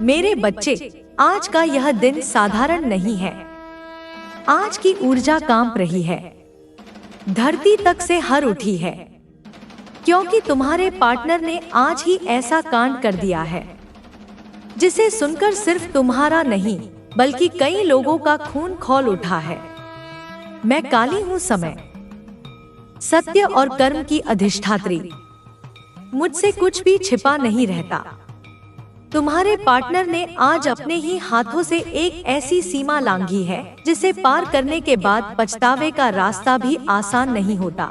मेरे बच्चे, आज का यह दिन साधारण नहीं है। आज की ऊर्जा कांप रही है, धरती तक से हर उठी है, क्योंकि तुम्हारे पार्टनर ने आज ही ऐसा कांड कर दिया है जिसे सुनकर सिर्फ तुम्हारा नहीं बल्कि कई लोगों का खून खौल उठा है। मैं काली हूँ, समय, सत्य और कर्म की अधिष्ठात्री। मुझसे कुछ भी छिपा नहीं रहता। तुम्हारे पार्टनर ने आज अपने ही हाथों से एक ऐसी सीमा लांघी है जिसे पार करने के बाद पछतावे का रास्ता भी आसान नहीं होता।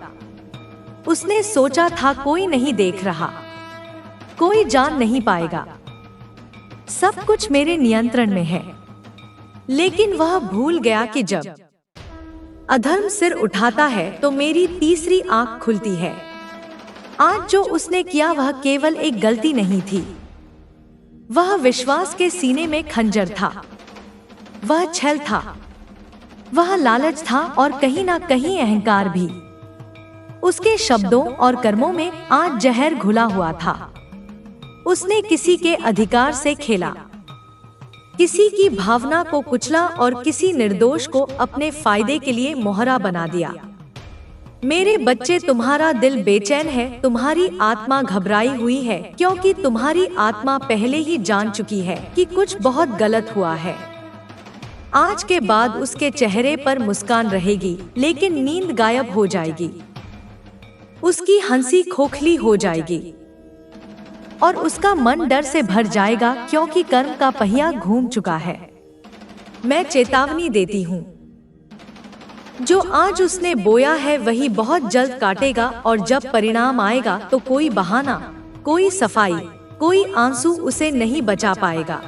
उसने सोचा था कोई नहीं देख रहा, कोई जान नहीं पाएगा, सब कुछ मेरे नियंत्रण में है। लेकिन वह भूल गया कि जब अधर्म सिर उठाता है तो मेरी तीसरी आंख खुलती है। आज जो उसने किया वह केवल एक गलती नहीं थी, वह विश्वास के सीने में खंजर था, वह छल था, वह लालच था और कहीं ना कहीं अहंकार भी। उसके शब्दों और कर्मों में आज जहर घुला हुआ था। उसने किसी के अधिकार से खेला, किसी की भावना को कुचला और किसी निर्दोष को अपने फायदे के लिए मोहरा बना दिया। मेरे बच्चे, तुम्हारा दिल बेचैन है, तुम्हारी आत्मा घबराई हुई है, क्योंकि तुम्हारी आत्मा पहले ही जान चुकी है कि कुछ बहुत गलत हुआ है। आज के बाद उसके चेहरे पर मुस्कान रहेगी, लेकिन नींद गायब हो जाएगी। उसकी हंसी खोखली हो जाएगी और उसका मन डर से भर जाएगा, क्योंकि कर्म का पहिया घूम चुका है। मैं चेतावनी देती हूँ, जो आज उसने बोया है वही बहुत जल्द काटेगा, और जब परिणाम आएगा तो कोई बहाना, कोई सफाई, कोई आंसू उसे नहीं बचा पाएगा।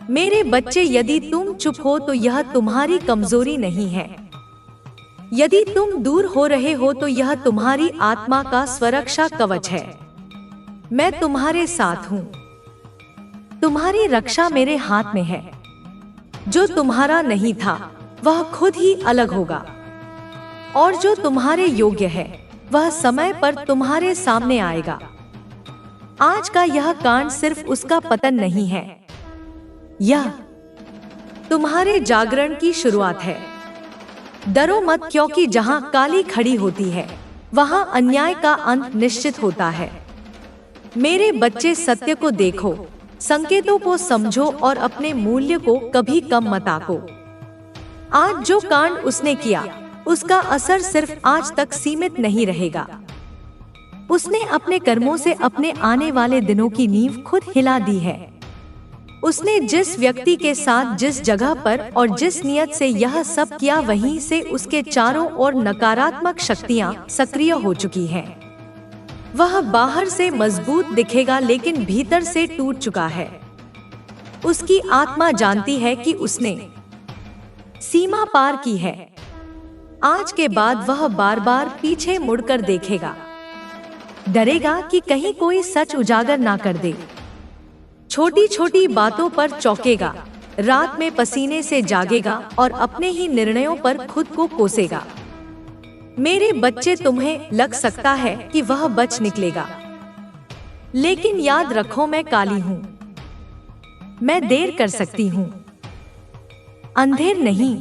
मेरे बच्चे, यदि तुम चुप हो तो यह तुम्हारी कमजोरी नहीं है। यदि तुम दूर हो रहे हो तो यह तुम्हारी आत्मा का स्वरक्षा कवच है। मैं तुम्हारे साथ हूँ, तुम्हारी रक्षा मेरे हाथ में है। जो तुम्हारा नहीं था वह खुद ही अलग होगा, और जो तुम्हारे योग्य है वह समय पर तुम्हारे सामने आएगा। आज का यह कांड सिर्फ उसका पतन नहीं है, यह तुम्हारे जागरण की शुरुआत है। डरो मत, क्योंकि जहां काली खड़ी होती है वहां अन्याय का अंत निश्चित होता है। मेरे बच्चे, सत्य को देखो, संकेतों को समझो और अपने मूल्य को कभी कम मत आंको। आज जो कांड उसने किया उसका असर सिर्फ आज तक सीमित नहीं रहेगा। उसने अपने कर्मों से अपने आने वाले दिनों की नींव खुद हिला दी है। उसने जिस व्यक्ति के साथ, जिस जगह पर और जिस नियत से यह सब किया, वहीं से उसके चारों ओर नकारात्मक शक्तियां सक्रिय हो चुकी हैं। वह बाहर से मजबूत दिखेगा लेकिन भीतर से टूट चुका है। उसकी आत्मा जानती है कि उसने सीमा पार की है। आज के बाद वह बार बार पीछे मुड़कर देखेगा, डरेगा कि कहीं कोई सच उजागर ना कर दे। छोटी छोटी बातों पर चौंकेगा, रात में पसीने से जागेगा और अपने ही निर्णयों पर खुद को कोसेगा। मेरे बच्चे, तुम्हें लग सकता है कि वह बच निकलेगा, लेकिन याद रखो, मैं काली हूँ। मैं देर कर सकती हूँ, अंधेर नहीं।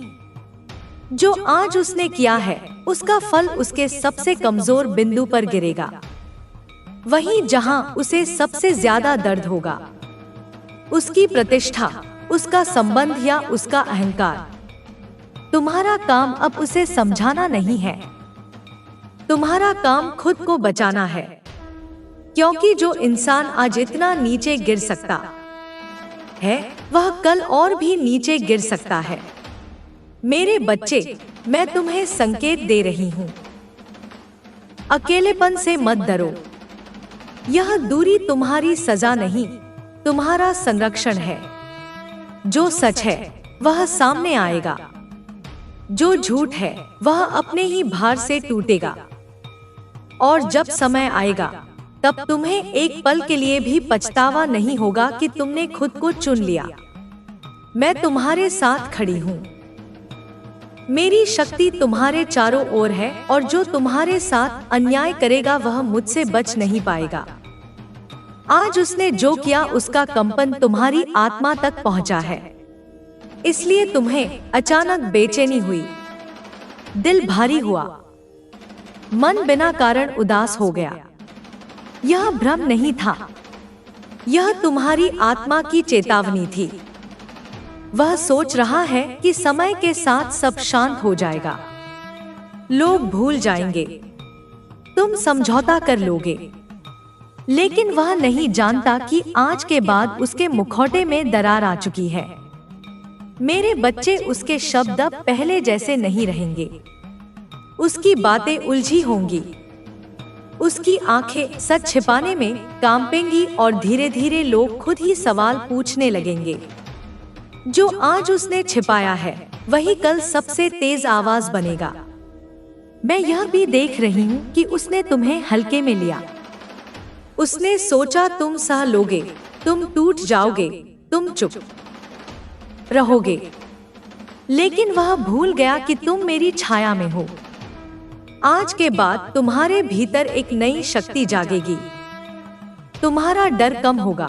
जो आज उसने किया है उसका फल उसके सबसे कमजोर बिंदु पर गिरेगा, वहीं जहां उसे सबसे ज्यादा दर्द होगा। उसकी प्रतिष्ठा, उसका संबंध या उसका अहंकार। तुम्हारा काम अब उसे समझाना नहीं है, तुम्हारा काम खुद को बचाना है, क्योंकि जो इंसान आज इतना नीचे गिर सकता है वह कल और भी नीचे गिर सकता है। मेरे बच्चे, मैं तुम्हें संकेत दे रही हूँ, अकेलेपन से मत डरो। यह दूरी तुम्हारी सजा नहीं, तुम्हारा संरक्षण है। जो सच है वह सामने आएगा, जो झूठ है वह अपने ही भार से टूटेगा, और जब समय आएगा तब तुम्हें एक पल के लिए भी पछतावा नहीं होगा कि तुमने खुद को चुन लिया। मैं तुम्हारे साथ खड़ी हूँ, मेरी शक्ति तुम्हारे चारों ओर है, और जो तुम्हारे साथ अन्याय करेगा वह मुझसे बच नहीं पाएगा। आज उसने जो किया उसका कंपन तुम्हारी आत्मा तक पहुंचा है, इसलिए तुम्हें अचानक बेचैनी हुई, दिल भारी हुआ, मन बिना कारण उदास हो गया। यह भ्रम नहीं था, यह तुम्हारी आत्मा की चेतावनी थी। वह सोच रहा है कि समय के साथ सब शांत हो जाएगा, लोग भूल जाएंगे, तुम समझौता कर लोगे। लेकिन वह नहीं जानता कि आज के बाद उसके मुखौटे में दरार आ चुकी है। मेरे बच्चे, उसके शब्द अब पहले जैसे नहीं रहेंगे, उसकी बातें उलझी होंगी, उसकी आंखें सच छिपाने में कांपेंगी और धीरे धीरे लोग खुद ही सवाल पूछने लगेंगे। जो आज उसने छिपाया है वही कल सबसे तेज आवाज बनेगा। मैं यह भी देख रही हूँ कि उसने तुम्हें हल्के में लिया। उसने सोचा तुम सह लोगे, तुम टूट जाओगे, तुम चुप रहोगे, लेकिन वह भूल गया कि तुम मेरी छाया में हो। आज के बाद तुम्हारे भीतर एक नई शक्ति जागेगी, तुम्हारा डर कम होगा,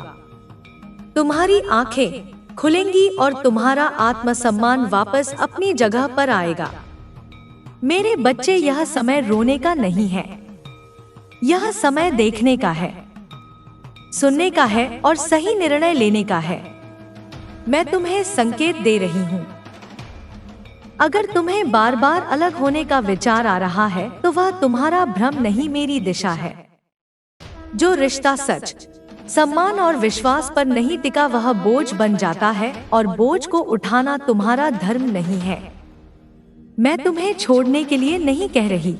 तुम्हारी आंखें खुलेंगी और तुम्हारा आत्मसम्मान वापस अपनी जगह पर आएगा। मेरे बच्चे, यह समय रोने का नहीं है, यह समय देखने का है, सुनने का है और सही निर्णय लेने का है। मैं तुम्हें संकेत दे रही हूँ। अगर तुम्हें बार बार अलग होने का विचार आ रहा है तो वह तुम्हारा भ्रम नहीं, मेरी दिशा है। जो रिश्ता सच, सम्मान और विश्वास पर नहीं टिका वह बोझ बन जाता है, और बोझ को उठाना तुम्हारा धर्म नहीं है। मैं तुम्हें छोड़ने के लिए नहीं कह रही,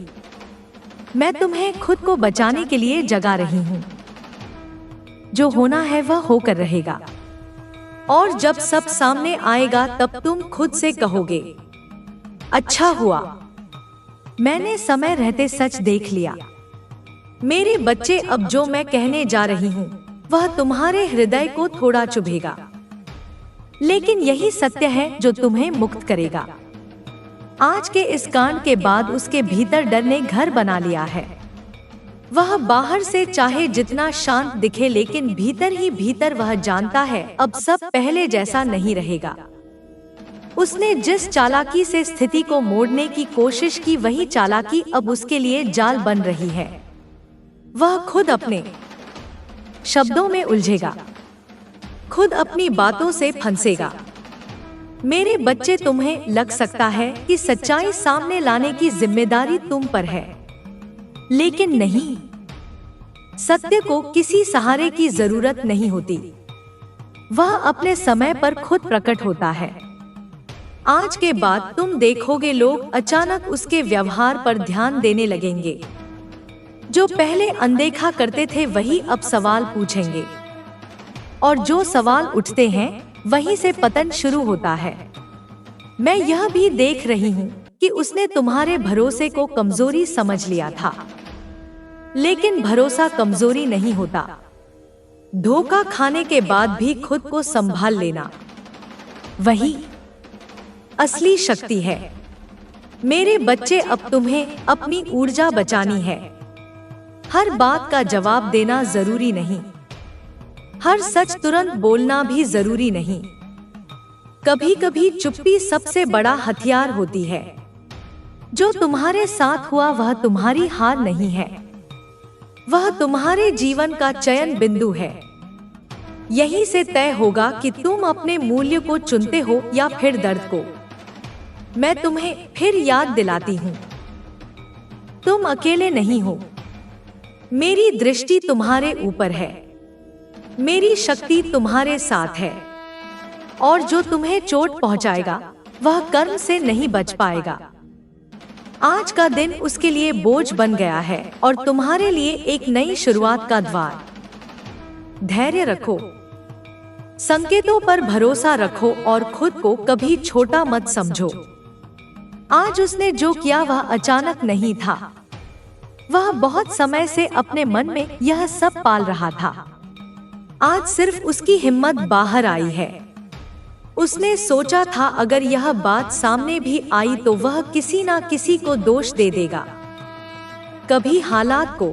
मैं तुम्हें खुद को बचाने के लिए जगा रही हूँ। जो होना है वह होकर रहेगा, और जब सब सामने आएगा तब तुम खुद से कहोगे, अच्छा हुआ मैंने समय रहते सच देख लिया। मेरे बच्चे, अब जो मैं कहने जा रही हूँ वह तुम्हारे हृदय को थोड़ा चुभेगा, लेकिन यही सत्य है जो तुम्हें मुक्त करेगा। आज के इस कांड के बाद उसके भीतर डर ने घर बना लिया है। वह बाहर से चाहे जितना शांत दिखे, लेकिन भीतर ही भीतर वह जानता है अब सब पहले जैसा नहीं रहेगा। उसने जिस चालाकी से स्थिति को मोड़ने की कोशिश की वही चालाकी अब उसके लिए जाल बन रही है। वह खुद अपने शब्दों में उलझेगा, खुद अपनी बातों से फंसेगा। मेरे बच्चे, तुम्हें लग सकता है कि सच्चाई सामने लाने की जिम्मेदारी तुम पर है, लेकिन नहीं। सत्य को किसी सहारे की जरूरत नहीं होती, वह अपने समय पर खुद प्रकट होता है। आज के बाद तुम देखोगे लोग अचानक उसके व्यवहार पर ध्यान देने लगेंगे। जो पहले अनदेखा करते थे वही अब सवाल पूछेंगे, और जो सवाल उठते हैं वहीं से पतन शुरू होता है। मैं यह भी देख रही हूँ कि उसने तुम्हारे भरोसे को कमजोरी समझ लिया था, लेकिन भरोसा कमजोरी नहीं होता। धोखा खाने के बाद भी खुद को संभाल लेना वही असली शक्ति है। मेरे बच्चे, अब तुम्हें अपनी ऊर्जा बचानी है। हर बात का जवाब देना जरूरी नहीं, हर सच तुरंत बोलना भी जरूरी नहीं। कभी कभी चुप्पी सबसे बड़ा हथियार होती है। जो तुम्हारे साथ हुआ वह तुम्हारी हार नहीं है, वह तुम्हारे जीवन का चयन बिंदु है। यहीं से तय होगा कि तुम अपने मूल्य को चुनते हो या फिर दर्द को। मैं तुम्हें फिर याद दिलाती हूँ, तुम अकेले नहीं हो। मेरी दृष्टि तुम्हारे ऊपर है, मेरी शक्ति तुम्हारे साथ है, और जो तुम्हें चोट पहुंचाएगा वह कर्म से नहीं बच पाएगा। आज का दिन उसके लिए बोझ बन गया है और तुम्हारे लिए एक नई शुरुआत का द्वार। धैर्य रखो, संकेतों पर भरोसा रखो और खुद को कभी छोटा मत समझो। आज उसने जो किया वह अचानक नहीं था, वह बहुत समय से अपने मन में यह सब पाल रहा था। आज सिर्फ उसकी हिम्मत बाहर आई है। उसने सोचा था अगर यह बात सामने भी आई तो वह किसी ना किसी को दोष दे देगा, कभी हालात को,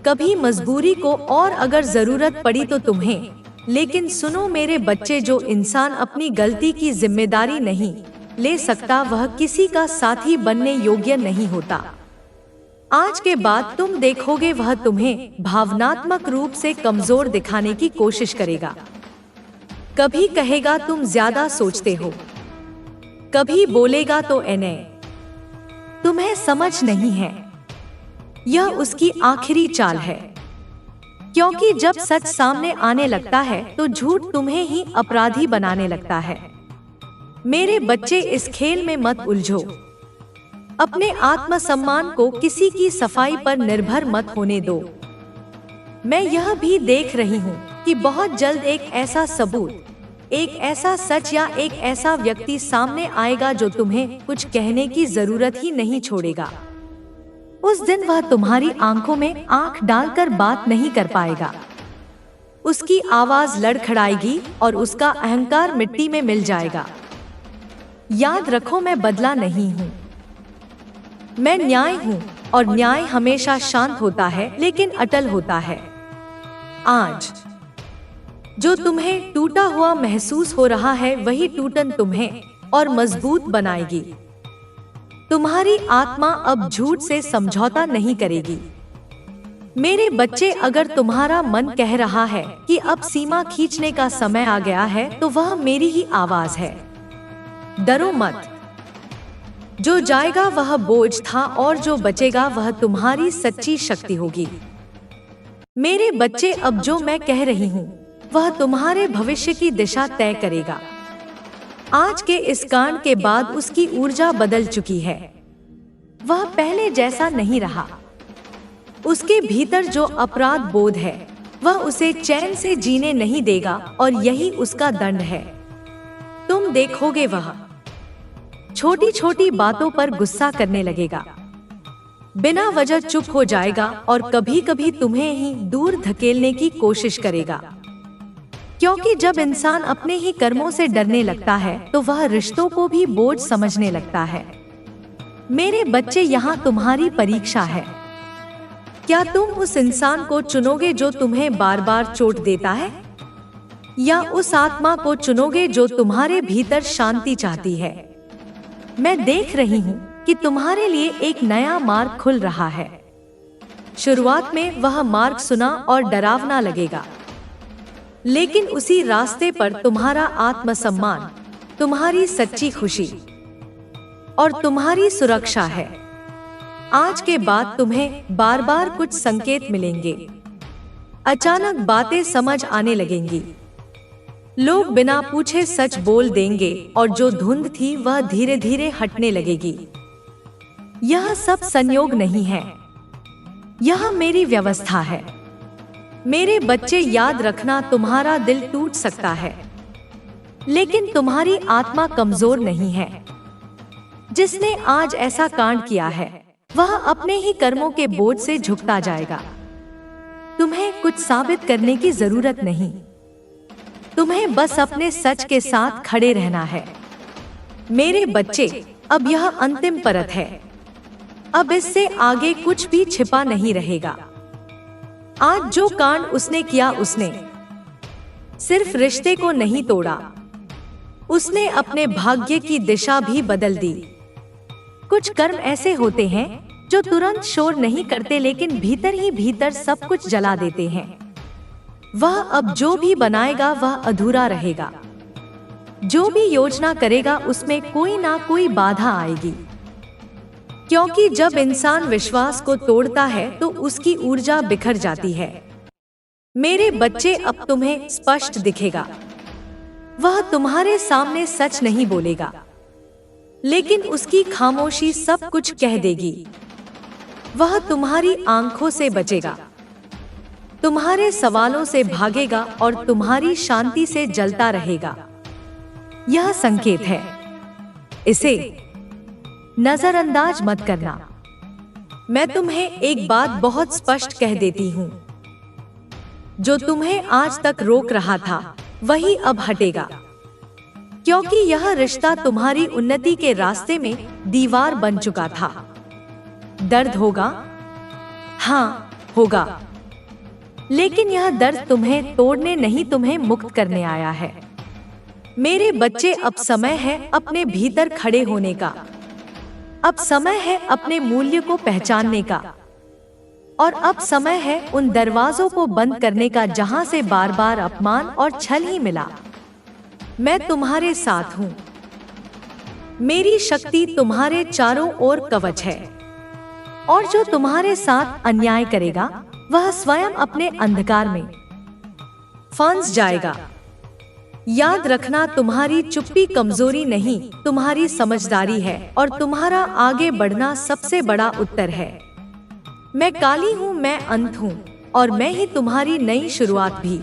कभी मजबूरी को, और अगर जरूरत पड़ी तो तुम्हें। लेकिन सुनो मेरे बच्चे, जो इंसान अपनी गलती की जिम्मेदारी नहीं ले सकता वह किसी का साथी बनने योग्य नहीं होता। आज के बाद तुम देखोगे वह तुम्हें भावनात्मक रूप से कमजोर दिखाने की कोशिश करेगा। कभी कहेगा तुम ज्यादा सोचते हो, कभी बोलेगा तो एने तुम्हें समझ नहीं है। यह उसकी आखिरी चाल है, क्योंकि जब सच सामने आने लगता है तो झूठ तुम्हें ही अपराधी बनाने लगता है। मेरे बच्चे, इस खेल में मत उलझो। अपने आत्मसम्मान को किसी की सफाई पर निर्भर मत होने दो। मैं यह भी देख रही हूँ कि बहुत जल्द एक ऐसा सबूत, एक ऐसा सच या एक ऐसा व्यक्ति सामने आएगा जो तुम्हें कुछ कहने की जरूरत ही नहीं छोड़ेगा। उस दिन वह तुम्हारी आंखों में आंख डालकर बात नहीं कर पाएगा। उसकी आवाज लड़खड़ाएगी और उसका अहंकार मिट्टी में मिल जाएगा। याद रखो, मैं बदला नहीं हूँ, मैं न्याय हूँ, और न्याय हमेशा शांत होता है लेकिन अटल होता है। आज जो तुम्हें टूटा हुआ महसूस हो रहा है वही टूटन तुम्हें और मजबूत बनाएगी। तुम्हारी आत्मा अब झूठ से समझौता नहीं करेगी। मेरे बच्चे, अगर तुम्हारा मन कह रहा है कि अब सीमा खींचने का समय आ गया है तो वह मेरी ही आवाज है। डरो मत। जो जाएगा वह बोझ था और जो बचेगा वह तुम्हारी सच्ची शक्ति होगी। मेरे बच्चे, अब जो मैं कह रही हूँ वह तुम्हारे भविष्य की दिशा तय करेगा। आज के इस कांड के बाद उसकी ऊर्जा बदल चुकी है। वह पहले जैसा नहीं रहा। उसके भीतर जो अपराध बोध है वह उसे चैन से जीने नहीं देगा और यही उसका दंड है। तुम देखोगे वह छोटी छोटी बातों पर गुस्सा करने लगेगा, बिना वजह चुप हो जाएगा और कभी कभी तुम्हें ही दूर धकेलने की कोशिश करेगा। क्योंकि जब इंसान अपने ही कर्मों से डरने लगता है तो वह रिश्तों को भी बोझ समझने लगता है। मेरे बच्चे, यहाँ तुम्हारी परीक्षा है। क्या तुम उस इंसान को चुनोगे जो तुम्हें बार बार चोट देता है, या उस आत्मा को चुनोगे जो तुम्हारे भीतर शांति चाहती है? मैं देख रही हूँ कि तुम्हारे लिए एक नया मार्ग खुल रहा है। शुरुआत में वह मार्ग सुना और डरावना लगेगा, लेकिन उसी रास्ते पर तुम्हारा आत्मसम्मान, तुम्हारी सच्ची खुशी और तुम्हारी सुरक्षा है। आज के बाद तुम्हें बार बार कुछ संकेत मिलेंगे। अचानक बातें समझ आने लगेंगी। लोग बिना पूछे सच बोल देंगे और जो धुंध थी वह धीरे धीरे हटने लगेगी। यह सब संयोग नहीं है, यह मेरी व्यवस्था है। मेरे बच्चे, याद रखना, तुम्हारा दिल टूट सकता है लेकिन तुम्हारी आत्मा कमजोर नहीं है। जिसने आज ऐसा कांड किया है वह अपने ही कर्मों के बोझ से झुकता जाएगा। तुम्हें कुछ साबित करने की जरूरत नहीं, तुम्हें बस अपने सच के साथ खड़े रहना है। मेरे बच्चे, अब यह अंतिम परत है। अब इससे आगे कुछ भी छिपा नहीं रहेगा। आज जो कांड उसने किया, उसने सिर्फ रिश्ते को नहीं तोड़ा, उसने अपने भाग्य की दिशा भी बदल दी। कुछ कर्म ऐसे होते हैं जो तुरंत शोर नहीं करते लेकिन भीतर ही भीतर सब कुछ जला देते हैं। वह अब जो भी बनाएगा वह अधूरा रहेगा। जो भी योजना करेगा उसमें कोई ना कोई बाधा आएगी, क्योंकि जब इंसान विश्वास को तोड़ता है तो उसकी ऊर्जा बिखर जाती है। मेरे बच्चे, अब तुम्हें स्पष्ट दिखेगा। वह तुम्हारे सामने सच नहीं बोलेगा, लेकिन उसकी खामोशी सब कुछ कह देगी। वह तुम्हारी आंखों से बचेगा, तुम्हारे सवालों से भागेगा और तुम्हारी शांति से जलता रहेगा। यह संकेत है, इसे नजरअंदाज मत करना। मैं तुम्हें एक बात बहुत स्पष्ट कह देती हूँ, जो तुम्हें आज तक रोक रहा था वही अब हटेगा, क्योंकि यह रिश्ता तुम्हारी उन्नति के रास्ते में दीवार बन चुका था। दर्द होगा, हाँ होगा, लेकिन यह दर्द तुम्हें तोड़ने नहीं, तुम्हें मुक्त करने आया है। मेरे बच्चे, अब समय है अपने भीतर खड़े होने का। अब समय है अपने मूल्य को पहचानने का। और अब समय है उन दरवाजों को बंद करने का जहां से बार बार अपमान और छल ही मिला। मैं तुम्हारे साथ हूं। मेरी शक्ति तुम्हारे चारों ओर कवच है। और जो तुम्हारे साथ अन्याय करेगा वह स्वयं अपने अंधकार में फंस जाएगा। याद रखना, तुम्हारी चुप्पी कमजोरी नहीं, तुम्हारी समझदारी है। और तुम्हारा आगे बढ़ना सबसे बड़ा उत्तर है। मैं काली हूँ, मैं अंत हूँ, और मैं ही तुम्हारी नई शुरुआत भी।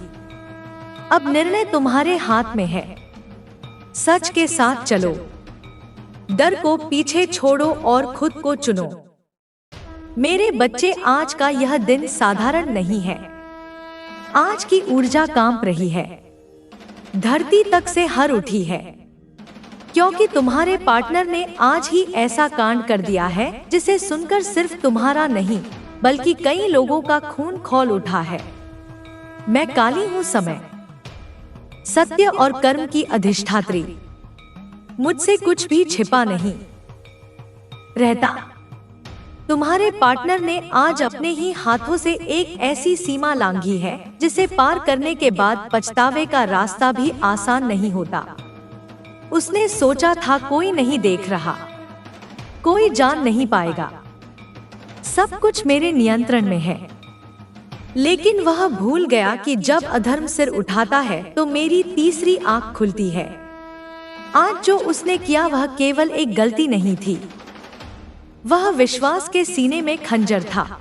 अब निर्णय तुम्हारे हाथ में है। सच के साथ चलो, डर को पीछे छोड़ो और खुद को चुनो। मेरे बच्चे, आज का यह दिन साधारण नहीं है। आज की ऊर्जा कांप रही है, धरती तक से हर उठी है, क्योंकि तुम्हारे पार्टनर ने आज ही ऐसा कांड कर दिया है जिसे सुनकर सिर्फ तुम्हारा नहीं बल्कि कई लोगों का खून खौल उठा है। मैं काली हूँ, समय, सत्य और कर्म की अधिष्ठात्री। मुझसे कुछ भी छिपा नहीं रहता। तुम्हारे पार्टनर ने आज अपने ही हाथों से एक ऐसी सीमा लांघी है जिसे पार करने के बाद पछतावे का रास्ता भी आसान नहीं होता। उसने सोचा था कोई नहीं देख रहा, कोई जान नहीं पाएगा, सब कुछ मेरे नियंत्रण में है। लेकिन वह भूल गया कि जब अधर्म सिर उठाता है तो मेरी तीसरी आंख खुलती है। आज जो उसने किया वह केवल एक गलती नहीं थी, वह विश्वास के सीने में खंजर था,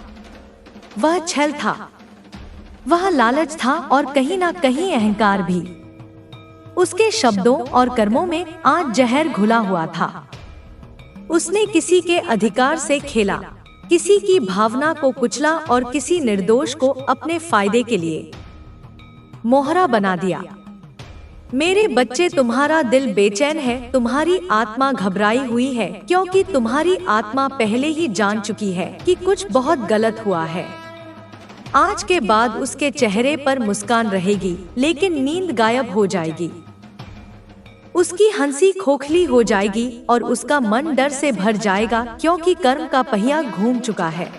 वह छल था, वह लालच था और कहीं ना कहीं अहंकार भी। उसके शब्दों और कर्मों में आज जहर घुला हुआ था। उसने किसी के अधिकार से खेला, किसी की भावना को कुचला और किसी निर्दोष को अपने फायदे के लिए मोहरा बना दिया। मेरे बच्चे, तुम्हारा दिल बेचैन है, तुम्हारी आत्मा घबराई हुई है, क्योंकि तुम्हारी आत्मा पहले ही जान चुकी है कि कुछ बहुत गलत हुआ है। आज के बाद उसके चेहरे पर मुस्कान रहेगी, लेकिन नींद गायब हो जाएगी। उसकी हंसी खोखली हो जाएगी और उसका मन डर से भर जाएगा, क्योंकि कर्म का पहिया घूम चुका है।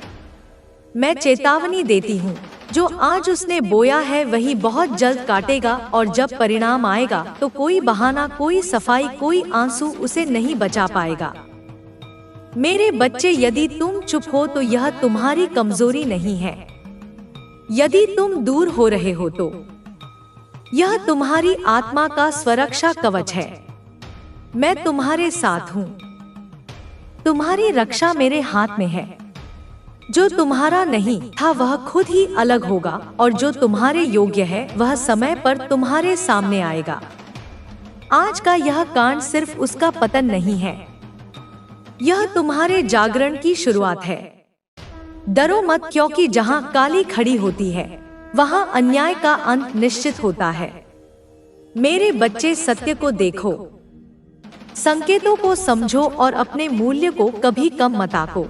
मैं चेतावनी देती हूँ, जो आज उसने बोया है वही बहुत जल्द काटेगा, और जब परिणाम आएगा तो कोई बहाना, कोई सफाई, कोई आंसू उसे नहीं बचा पाएगा। मेरे बच्चे, यदि तुम चुप हो तो यह तुम्हारी कमजोरी नहीं है। यदि तुम दूर हो रहे हो तो यह तुम्हारी आत्मा का स्वरक्षा कवच है। मैं तुम्हारे साथ हूँ। तुम्हारी रक्षा मेरे हाथ में है। जो तुम्हारा नहीं था वह खुद ही अलग होगा, और जो तुम्हारे योग्य है वह समय पर तुम्हारे सामने आएगा। आज का यह कांड सिर्फ उसका पतन नहीं है, यह तुम्हारे जागरण की शुरुआत है। डरो मत, क्योंकि जहां काली खड़ी होती है वहां अन्याय का अंत निश्चित होता है। मेरे बच्चे, सत्य को देखो, संकेतों को समझो और अपने मूल्य को कभी कम मत आंको।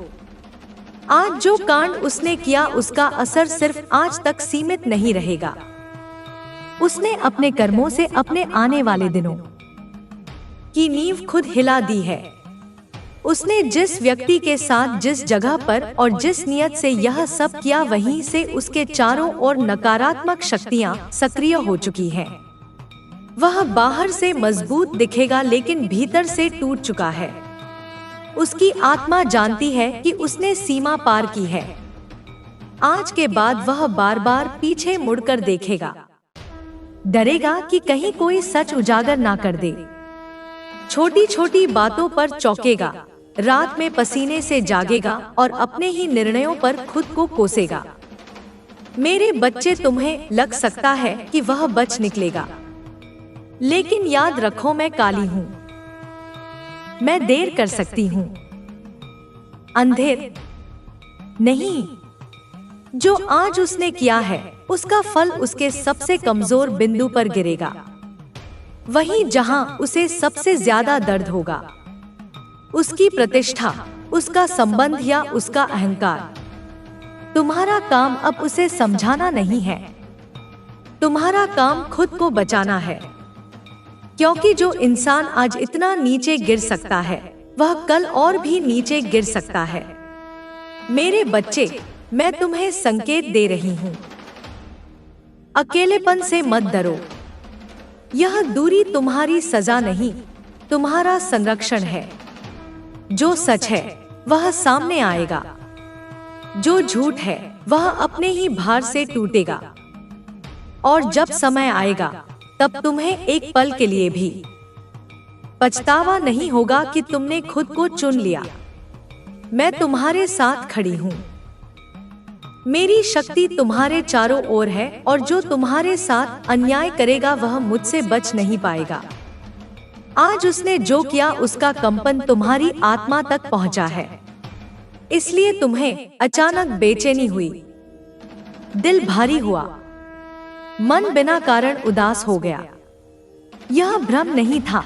आज जो कांड उसने किया उसका असर सिर्फ आज तक सीमित नहीं रहेगा। उसने अपने कर्मों से अपने आने वाले दिनों की नींव खुद हिला दी है। उसने जिस व्यक्ति के साथ, जिस जगह पर और जिस नियत से यह सब किया, वहीं से उसके चारों ओर नकारात्मक शक्तियां सक्रिय हो चुकी हैं। वह बाहर से मजबूत दिखेगा लेकिन भीतर से टूट चुका है। उसकी आत्मा जानती है कि उसने सीमा पार की है। आज के बाद वह बार बार पीछे मुड़कर देखेगा, डरेगा कि कहीं कोई सच उजागर ना कर दे। छोटी छोटी बातों पर चौंकेगा, रात में पसीने से जागेगा और अपने ही निर्णयों पर खुद को कोसेगा। मेरे बच्चे, तुम्हें लग सकता है कि वह बच निकलेगा, लेकिन याद रखो, मैं काली हूँ। मैं देर कर सकती हूँ, अंधेर नहीं। जो आज उसने किया है उसका फल उसके सबसे कमजोर बिंदु पर गिरेगा, वहीं जहां उसे सबसे ज्यादा दर्द होगा। उसकी प्रतिष्ठा, उसका संबंध या उसका अहंकार। तुम्हारा काम अब उसे समझाना नहीं है, तुम्हारा काम खुद को बचाना है। क्योंकि जो इंसान आज इतना नीचे गिर सकता है, वह कल और भी नीचे गिर सकता है। मेरे बच्चे, मैं तुम्हें संकेत दे रही हूँ। अकेलेपन से मत डरो। यह दूरी तुम्हारी सजा नहीं, तुम्हारा संरक्षण है। जो सच है वह सामने आएगा, जो झूठ है वह अपने ही भार से टूटेगा। और जब समय आएगा तब तुम्हें एक पल के लिए भी पछतावा नहीं होगा कि तुमने खुद को चुन लिया। मैं तुम्हारे साथ खड़ी हूँ। मेरी शक्ति तुम्हारे चारों ओर है और जो तुम्हारे साथ अन्याय करेगा वह मुझसे बच नहीं पाएगा। आज उसने जो किया उसका कंपन तुम्हारी आत्मा तक पहुंचा है, इसलिए तुम्हें अचानक बेचैनी हुई, दिल भारी हुआ, मन बिना कारण उदास हो गया। यह भ्रम नहीं था,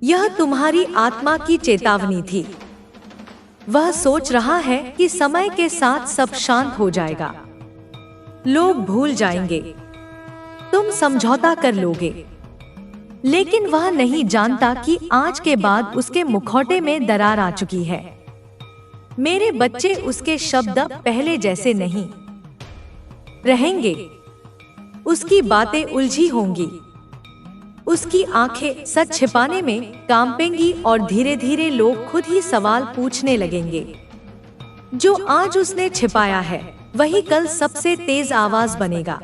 यह तुम्हारी आत्मा की चेतावनी थी। वह सोच रहा है कि समय के साथ सब शांत हो जाएगा, लोग भूल जाएंगे, तुम समझौता कर लोगे। लेकिन वह नहीं जानता कि आज के बाद उसके मुखौटे में दरार आ चुकी है। मेरे बच्चे, उसके शब्द पहले जैसे नहीं रहेंगे। उसकी बातें उलझी होंगी, उसकी आंखें सच छिपाने में कांपेंगी और धीरे धीरे लोग खुद ही सवाल पूछने लगेंगे। जो आज उसने छिपाया है वही कल सबसे तेज आवाज बनेगा।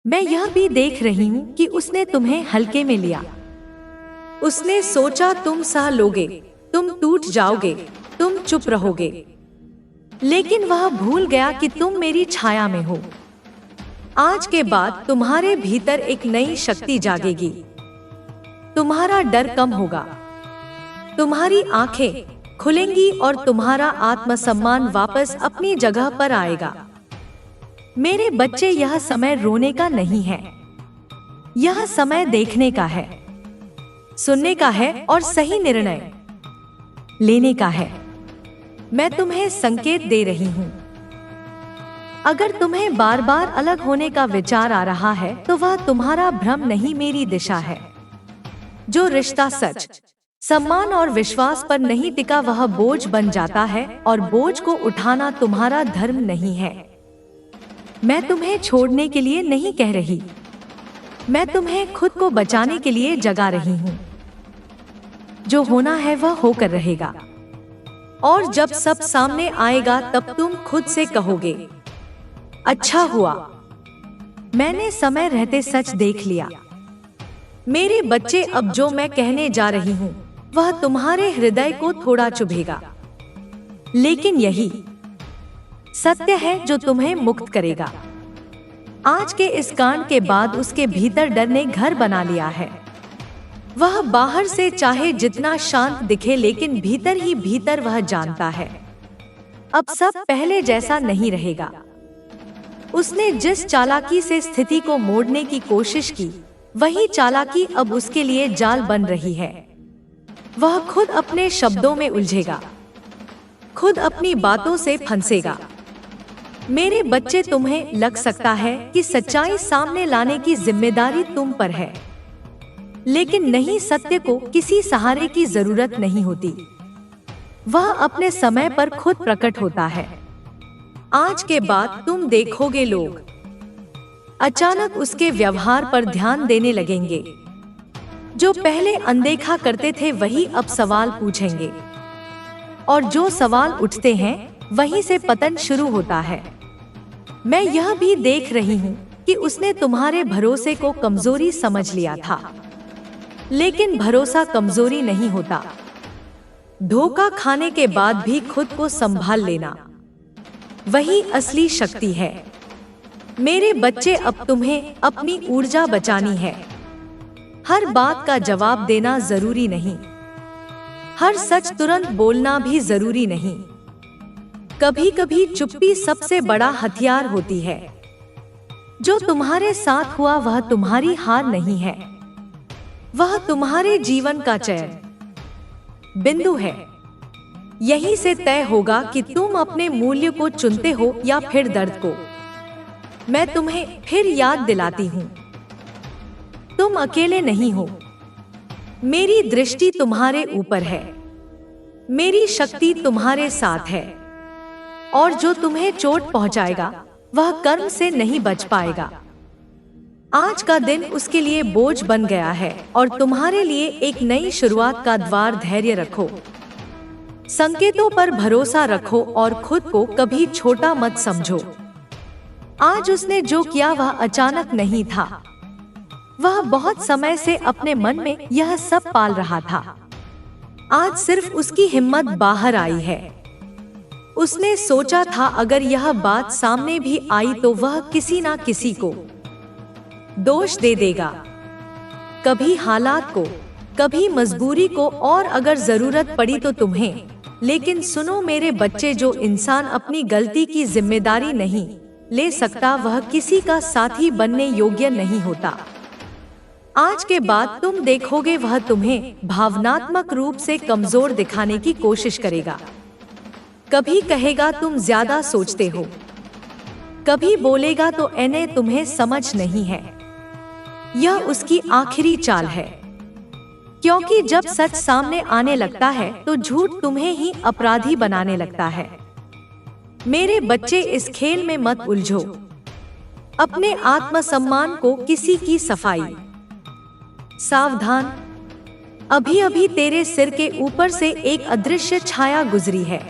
मैं यह भी देख रही हूँ कि उसने तुम्हें हल्के में लिया। उसने सोचा तुम सह लोगे, तुम टूट जाओगे, तुम चुप रहोगे। लेकिन वह भूल गया कि तुम मेरी छाया में हो। आज के बाद तुम्हारे भीतर एक नई शक्ति जागेगी। तुम्हारा डर कम होगा, तुम्हारी आंखें खुलेंगी और तुम्हारा आत्मसम्मान वापस अपनी जगह पर आएगा। मेरे बच्चे, यह समय रोने का नहीं है, यह समय देखने का है, सुनने का है और सही निर्णय लेने का है। मैं तुम्हें संकेत दे रही हूँ। अगर तुम्हें बार बार अलग होने का विचार आ रहा है तो वह तुम्हारा भ्रम नहीं, मेरी दिशा है। जो रिश्ता सच, सम्मान और विश्वास पर नहीं टिका वह बोझ बन जाता है, और बोझ को उठाना तुम्हारा धर्म नहीं है। मैं तुम्हें छोड़ने के लिए नहीं कह रही, मैं तुम्हें खुद को बचाने के लिए जगा रही हूँ। जो होना है वह होकर रहेगा, और जब सब सामने आएगा तब तुम खुद से कहोगे, अच्छा हुआ मैंने समय रहते सच देख लिया। मेरे बच्चे, अब जो मैं कहने जा रही हूँ वह तुम्हारे हृदय को थोड़ा चुभेगा, लेकिन यही सत्य है जो तुम्हें मुक्त करेगा। आज के इस कांड के बाद उसके भीतर डर ने घर बना लिया है। वह बाहर से चाहे जितना शांत दिखे, लेकिन भीतर ही भीतर वह जानता है अब सब पहले जैसा नहीं रहेगा। उसने जिस चालाकी से स्थिति को मोड़ने की कोशिश की, वही चालाकी अब उसके लिए जाल बन रही है। वह खुद अपने शब्दों में उलझेगा, खुद अपनी बातों से फंसेगा। मेरे बच्चे, तुम्हें लग सकता है कि सच्चाई सामने लाने की जिम्मेदारी तुम पर है, लेकिन नहीं, सत्य को किसी सहारे की जरूरत नहीं होती। वह अपने समय पर खुद प्रकट होता है। आज के बाद तुम देखोगे लोग अचानक उसके व्यवहार पर ध्यान देने लगेंगे। जो पहले अनदेखा करते थे वही अब सवाल पूछेंगे, और जो सवाल उठते हैं वहीं से पतन शुरू होता है। मैं यह भी देख रही हूँ कि उसने तुम्हारे भरोसे को कमजोरी समझ लिया था, लेकिन भरोसा कमजोरी नहीं होता। धोखा खाने के बाद भी खुद को संभाल लेना वही असली शक्ति है। मेरे बच्चे, अब तुम्हें अपनी ऊर्जा बचानी है। हर बात का जवाब देना जरूरी नहीं, हर सच तुरंत बोलना भी जरूरी नहीं। कभी कभी चुप्पी सबसे बड़ा हथियार होती है। जो तुम्हारे साथ हुआ वह तुम्हारी हार नहीं है, वह तुम्हारे जीवन का चयन बिंदु है। यहीं से तय होगा कि तुम अपने मूल्य को चुनते हो या फिर दर्द को। मैं तुम्हें फिर याद दिलाती हूँ, तुम अकेले नहीं हो। मेरी दृष्टि तुम्हारे ऊपर है, मेरी शक्ति तुम्हारे साथ है, और जो तुम्हें चोट पहुंचाएगा वह कर्म से नहीं बच पाएगा। आज का दिन उसके लिए बोझ बन गया है और तुम्हारे लिए एक नई शुरुआत का द्वार। धैर्य रखो, संकेतों पर भरोसा रखो और खुद को कभी छोटा मत समझो। आज उसने जो किया वह अचानक नहीं था, वह बहुत समय से अपने मन में यह सब पाल रहा था। आज सिर्फ उसकी हिम्मत बाहर आई है। उसने सोचा था अगर यह बात सामने भी आई तो वह किसी ना किसी को दोष दे देगा, कभी हालात को, कभी मजबूरी को, और अगर जरूरत पड़ी तो तुम्हें। लेकिन सुनो मेरे बच्चे, जो इंसान अपनी गलती की जिम्मेदारी नहीं ले सकता वह किसी का साथी बनने योग्य नहीं होता। आज के बाद तुम देखोगे वह तुम्हें भावनात्मक रूप से कमजोर दिखाने की कोशिश करेगा। कभी कहेगा तुम ज्यादा सोचते हो, कभी बोलेगा तो इन्हें तुम्हें समझ नहीं है। यह उसकी आखिरी चाल है, क्योंकि जब सच सामने आने लगता है तो झूठ तुम्हें ही अपराधी बनाने लगता है। मेरे बच्चे, इस खेल में मत उलझो। अपने आत्मसम्मान को किसी की सफाई। सावधान, अभी अभी तेरे सिर के ऊपर से एक अदृश्य छाया गुजरी है,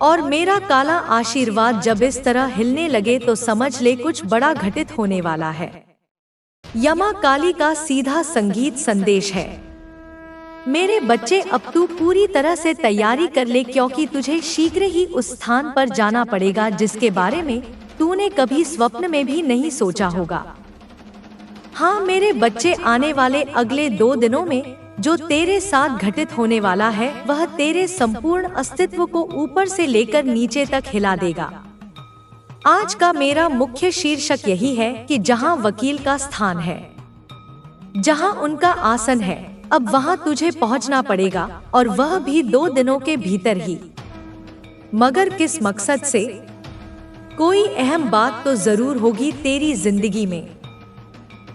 और मेरा काला आशीर्वाद जब इस तरह हिलने लगे तो समझ ले कुछ बड़ा घटित होने वाला है। यमा काली का सीधा संगीत संदेश है। मेरे बच्चे, अब तू पूरी तरह से तैयारी कर ले, क्योंकि तुझे शीघ्र ही उस स्थान पर जाना पड़ेगा जिसके बारे में तूने कभी स्वप्न में भी नहीं सोचा होगा। हाँ मेरे बच्चे, आने वाले अगले 2 दिनों में जो तेरे साथ घटित होने वाला है वह तेरे संपूर्ण अस्तित्व को ऊपर से लेकर नीचे तक हिला देगा। आज का मेरा मुख्य शीर्षक यही है कि जहाँ वकील का स्थान है, जहाँ उनका आसन है, अब वहाँ तुझे पहुँचना पड़ेगा, और वह भी 2 दिनों के भीतर ही। मगर किस मकसद से? कोई अहम बात तो जरूर होगी तेरी जिंदगी में,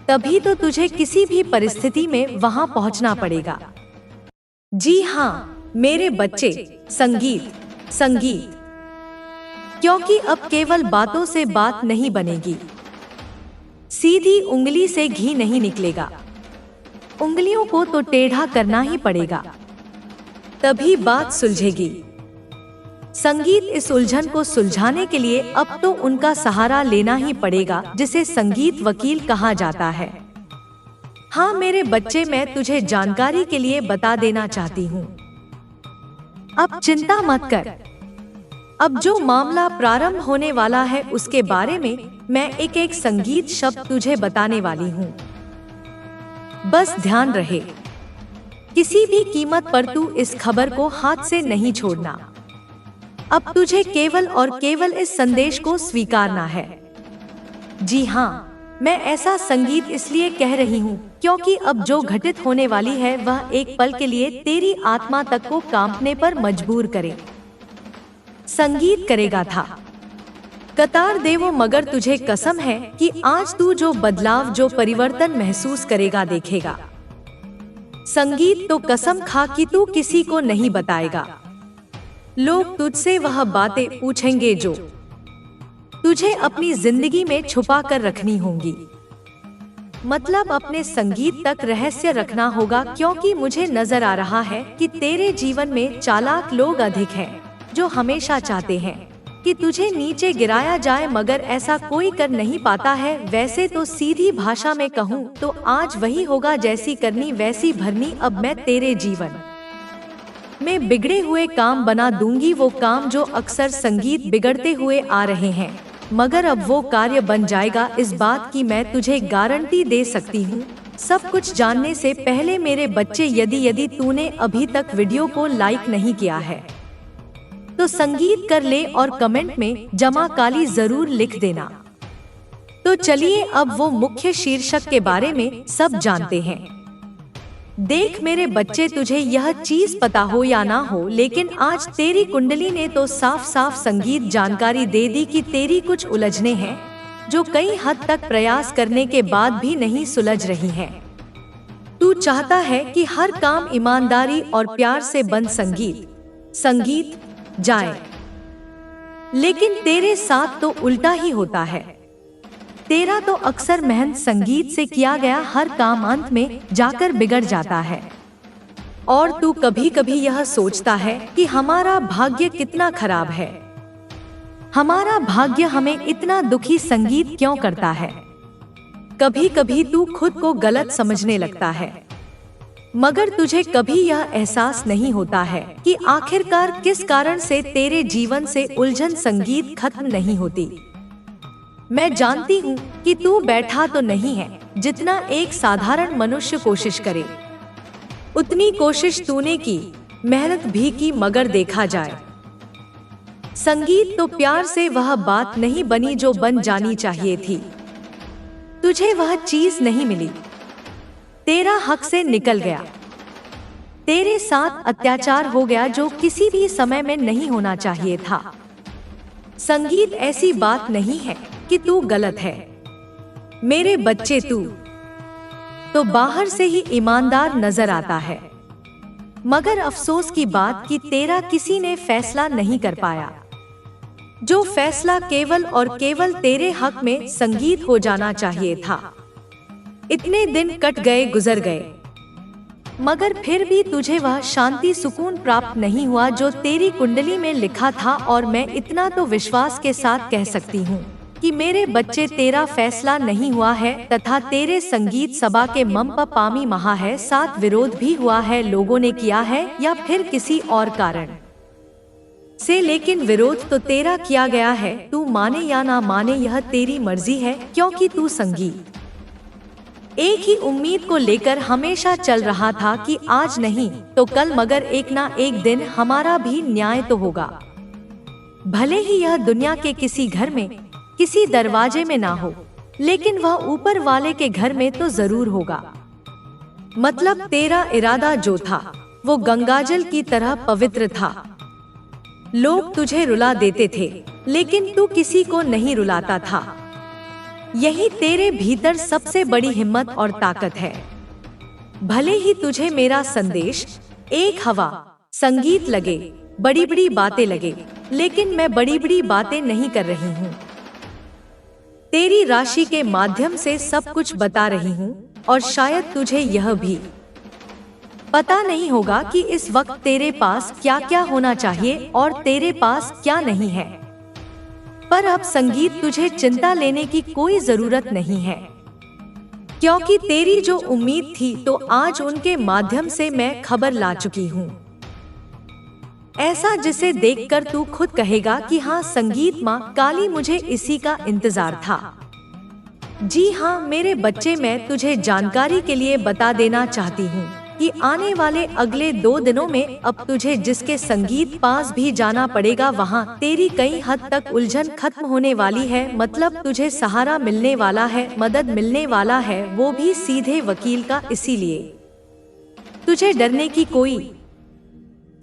तभी तो तुझे किसी भी परिस्थिति में वहां पहुंचना पड़ेगा। जी हाँ मेरे बच्चे, संगीत, संगीत, क्योंकि अब केवल बातों से बात नहीं बनेगी, सीधी उंगली से घी नहीं निकलेगा। उंगलियों को तो टेढ़ा करना ही पड़ेगा, तभी बात सुलझेगी। संगीत, इस उलझन को सुलझाने के लिए अब तो उनका सहारा लेना ही पड़ेगा, जिसे संगीत वकील कहा जाता है। हाँ मेरे बच्चे, मैं तुझे जानकारी के लिए बता देना चाहती हूँ। अब चिंता मत कर। अब जो मामला प्रारंभ होने वाला है उसके बारे में मैं एक एक संगीत शब्द तुझे बताने वाली हूँ। बस ध्यान रहे, किसी भी कीमत पर तू इस खबर को हाथ से नहीं छोड़ना। अब तुझे केवल और केवल इस संदेश को स्वीकारना है। जी हाँ, मैं ऐसा संगीत इसलिए कह रही हूँ क्योंकि अब जो घटित होने वाली है वह एक पल के लिए तेरी आत्मा तक को कांपने पर मजबूर करे। संगीत करेगा था कतार देवो, मगर तुझे कसम है कि आज तू जो बदलाव, जो परिवर्तन महसूस करेगा, देखेगा। संगीत, तो कसम खा कि तू किसी को नहीं बताएगा। लोग तुझसे वह बातें पूछेंगे जो तुझे अपनी जिंदगी में छुपा कर रखनी होंगी। मतलब अपने संगीत तक रहस्य रखना होगा, क्योंकि मुझे नजर आ रहा है कि तेरे जीवन में चालाक लोग अधिक हैं, जो हमेशा चाहते हैं कि तुझे नीचे गिराया जाए, मगर ऐसा कोई कर नहीं पाता है। वैसे तो सीधी भाषा में कहूँ तो आज वही होगा, जैसी करनी वैसी भरनी। अब मैं तेरे जीवन में बिगड़े हुए काम बना दूंगी, वो काम जो अक्सर संगीत बिगड़ते हुए आ रहे हैं, मगर अब वो कार्य बन जाएगा, इस बात की मैं तुझे गारंटी दे सकती हूँ। सब कुछ जानने से पहले मेरे बच्चे, यदि तूने अभी तक वीडियो को लाइक नहीं किया है तो संगीत कर ले और कमेंट में जमा काली जरूर लिख देना। तो चलिए अब वो मुख्य शीर्षक के बारे में सब जानते हैं। देख मेरे बच्चे, तुझे यह चीज पता हो या ना हो, लेकिन आज तेरी कुंडली ने तो साफ साफ संगीत जानकारी दे दी कि तेरी कुछ उलझने हैं जो कई हद तक प्रयास करने के बाद भी नहीं सुलझ रही हैं। तू चाहता है कि हर काम ईमानदारी और प्यार से बन संगीत जाए, लेकिन तेरे साथ तो उल्टा ही होता है। तेरा तो अक्सर मेहनत संगीत से किया गया हर काम अंत में जाकर बिगड़ जाता है। और तू कभी कभी यह सोचता है कि हमारा भाग्य कितना खराब है, हमारा भाग्य हमें इतना दुखी संगीत क्यों करता है। कभी कभी तू खुद को गलत समझने लगता है, मगर तुझे कभी यह एहसास नहीं होता है कि आखिरकार किस कारण से तेरे जीवन से उलझन संगीत खत्म नहीं होती। मैं जानती हूँ कि तू बैठा तो नहीं है, जितना एक साधारण मनुष्य कोशिश करे उतनी कोशिश तूने की, मेहनत भी की, मगर देखा जाए संगीत तो प्यार से वह बात नहीं बनी जो बन जानी चाहिए थी। तुझे वह चीज नहीं मिली, तेरा हक से निकल गया, तेरे साथ अत्याचार हो गया जो किसी भी समय में नहीं होना चाहिए था। संगीत ऐसी बात नहीं है कि तू गलत है मेरे बच्चे, तू तो बाहर से ही ईमानदार नजर आता है, मगर अफसोस की बात कि तेरा किसी ने फैसला नहीं कर पाया। जो फैसला केवल और केवल तेरे हक में संगीत हो जाना चाहिए था। इतने दिन कट गए, गुजर गए, मगर फिर भी तुझे वह शांति सुकून प्राप्त नहीं हुआ जो तेरी कुंडली में लिखा था। और मैं इतना तो विश्वास के साथ कह सकती हूँ कि मेरे बच्चे, तेरा फैसला नहीं हुआ है तथा तेरे संगीत सभा के मम पामी महा है, साथ विरोध भी हुआ है, लोगों ने किया है या फिर किसी और कारण से, लेकिन विरोध तो तेरा किया गया है। तू माने या ना माने यह तेरी मर्जी है, क्योंकि तू संगीत एक ही उम्मीद को लेकर हमेशा चल रहा था कि आज नहीं तो कल, मगर एक ना एक दिन हमारा भी न्याय तो होगा। भले ही यह दुनिया के किसी घर में, किसी दरवाजे में ना हो, लेकिन वह ऊपर वाले के घर में तो जरूर होगा। मतलब तेरा इरादा जो था वो गंगाजल की तरह पवित्र था। लोग तुझे रुला देते थे, लेकिन तू किसी को नहीं रुलाता था। यही तेरे भीतर सबसे बड़ी हिम्मत और ताकत है। भले ही तुझे मेरा संदेश एक हवा संगीत लगे, बड़ी बड़ी बातें लगे, लेकिन मैं बड़ी बड़ी बातें नहीं कर रही हूँ। तेरी राशि के माध्यम से सब कुछ बता रही हूँ, और शायद तुझे यह भी पता नहीं होगा कि इस वक्त तेरे पास क्या क्या होना चाहिए और तेरे पास क्या नहीं है। पर अब संगीत, तुझे चिंता लेने की कोई जरूरत नहीं है, क्योंकि तेरी जो उम्मीद थी तो आज उनके माध्यम से मैं खबर ला चुकी हूँ। ऐसा जिसे देखकर तू खुद कहेगा कि हाँ, संगीत माँ काली, मुझे इसी का इंतजार था। जी हाँ मेरे बच्चे, मैं तुझे जानकारी के लिए बता देना चाहती हूँ कि आने वाले अगले 2 दिनों में अब तुझे जिसके संगीत पास भी जाना पड़ेगा, वहाँ तेरी कई हद तक उलझन खत्म होने वाली है। मतलब तुझे सहारा मिलने वाला है, मदद मिलने वाला है, वो भी सीधे वकील का। इसीलिए तुझे डरने की कोई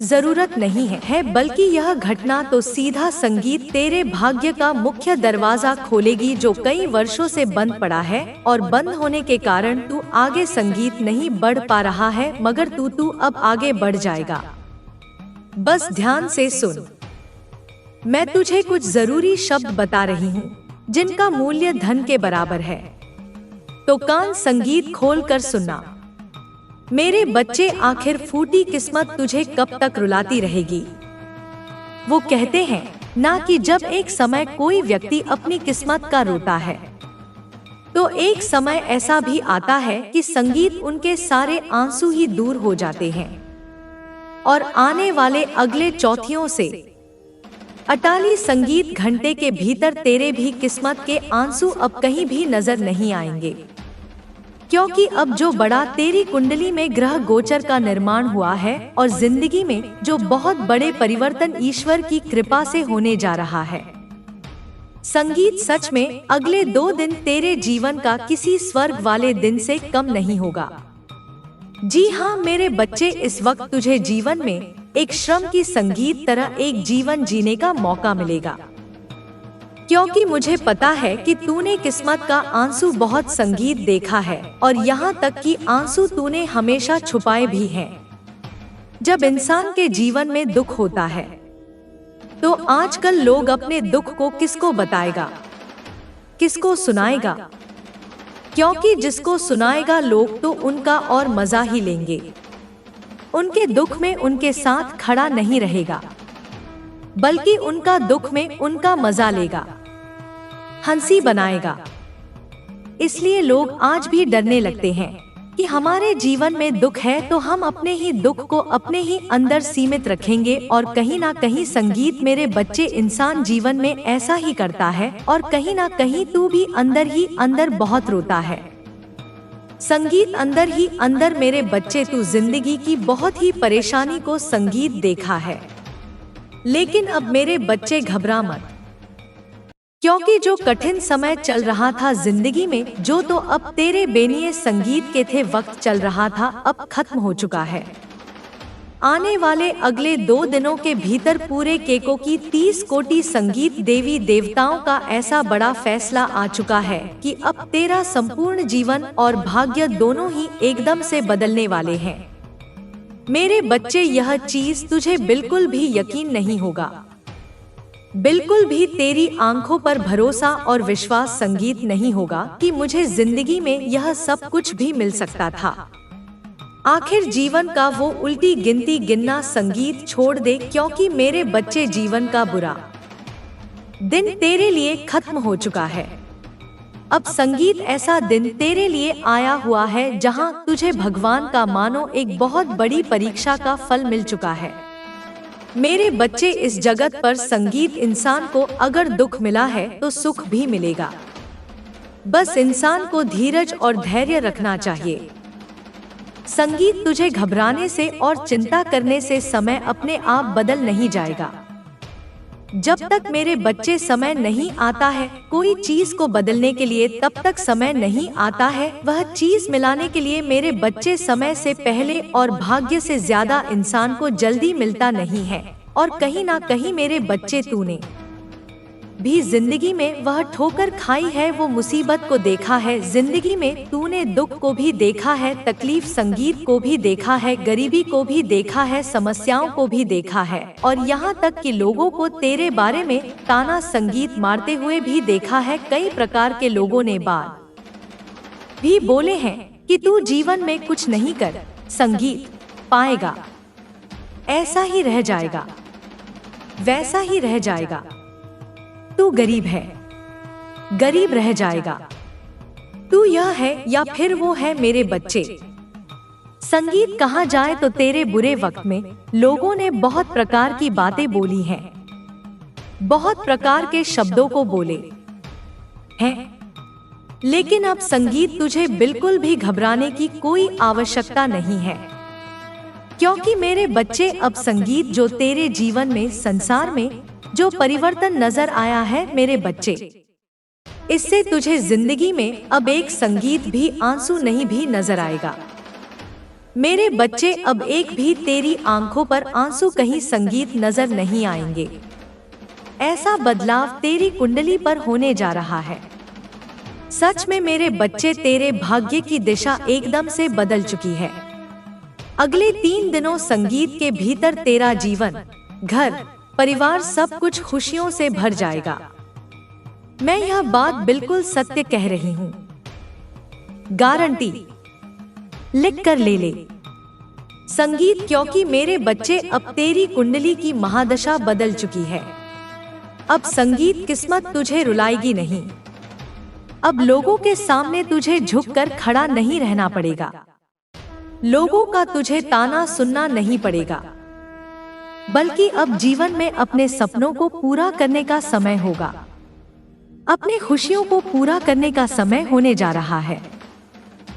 जरूरत नहीं है, बल्कि यह घटना तो सीधा संगीत तेरे भाग्य का मुख्य दरवाजा खोलेगी जो कई वर्षों से बंद पड़ा है, और बंद होने के कारण तू आगे संगीत नहीं बढ़ पा रहा है, मगर तू अब आगे बढ़ जाएगा। बस ध्यान से सुन, मैं तुझे कुछ जरूरी शब्द बता रही हूँ जिनका मूल्य धन के बराबर है, तो कान संगीत खोल कर सुनना। मेरे बच्चे, आखिर फूटी किस्मत तुझे कब तक रुलाती रहेगी। वो कहते हैं ना कि जब एक समय कोई व्यक्ति अपनी किस्मत का रोता है, तो एक समय ऐसा भी आता है कि संगीत उनके सारे आंसू ही दूर हो जाते हैं, और आने वाले अगले चौथियों से अटाली संगीत घंटे के भीतर तेरे भी किस्मत के आंसू अब कहीं भी नजर नहीं आएंगे, क्योंकि अब जो बड़ा तेरी कुंडली में ग्रह गोचर का निर्माण हुआ है और जिंदगी में जो बहुत बड़े परिवर्तन ईश्वर की कृपा से होने जा रहा है। संगीत, सच में अगले 2 दिन तेरे जीवन का किसी स्वर्ग वाले दिन से कम नहीं होगा। जी हाँ मेरे बच्चे, इस वक्त तुझे जीवन में एक श्रम की संगीत तरह एक जीवन जीने का मौका मिलेगा, क्योंकि मुझे पता है कि तूने किस्मत का आंसू बहुत संगीत देखा है, और यहाँ तक कि आंसू तूने हमेशा छुपाए भी हैं। जब इंसान के जीवन में दुख होता है तो आजकल लोग अपने दुख को किसको बताएगा, किसको सुनाएगा, क्योंकि जिसको सुनाएगा लोग तो उनका और मजा ही लेंगे, उनके दुख में उनके साथ खड़ा नहीं रहेगा, बल्कि उनका दुख में उनका मजा लेगा, हंसी बनाएगा। इसलिए लोग आज भी डरने लगते हैं कि हमारे जीवन में दुख है तो हम अपने ही दुख को अपने ही अंदर सीमित रखेंगे, और कहीं ना कहीं संगीत मेरे बच्चे, इंसान जीवन में ऐसा ही करता है, और कहीं ना कहीं तू भी अंदर ही अंदर बहुत रोता है। संगीत अंदर ही अंदर मेरे बच्चे, तू जिंदगी की बहुत ही परेशानी को संगीत देखा है, लेकिन अब मेरे बच्चे घबरा मत, क्योंकि जो कठिन समय चल रहा था जिंदगी में, जो तो अब तेरे बेनिए संगीत के थे वक्त चल रहा था, अब खत्म हो चुका है। आने वाले अगले 2 दिनों के भीतर पूरे केको की 30 कोटि संगीत देवी देवताओं का ऐसा बड़ा फैसला आ चुका है कि अब तेरा संपूर्ण जीवन और भाग्य दोनों ही एकदम से बदलने वाले हैं। मेरे बच्चे, यह चीज तुझे बिल्कुल भी यकीन नहीं होगा, बिल्कुल भी तेरी आंखों पर भरोसा और विश्वास संगीत नहीं होगा कि मुझे जिंदगी में यह सब कुछ भी मिल सकता था। आखिर जीवन का वो उल्टी गिनती गिनना संगीत छोड़ दे, क्योंकि मेरे बच्चे जीवन का बुरा दिन तेरे लिए खत्म हो चुका है। अब संगीत ऐसा दिन तेरे लिए आया हुआ है जहां तुझे भगवान का मानो एक बहुत बड़ी परीक्षा का फल मिल चुका है। मेरे बच्चे, इस जगत पर संगीत इंसान को अगर दुख मिला है तो सुख भी मिलेगा, बस इंसान को धीरज और धैर्य रखना चाहिए। संगीत तुझे घबराने से और चिंता करने से समय अपने आप बदल नहीं जाएगा। जब तक मेरे बच्चे समय नहीं आता है कोई चीज को बदलने के लिए, तब तक समय नहीं आता है वह चीज मिलाने के लिए। मेरे बच्चे, समय से पहले और भाग्य से ज्यादा इंसान को जल्दी मिलता नहीं है, और कहीं ना कहीं मेरे बच्चे, तूने भी जिंदगी में वह ठोकर खाई है, वो मुसीबत को देखा है जिंदगी में, तूने दुख को भी देखा है, तकलीफ संगीत को भी देखा है, गरीबी को भी देखा है, समस्याओं को भी देखा है, और यहाँ तक कि लोगों को तेरे बारे में ताना संगीत मारते हुए भी देखा है। कई प्रकार के लोगों ने बात भी बोले हैं कि तू जीवन में कुछ नहीं कर संगीत पाएगा, ऐसा ही रह जाएगा, वैसा ही रह जाएगा, तू गरीब है, गरीब रह जाएगा, तू यह है या फिर वो है। मेरे बच्चे, संगीत कहाँ जाए तो तेरे बुरे वक्त में लोगों ने बहुत प्रकार की बातें बोली हैं, बहुत प्रकार के शब्दों को बोले हैं, लेकिन अब संगीत तुझे बिल्कुल भी घबराने की कोई आवश्यकता नहीं है, क्योंकि मेरे बच्चे, अब संगीत जो तेरे जीवन में, संसार में जो परिवर्तन नजर आया है मेरे बच्चे, इससे तुझे जिंदगी में अब एक संगीत भी आंसू नहीं भी नजर आएगा। मेरे बच्चे, अब एक भी तेरी आंखों पर आंसू कहीं संगीत नजर नहीं आएंगे। ऐसा बदलाव तेरी कुंडली पर होने जा रहा है। सच में मेरे बच्चे, तेरे भाग्य की दिशा एकदम से बदल चुकी है। अगले 3 दिनों संगीत के भीतर तेरा जीवन, घर, परिवार सब कुछ खुशियों से भर जाएगा। मैं यह बात बिल्कुल सत्य कह रही हूँ, गारंटी लिख कर ले संगीत, क्योंकि मेरे बच्चे, अब तेरी कुंडली की महादशा बदल चुकी है। अब संगीत किस्मत तुझे रुलाएगी नहीं, अब लोगों के सामने तुझे झुककर खड़ा नहीं रहना पड़ेगा, लोगों का तुझे ताना सुनना नहीं पड़ेगा, बल्कि अब जीवन में अपने सपनों को पूरा करने का समय होगा, अपने खुशियों को पूरा करने का समय होने जा रहा है।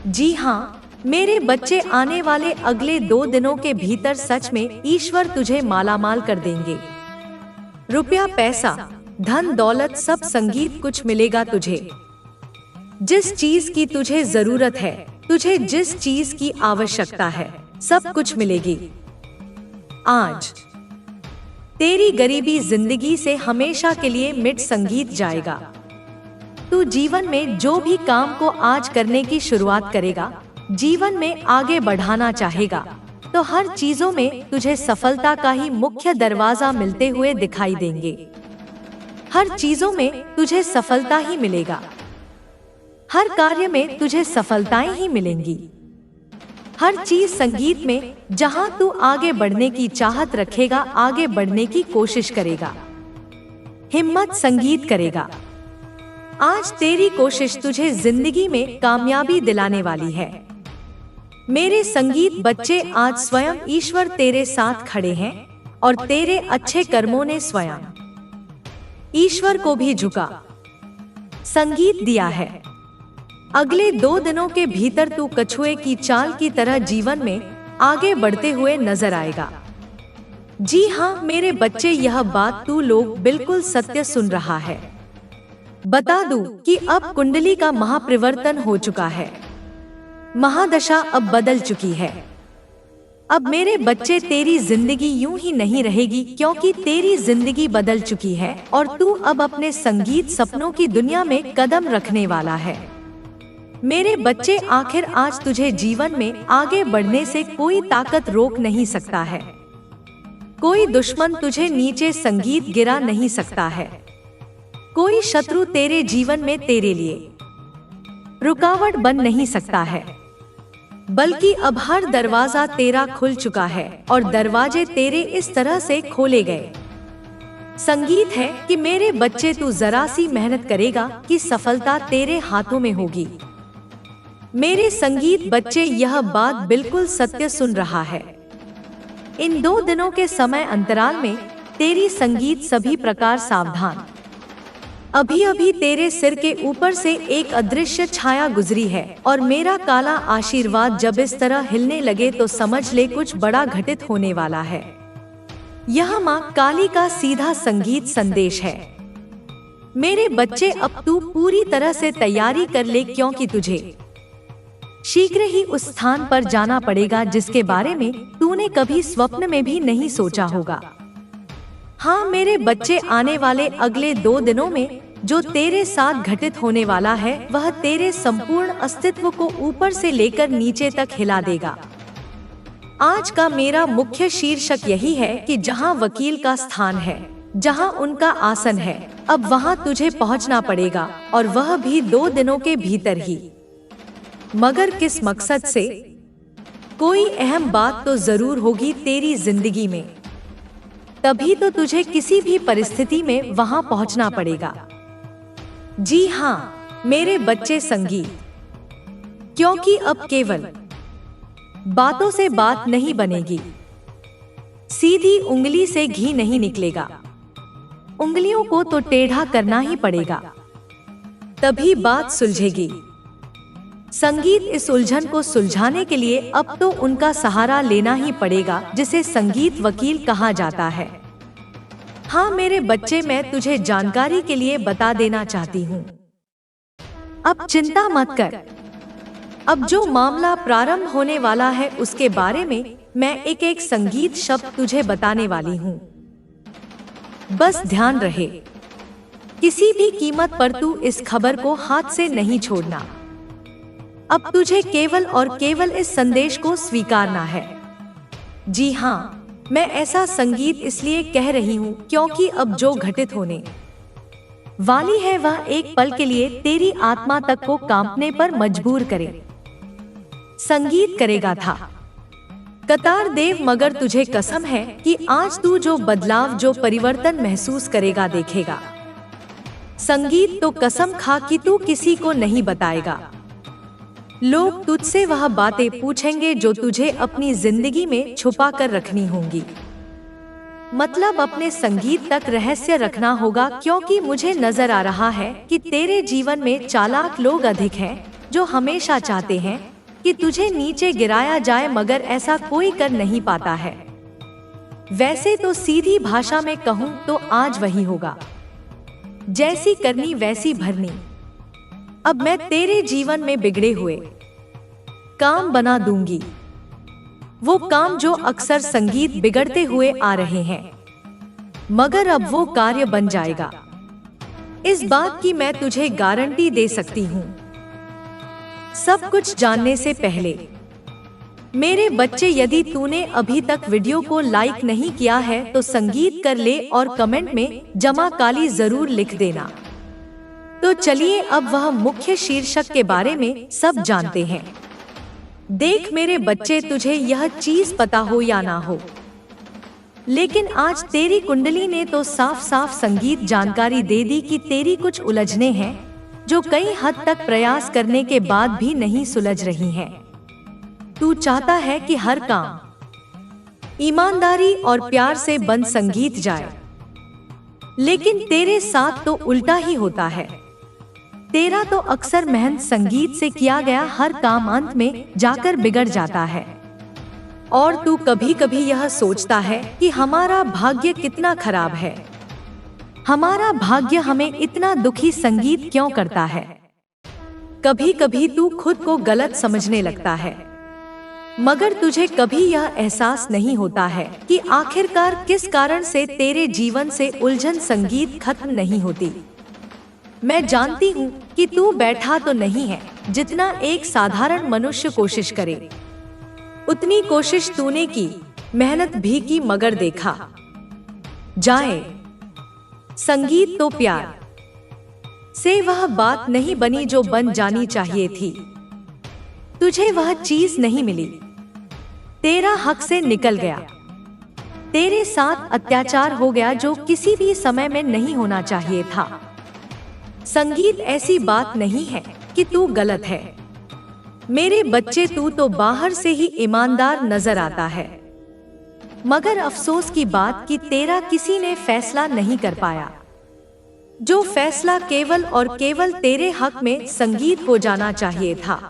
जी हाँ मेरे बच्चे, आने वाले अगले 2 दिनों के भीतर सच में ईश्वर तुझे मालामाल कर देंगे। रुपया, पैसा, धन दौलत सब संगीत कुछ मिलेगा तुझे। जिस चीज की तुझे जरूरत है तुझे जिस चीज की आवश्यकता है सब कुछ मिलेगी। आज तेरी गरीबी जिंदगी से हमेशा के लिए मिट संगीत जाएगा। तू जीवन में जो भी काम को आज करने की शुरुआत करेगा, जीवन में आगे बढ़ाना चाहेगा, तो हर चीजों में तुझे सफलता का ही मुख्य दरवाजा मिलते हुए दिखाई देंगे। हर चीजों में तुझे सफलता ही मिलेगा। हर कार्य में तुझे सफलताएं ही मिलेंगी। हर चीज संगीत में जहां तू आगे बढ़ने की चाहत रखेगा, आगे बढ़ने की कोशिश करेगा, हिम्मत संगीत करेगा। आज तेरी कोशिश तुझे जिंदगी में कामयाबी दिलाने वाली है। मेरे संगीत बच्चे, आज स्वयं ईश्वर तेरे साथ खड़े हैं और तेरे अच्छे कर्मों ने स्वयं ईश्वर को भी झुका संगीत दिया है। अगले 2 दिनों के भीतर तू कछुए की चाल की तरह जीवन में आगे बढ़ते हुए नजर आएगा। जी हाँ मेरे बच्चे, यह बात तू लोग बिल्कुल सत्य सुन रहा है। बता दूं कि अब कुंडली का महापरिवर्तन हो चुका है। महादशा अब बदल चुकी है। अब मेरे बच्चे तेरी जिंदगी यूं ही नहीं रहेगी, क्योंकि तेरी जिंदगी बदल चुकी है और तू अब अपने संगीत सपनों की दुनिया में कदम रखने वाला है। मेरे बच्चे, आखिर आज तुझे जीवन में आगे बढ़ने से कोई ताकत रोक नहीं सकता है। कोई दुश्मन तुझे नीचे संगीत गिरा नहीं सकता है। कोई शत्रु तेरे जीवन में तेरे लिए रुकावट बन नहीं सकता है, बल्कि अब हर दरवाजा तेरा खुल चुका है और दरवाजे तेरे इस तरह से खोले गए। संगीत है कि मेरे बच्चे, तू जरा सी मेहनत करेगा कि सफलता तेरे हाथों में होगी। मेरे संगीत बच्चे, यह बात बिल्कुल सत्य सुन रहा है। इन 2 दिनों के समय अंतराल में तेरी संगीत सभी प्रकार सावधान। अभी अभी तेरे सिर के ऊपर से एक अदृश्य छाया गुजरी है और मेरा काला आशीर्वाद जब इस तरह हिलने लगे तो समझ ले कुछ बड़ा घटित होने वाला है। यह माँ काली का सीधा संगीत संदेश है। मेरे बच्चे, अब तू पूरी तरह से तैयारी कर ले, क्योंकि तुझे शीघ्र ही उस स्थान पर जाना पड़ेगा जिसके बारे में तूने कभी स्वप्न में भी नहीं सोचा होगा। हाँ मेरे बच्चे, आने वाले अगले 2 दिनों में जो तेरे साथ घटित होने वाला है, वह तेरे संपूर्ण अस्तित्व को ऊपर से लेकर नीचे तक हिला देगा। आज का मेरा मुख्य शीर्षक यही है कि जहाँ वकील का स्थान है, जहाँ उनका आसन है, अब वहाँ तुझे पहुँचना पड़ेगा, और वह भी 2 दिनों के भीतर ही। मगर किस मकसद से? कोई अहम बात तो जरूर होगी तेरी जिंदगी में, तभी तो तुझे किसी भी परिस्थिति में वहां पहुंचना पड़ेगा। जी हाँ मेरे बच्चे, संगीत, क्योंकि अब केवल बातों से बात नहीं बनेगी, सीधी उंगली से घी नहीं निकलेगा। उंगलियों को तो टेढ़ा करना ही पड़ेगा, तभी बात सुलझेगी। संगीत, इस उलझन को सुलझाने के लिए अब तो उनका सहारा लेना ही पड़ेगा जिसे संगीत वकील कहा जाता है। हाँ मेरे बच्चे, मैं तुझे जानकारी के लिए बता देना चाहती हूँ। अब चिंता मत कर। अब जो मामला प्रारंभ होने वाला है उसके बारे में मैं एक एक संगीत शब्द तुझे बताने वाली हूँ। बस ध्यान रहे, किसी भी कीमत पर तू इस खबर को हाथ से नहीं छोड़ना। अब तुझे केवल और केवल इस संदेश को स्वीकारना है। जी हाँ, मैं ऐसा संगीत इसलिए कह रही हूँ क्योंकि अब जो घटित होने वाली है वह एक पल के लिए तेरी आत्मा तक को कांपने पर मजबूर करे। संगीत करेगा था कतार देव, मगर तुझे कसम है कि आज तू जो बदलाव, जो परिवर्तन महसूस करेगा, देखेगा। संगीत, तो कसम खा कि तू किसी को नहीं बताएगा। लोग तुझसे वह बातें पूछेंगे जो तुझे अपनी जिंदगी में छुपा कर रखनी होंगी। मतलब अपने संगीत तक रहस्य रखना होगा, क्योंकि मुझे नजर आ रहा है कि तेरे जीवन में चालाक लोग अधिक हैं जो हमेशा चाहते हैं कि तुझे नीचे गिराया जाए, मगर ऐसा कोई कर नहीं पाता है। वैसे तो सीधी भाषा में कहूँ तो आज वही होगा, जैसी करनी वैसी भरनी। अब मैं तेरे जीवन में बिगड़े हुए काम बना दूंगी। वो काम जो अक्सर संगीत बिगड़ते हुए आ रहे हैं, मगर अब वो कार्य बन जाएगा। इस बात की मैं तुझे गारंटी दे सकती हूँ। सब कुछ जानने से पहले मेरे बच्चे, यदि तूने अभी तक वीडियो को लाइक नहीं किया है तो संगीत कर ले और कमेंट में जमा काली जरूर लिख देना। तो चलिए अब वह मुख्य शीर्षक के बारे में सब जानते हैं। देख मेरे बच्चे, तुझे यह चीज पता हो या ना हो, लेकिन आज तेरी कुंडली ने तो साफ साफ संगीत जानकारी दे दी कि तेरी कुछ उलझने हैं जो कई हद तक प्रयास करने के बाद भी नहीं सुलझ रही हैं। तू चाहता है कि हर काम ईमानदारी और प्यार से बन संगीत जाए, लेकिन तेरे साथ तो उल्टा ही होता है। तेरा तो अक्सर मेहनत संगीत से किया गया हर काम अंत में जाकर बिगड़ जाता है। और तू कभी कभी यह सोचता है कि हमारा भाग्य कितना खराब है, हमारा भाग्य हमें इतना दुखी संगीत क्यों करता है। कभी कभी तू खुद को गलत समझने लगता है, मगर तुझे कभी यह एहसास नहीं होता है कि आखिरकार किस कारण से तेरे जीवन से उलझन संगीत खत्म नहीं होती। मैं जानती हूँ कि तू बैठा तो नहीं है। जितना एक साधारण मनुष्य कोशिश करे उतनी कोशिश तूने की, मेहनत भी की, मगर देखा जाए संगीत तो प्यार से वह बात नहीं बनी जो बन जानी चाहिए थी। तुझे वह चीज नहीं मिली, तेरा हक से निकल गया, तेरे साथ अत्याचार हो गया जो किसी भी समय में नहीं होना चाहिए था। संगीत ऐसी बात नहीं है कि तू गलत है मेरे बच्चे, तू तो बाहर से ही ईमानदार नजर आता है, मगर अफसोस की बात कि तेरा किसी ने फैसला नहीं कर पाया। जो फैसला केवल और केवल तेरे हक में संगीत हो जाना चाहिए था।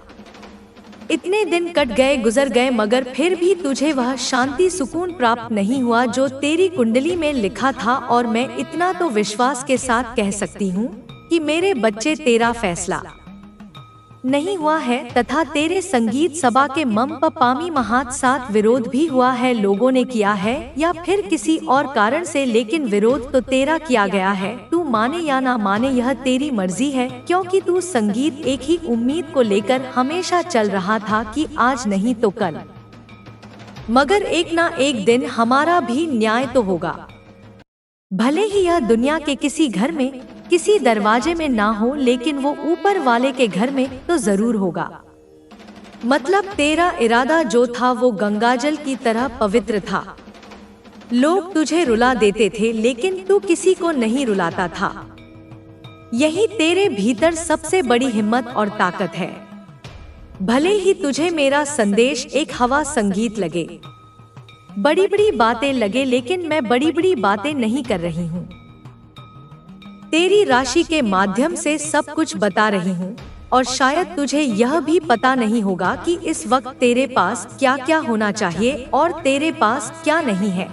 इतने दिन कट गए, गुजर गए, मगर फिर भी तुझे वह शांति सुकून प्राप्त नहीं हुआ जो तेरी कुंडली में लिखा था। और मैं इतना तो विश्वास के साथ कह सकती हूँ कि मेरे बच्चे, तेरा फैसला नहीं हुआ है तथा तेरे संगीत सभा के मम पामी महात साथ विरोध भी हुआ है। लोगों ने किया है या फिर किसी और कारण से, लेकिन विरोध तो तेरा किया गया है। तू माने या ना माने यह तेरी मर्जी है, क्योंकि तू संगीत एक ही उम्मीद को लेकर हमेशा चल रहा था कि आज नहीं तो कल, मगर एक ना एक दिन हमारा भी न्याय तो होगा। भले ही यह दुनिया के किसी घर में, किसी दरवाजे में ना हो, लेकिन वो ऊपर वाले के घर में तो जरूर होगा। मतलब तेरा इरादा जो था वो गंगाजल की तरह पवित्र था। लोग तुझे रुला देते थे, लेकिन तू किसी को नहीं रुलाता था। यही तेरे भीतर सबसे बड़ी हिम्मत और ताकत है। भले ही तुझे मेरा संदेश एक हवा संगीत लगे, बड़ी बड़ी बातें लगे, लेकिन मैं बड़ी बड़ी बातें नहीं कर रही हूँ। तेरी राशि के माध्यम से सब कुछ बता रही हूँ, और शायद तुझे यह भी पता नहीं होगा कि इस वक्त तेरे पास क्या क्या होना चाहिए और तेरे पास क्या नहीं है।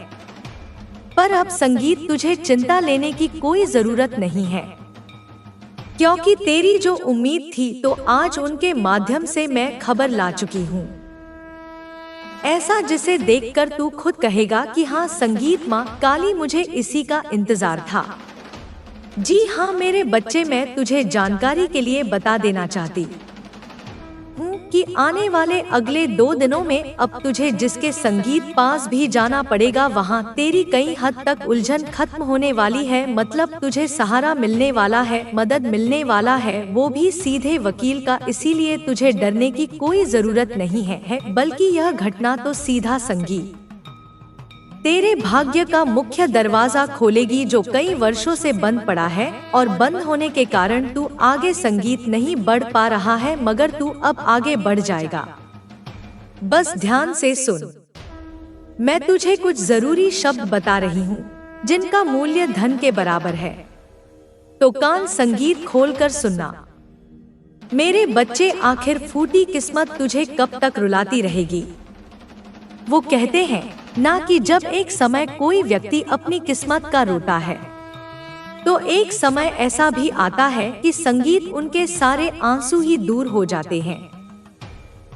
पर अब संगीत, तुझे चिंता लेने की कोई जरूरत नहीं है, क्योंकि तेरी जो उम्मीद थी तो आज उनके माध्यम से मैं खबर ला चुकी हूँ। ऐसा जिसे देखकर तू खुद कहेगा कि हाँ संगीत माँ काली, मुझे इसी का इंतजार था। जी हाँ मेरे बच्चे, मैं तुझे जानकारी के लिए बता देना चाहती हूँ कि आने वाले अगले 2 दिनों में अब तुझे जिसके संगीत पास भी जाना पड़ेगा, वहाँ तेरी कई हद तक उलझन खत्म होने वाली है। मतलब तुझे सहारा मिलने वाला है, मदद मिलने वाला है, वो भी सीधे वकील का। इसीलिए तुझे डरने की कोई जरूरत नहीं है, बल्कि यह घटना तो सीधा संगीत तेरे भाग्य का मुख्य दरवाजा खोलेगी जो कई वर्षों से बंद पड़ा है, और बंद होने के कारण तू आगे संगीत नहीं बढ़ पा रहा है, मगर तू अब आगे बढ़ जाएगा। बस ध्यान से सुन, मैं तुझे कुछ जरूरी शब्द बता रही हूँ जिनका मूल्य धन के बराबर है। तो कान संगीत खोलकर सुनना। मेरे बच्चे, आखिर फूटी किस्मत तुझे कब तक रुलाती रहेगी? वो कहते हैं ना कि जब एक समय कोई व्यक्ति अपनी किस्मत का रोता है, तो एक समय ऐसा भी आता है कि संगीत उनके सारे आंसू ही दूर हो जाते हैं।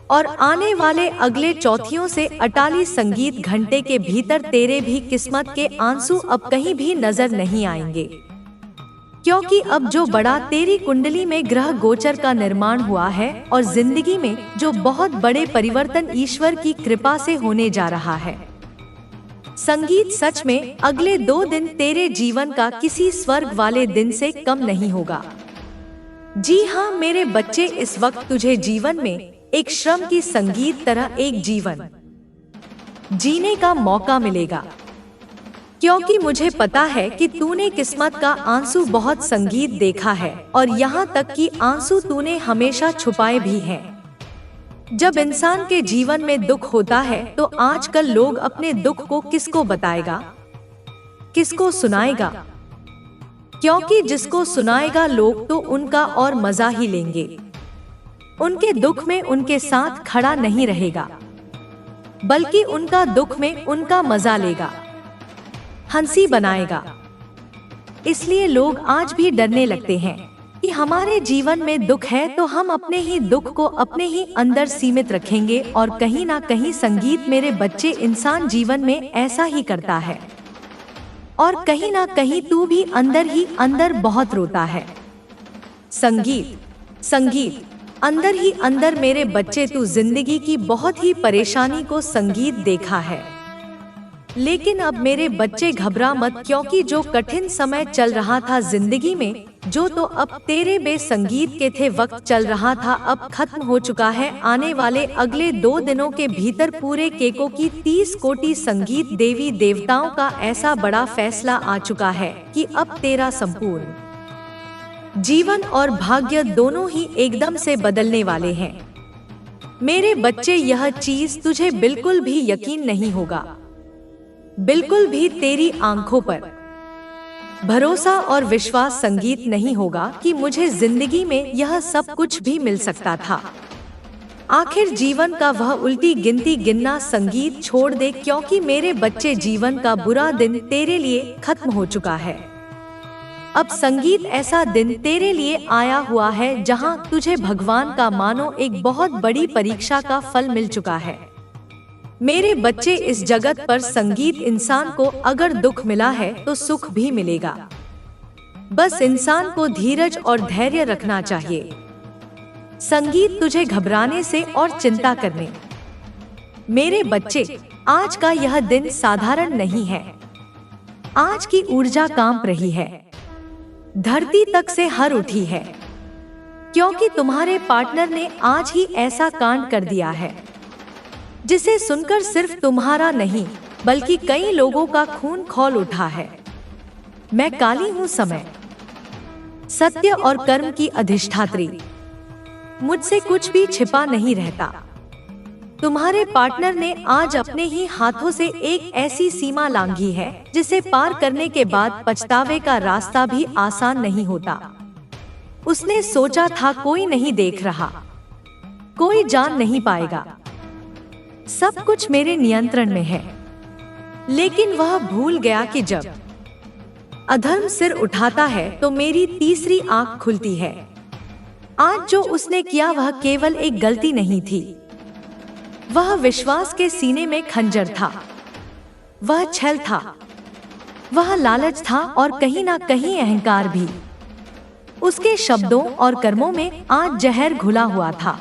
और आने वाले अगले चौथियों से 48 संगीत घंटे के भीतर तेरे भी किस्मत के आंसू अब कहीं भी नजर नहीं आएंगे, क्योंकि अब जो बड़ा तेरी कुंडली में ग्रह गोचर का निर्माण हुआ है और जिंदगी में जो बहुत बड़े परिवर्तन ईश्वर की कृपा से होने जा रहा है। संगीत सच में अगले 2 दिन तेरे जीवन का किसी स्वर्ग वाले दिन से कम नहीं होगा। जी हाँ मेरे बच्चे, इस वक्त तुझे जीवन में एक श्रम की संगीत तरह एक जीवन जीने का मौका मिलेगा, क्योंकि मुझे पता है कि तूने किस्मत का आंसू बहुत संगीत देखा है और यहाँ तक कि आंसू तूने हमेशा छुपाए भी हैं। जब इंसान के जीवन में दुख होता है तो आजकल लोग अपने दुख को किसको बताएगा, किसको सुनाएगा, क्योंकि जिसको सुनाएगा लोग तो उनका और मजा ही लेंगे, उनके दुख में उनके साथ खड़ा नहीं रहेगा, बल्कि उनका दुख में उनका मजा लेगा, हंसी बनाएगा। इसलिए लोग आज भी डरने लगते हैं कि हमारे जीवन में दुख है तो हम अपने ही दुख को अपने ही अंदर सीमित रखेंगे, और कहीं ना कहीं संगीत मेरे बच्चे इंसान जीवन में ऐसा ही करता है, और कहीं ना कहीं तू भी अंदर ही अंदर बहुत रोता है। संगीत अंदर ही अंदर मेरे बच्चे, तू जिंदगी की बहुत ही परेशानी को संगीत देखा है। लेकिन अब मेरे बच्चे घबरा मत, क्योंकि जो कठिन समय चल रहा था जिंदगी में, जो तो अब तेरे बेसंगीत के थे वक्त चल रहा था, अब खत्म हो चुका है। आने वाले अगले 2 दिनों के भीतर पूरे केको की 30 कोटि संगीत देवी देवताओं का ऐसा बड़ा फैसला आ चुका है कि अब तेरा संपूर्ण जीवन और भाग्य दोनों ही एकदम से बदलने वाले हैं। मेरे बच्चे, यह चीज तुझे बिल्कुल भी यकीन नहीं होगा, बिल्कुल भी तेरी आंखों पर भरोसा और विश्वास संगीत नहीं होगा कि मुझे जिंदगी में यह सब कुछ भी मिल सकता था। आखिर जीवन का वह उल्टी गिनती गिनना संगीत छोड़ दे, क्योंकि मेरे बच्चे जीवन का बुरा दिन तेरे लिए खत्म हो चुका है। अब संगीत ऐसा दिन तेरे लिए आया हुआ है जहां तुझे भगवान का मानो एक बहुत बड़ी परीक्षा का फल मिल चुका है। मेरे बच्चे, इस जगत पर संगीत इंसान को अगर दुख मिला है तो सुख भी मिलेगा, बस इंसान को धीरज और धैर्य रखना चाहिए। संगीत तुझे घबराने से और चिंता करने। मेरे बच्चे, आज का यह दिन साधारण नहीं है। आज की ऊर्जा कांप रही है, धरती तक से हर उठी है, क्योंकि तुम्हारे पार्टनर ने आज ही ऐसा कांड कर दिया है जिसे सुनकर सिर्फ तुम्हारा नहीं बल्कि कई लोगों का खून खौल उठा है। मैं काली हूँ, समय, सत्य और कर्म की अधिष्ठात्री, मुझसे कुछ भी छिपा नहीं रहता। तुम्हारे पार्टनर ने आज अपने ही हाथों से एक ऐसी सीमा लांघी है जिसे पार करने के बाद पछतावे का रास्ता भी आसान नहीं होता। उसने सोचा था कोई नहीं देख रहा, कोई जान नहीं पाएगा, सब कुछ मेरे नियंत्रण में है, लेकिन वह भूल गया कि जब अधर्म सिर उठाता है तो मेरी तीसरी आंख खुलती है। आज जो उसने किया वह केवल एक गलती नहीं थी, वह विश्वास के सीने में खंजर था, वह छल था, वह लालच था और कहीं ना कहीं अहंकार भी। उसके शब्दों और कर्मों में आज जहर घुला हुआ था।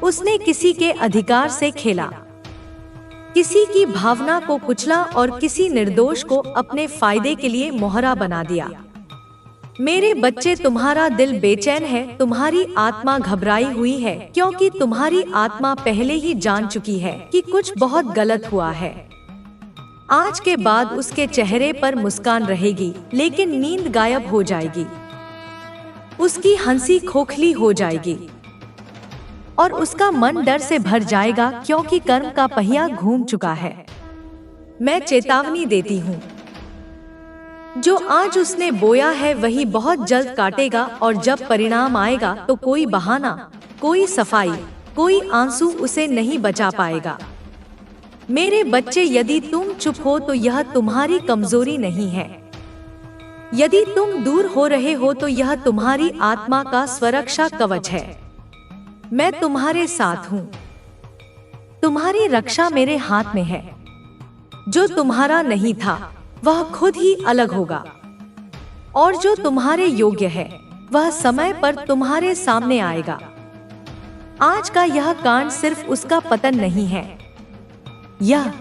उसने किसी के अधिकार से खेला, किसी की भावना को कुचला और किसी निर्दोष को अपने फायदे के लिए मोहरा बना दिया। मेरे बच्चे, तुम्हारा दिल बेचैन है, तुम्हारी आत्मा घबराई हुई है, क्योंकि तुम्हारी आत्मा पहले ही जान चुकी है कि कुछ बहुत गलत हुआ है। आज के बाद उसके चेहरे पर मुस्कान रहेगी, लेकिन नींद गायब हो जाएगी, उसकी हंसी खोखली हो जाएगी और उसका मन डर से भर जाएगा, क्योंकि कर्म का पहिया घूम चुका है। मैं चेतावनी देती हूँ, जो आज उसने बोया है वही बहुत जल्द काटेगा, और जब परिणाम आएगा तो कोई बहाना, कोई सफाई, कोई आंसू उसे नहीं बचा पाएगा। मेरे बच्चे, यदि तुम चुप हो तो यह तुम्हारी कमजोरी नहीं है, यदि तुम दूर हो रहे हो तो यह तुम्हारी आत्मा का स्वरक्षा कवच है। मैं तुम्हारे साथ हूँ। तुम्हारी रक्षा मेरे हाथ में है। जो तुम्हारा नहीं था वह खुद ही अलग होगा, और जो तुम्हारे योग्य है वह समय पर तुम्हारे सामने आएगा। आज का यह कांड सिर्फ उसका पतन नहीं है, यह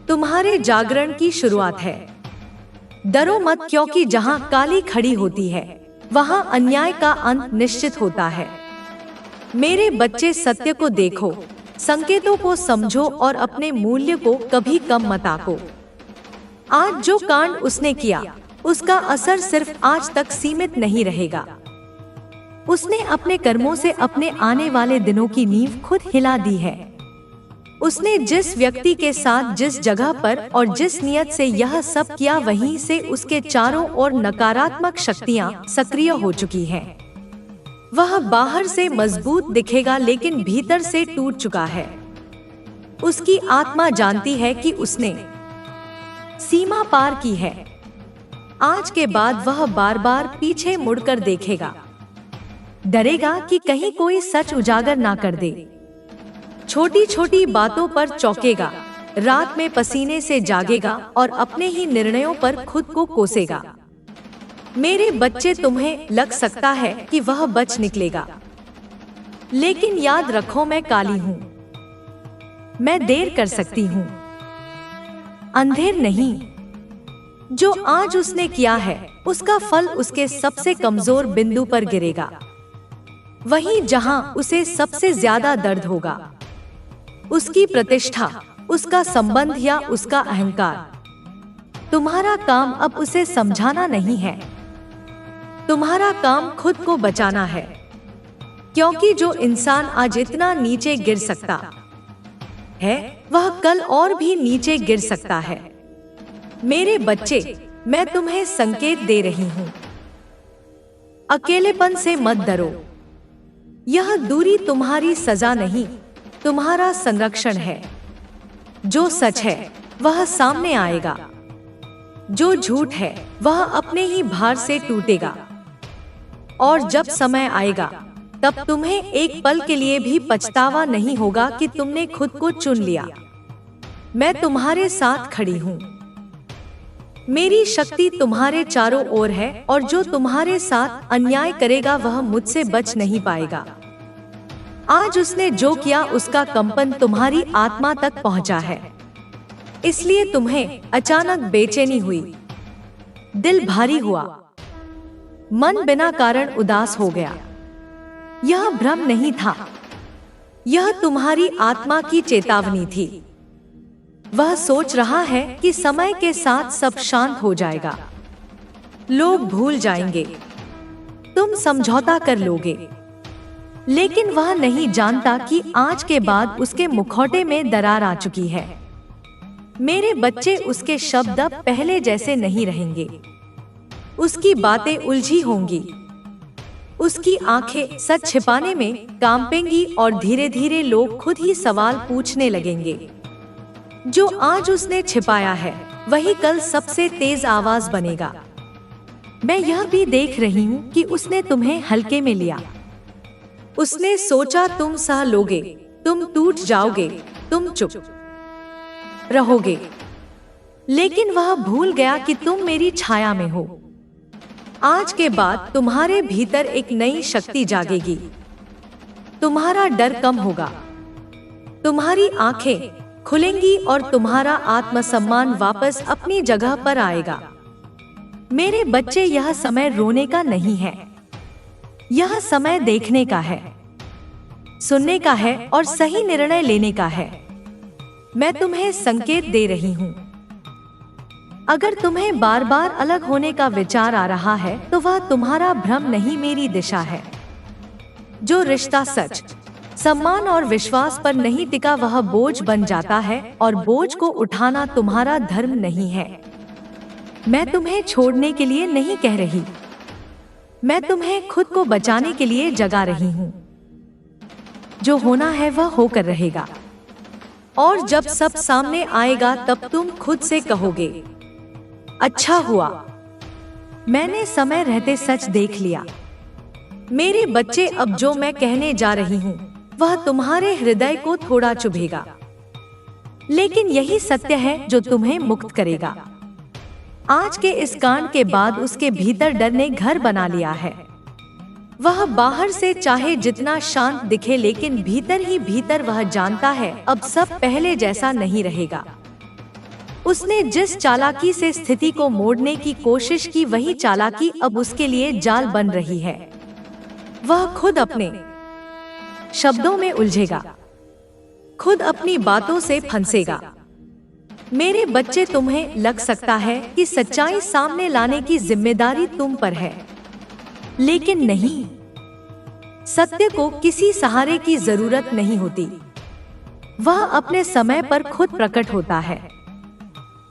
तुम्हारे जागरण की शुरुआत है। डरो मत, क्योंकि जहां काली खड़ी होती है वहां अन्याय का अंत निश्चित होता है। मेरे बच्चे, सत्य को देखो, संकेतों को समझो और अपने मूल्य को कभी कम मत आंको। आज जो कांड उसने किया उसका असर सिर्फ आज तक सीमित नहीं रहेगा। उसने अपने कर्मों से अपने आने वाले दिनों की नींव खुद हिला दी है। उसने जिस व्यक्ति के साथ, जिस जगह पर और जिस नियत से यह सब किया, वहीं से उसके चारों ओर नकारात्मक शक्तियां सक्रिय हो चुकी हैं। वह बाहर से मजबूत दिखेगा लेकिन भीतर से टूट चुका है। उसकी आत्मा जानती है कि उसने सीमा पार की है। आज के बाद वह बार बार पीछे मुड़कर देखेगा, डरेगा कि कहीं कोई सच उजागर ना कर दे। छोटी छोटी बातों पर चौंकेगा, रात में पसीने से जागेगा और अपने ही निर्णयों पर खुद को कोसेगा। मेरे बच्चे, तुम्हें लग सकता है कि वह बच निकलेगा, लेकिन याद रखो, मैं काली हूँ। मैं देर कर सकती हूँ, अंधेर नहीं। जो आज उसने किया है उसका फल उसके सबसे कमजोर बिंदु पर गिरेगा, वहीं जहां उसे सबसे ज्यादा दर्द होगा। उसकी प्रतिष्ठा, उसका संबंध या उसका अहंकार। तुम्हारा काम अब उसे समझाना नहीं है, तुम्हारा काम खुद को बचाना है। क्योंकि जो इंसान आज इतना नीचे गिर सकता है वह कल और भी नीचे गिर सकता है। मेरे बच्चे, मैं तुम्हें संकेत दे रही हूँ, अकेलेपन से मत डरो। यह दूरी तुम्हारी सजा नहीं, तुम्हारा संरक्षण है। जो सच है वह सामने आएगा, जो झूठ है वह अपने ही भार से टूटेगा। और जब समय आएगा तब तुम्हें एक पल के लिए भी पछतावा नहीं होगा कि तुमने खुद को चुन लिया। मैं तुम्हारे साथ खड़ी हूँ। मेरी शक्ति तुम्हारे चारों ओर है, और जो तुम्हारे साथ अन्याय करेगा वह मुझसे बच नहीं पाएगा। आज उसने जो किया उसका कंपन तुम्हारी आत्मा तक पहुंचा है, इसलिए तुम्हें अचानक बेचैनी हुई, दिल भारी हुआ, मन बिना कारण उदास हो गया। यह भ्रम नहीं था, यह तुम्हारी आत्मा की चेतावनी थी। वह सोच रहा है कि समय के साथ सब शांत हो जाएगा, लोग भूल जाएंगे, तुम समझौता कर लोगे। लेकिन वह नहीं जानता कि आज के बाद उसके मुखौटे में दरार आ चुकी है। मेरे बच्चे, उसके शब्द अब पहले जैसे नहीं रहेंगे। उसकी बातें उलझी होंगी, उसकी आंखें सच छिपाने में कांपेंगी और धीरे धीरे लोग खुद ही सवाल पूछने लगेंगे। जो आज उसने छिपाया है वही कल सबसे तेज आवाज बनेगा। मैं यह भी देख रही हूँ कि उसने तुम्हें हल्के में लिया। उसने सोचा तुम सह लोगे, तुम टूट जाओगे, तुम चुप रहोगे, लेकिन वह भूल गया कि तुम मेरी छाया में हो। आज के बाद तुम्हारे भीतर एक नई शक्ति जागेगी, तुम्हारा डर कम होगा, तुम्हारी आंखें खुलेंगी और तुम्हारा आत्मसम्मान वापस अपनी जगह पर आएगा। मेरे बच्चे, यह समय रोने का नहीं है, यह समय देखने का है, सुनने का है और सही निर्णय लेने का है। मैं तुम्हें संकेत दे रही हूँ। अगर तुम्हें बार बार अलग होने का विचार आ रहा है तो वह तुम्हारा भ्रम नहीं, मेरी दिशा है। जो रिश्ता सच, सम्मान और विश्वास पर नहीं टिका वह बोझ बन जाता है, और बोझ को उठाना तुम्हारा धर्म नहीं है। मैं तुम्हें छोड़ने के लिए नहीं कह रही, मैं तुम्हें खुद को बचाने के लिए जगा रही हूँ। जो होना है वह होकर रहेगा, और जब सब सामने आएगा तब तुम खुद से कहोगे, अच्छा हुआ मैंने समय रहते सच देख लिया। मेरे बच्चे, अब जो मैं कहने जा रही हूँ वह तुम्हारे हृदय को थोड़ा चुभेगा, लेकिन यही सत्य है जो तुम्हें मुक्त करेगा। आज के इस कांड के बाद उसके भीतर डर ने घर बना लिया है। वह बाहर से चाहे जितना शांत दिखे, लेकिन भीतर ही भीतर वह जानता है अब सब पहले जैसा नहीं रहेगा। उसने जिस चालाकी से स्थिति को मोड़ने की कोशिश की, वही चालाकी अब उसके लिए जाल बन रही है। वह खुद अपने शब्दों में उलझेगा, खुद अपनी बातों से फंसेगा। मेरे बच्चे, तुम्हें लग सकता है कि सच्चाई सामने लाने की जिम्मेदारी तुम पर है, लेकिन नहीं। सत्य को किसी सहारे की जरूरत नहीं होती, वह अपने समय पर खुद प्रकट होता है।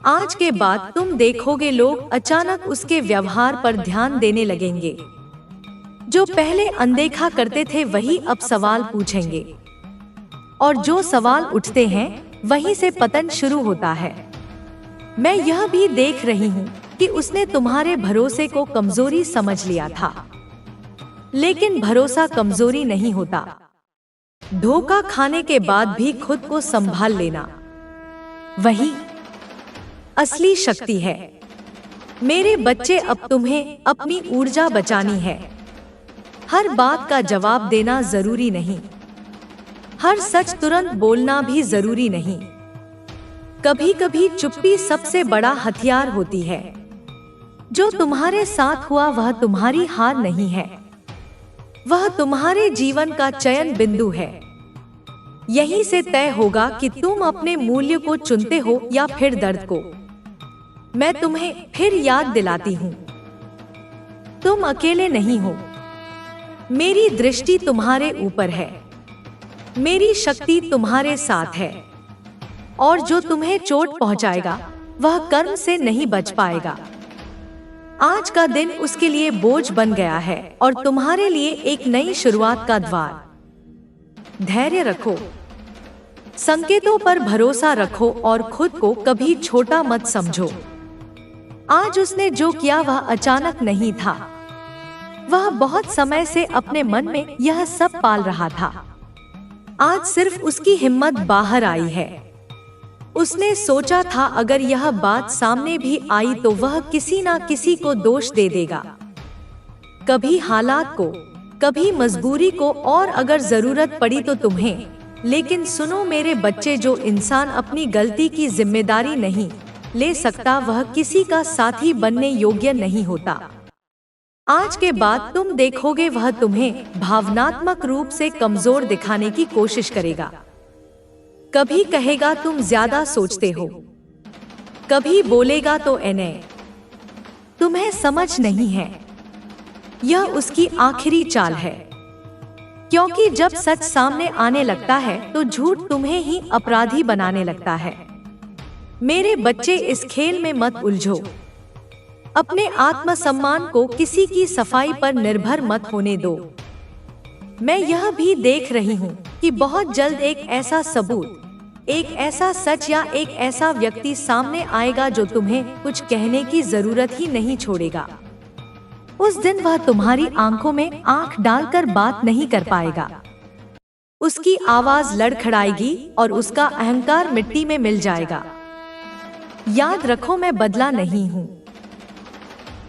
आज के बाद तुम देखोगे लोग अचानक उसके व्यवहार पर ध्यान देने लगेंगे। जो पहले अनदेखा करते थे वही अब सवाल पूछेंगे, और जो सवाल उठते हैं वहीं से पतन शुरू होता है। मैं यह भी देख रही हूँ कि उसने तुम्हारे भरोसे को कमजोरी समझ लिया था, लेकिन भरोसा कमजोरी नहीं होता। धोखा खाने के बाद भी खुद को संभाल लेना वही असली शक्ति है। मेरे बच्चे, अब तुम्हें अपनी ऊर्जा बचानी है। हर बात का जवाब देना जरूरी नहीं, हर सच तुरंत बोलना भी जरूरी नहीं। कभी कभी चुप्पी सबसे बड़ा हथियार होती है। जो तुम्हारे साथ हुआ वह तुम्हारी हार नहीं है, वह तुम्हारे जीवन का चयन बिंदु है। यहीं से तय होगा कि तुम अपने मूल्य को चुनते हो या फिर दर्द को। मैं तुम्हें फिर याद दिलाती हूँ, तुम अकेले नहीं हो। मेरी दृष्टि तुम्हारे ऊपर है, मेरी शक्ति तुम्हारे साथ है, और जो तुम्हें चोट पहुंचाएगा वह कर्म से नहीं बच पाएगा। आज का दिन उसके लिए बोझ बन गया है और तुम्हारे लिए एक नई शुरुआत का द्वार। धैर्य रखो, संकेतों पर भरोसा रखो और खुद को कभी छोटा मत समझो। आज उसने जो किया वह अचानक नहीं था, वह बहुत समय से अपने मन में यह सब पाल रहा था। आज सिर्फ उसकी हिम्मत बाहर आई है। उसने सोचा था अगर यह बात सामने भी आई तो वह किसी ना किसी को दोष दे देगा, कभी हालात को, कभी मजबूरी को, और अगर जरूरत पड़ी तो तुम्हें। लेकिन सुनो मेरे बच्चे, जो इंसान अपनी गलती की जिम्मेदारी नहीं ले सकता वह किसी का साथी बनने योग्य नहीं होता। आज के बाद तुम देखोगे वह तुम्हें भावनात्मक रूप से कमजोर दिखाने की कोशिश करेगा। कभी कहेगा तुम ज्यादा सोचते हो, कभी बोलेगा तो एने तुम्हें समझ नहीं है। यह उसकी आखिरी चाल है, क्योंकि जब सच सामने आने लगता है तो झूठ तुम्हें ही अपराधी बनाने लगता है। मेरे बच्चे, इस खेल में मत उलझो। अपने आत्मसम्मान को किसी की सफाई पर निर्भर मत होने दो। मैं यह भी देख रही हूँ कि बहुत जल्द एक ऐसा सबूत, एक ऐसा सच या एक ऐसा व्यक्ति सामने आएगा जो तुम्हें कुछ कहने की जरूरत ही नहीं छोड़ेगा। उस दिन वह तुम्हारी आंखों में आंख डालकर बात नहीं कर पाएगा। उसकी आवाज लड़खड़ाएगी और उसका अहंकार मिट्टी में मिल जाएगा। याद रखो, मैं बदला नहीं हूँ,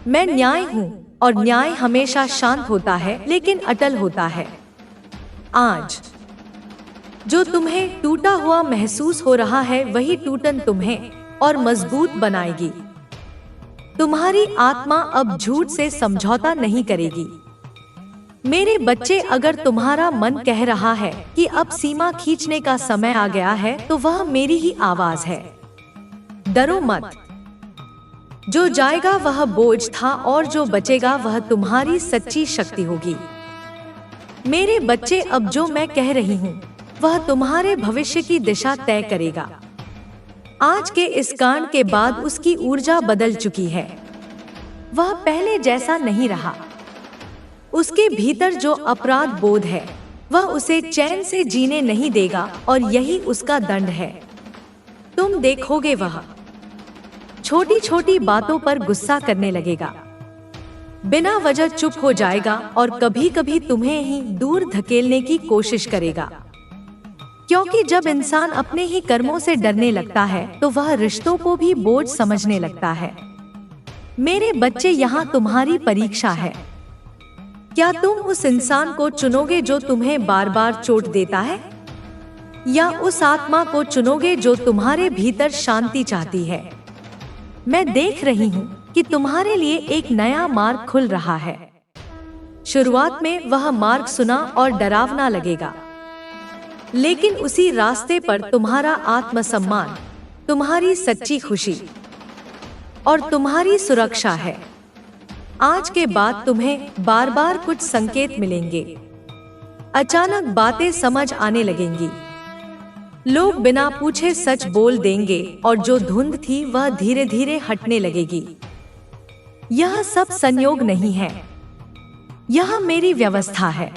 मैं न्याय हूँ, और न्याय हमेशा शांत होता है लेकिन अटल होता है। आज जो तुम्हें टूटा हुआ महसूस हो रहा है वही टूटन तुम्हें और मजबूत बनाएगी। तुम्हारी आत्मा अब झूठ से समझौता नहीं करेगी। मेरे बच्चे, अगर तुम्हारा मन कह रहा है कि अब सीमा खींचने का समय आ गया है तो वह मेरी ही आवाज है। डरो मत, जो जाएगा वह बोझ था और जो बचेगा वह तुम्हारी सच्ची शक्ति होगी। मेरे बच्चे, अब जो मैं कह रही हूँ वह तुम्हारे भविष्य की दिशा तय करेगा। आज के इस कांड के बाद उसकी ऊर्जा बदल चुकी है, वह पहले जैसा नहीं रहा। उसके भीतर जो अपराध बोध है वह उसे चैन से जीने नहीं देगा और यही उसका दंड है। तुम देखोगे वह छोटी छोटी बातों पर गुस्सा करने लगेगा, बिना वजह चुप हो जाएगा और कभी कभी तुम्हें ही दूर धकेलने की कोशिश करेगा। क्योंकि जब इंसान अपने ही कर्मों से डरने लगता है तो वह रिश्तों को भी बोझ समझने लगता है। मेरे बच्चे, यहाँ तुम्हारी परीक्षा है। क्या तुम उस इंसान को चुनोगे जो तुम्हें बार बार चोट देता है, या उस आत्मा को चुनोगे जो तुम्हारे भीतर शांति चाहती है? मैं देख रही हूँ कि तुम्हारे लिए एक नया मार्ग खुल रहा है। शुरुआत में वह मार्ग सुना और डरावना लगेगा, लेकिन उसी रास्ते पर तुम्हारा आत्मसम्मान, तुम्हारी सच्ची खुशी और तुम्हारी सुरक्षा है। आज के बाद तुम्हें बार बार कुछ संकेत मिलेंगे। अचानक बातें समझ आने लगेंगी। लोग बिना पूछे सच बोल देंगे और जो धुंध थी वह धीरे धीरे हटने लगेगी। यह सब संयोग नहीं है, यह मेरी व्यवस्था है।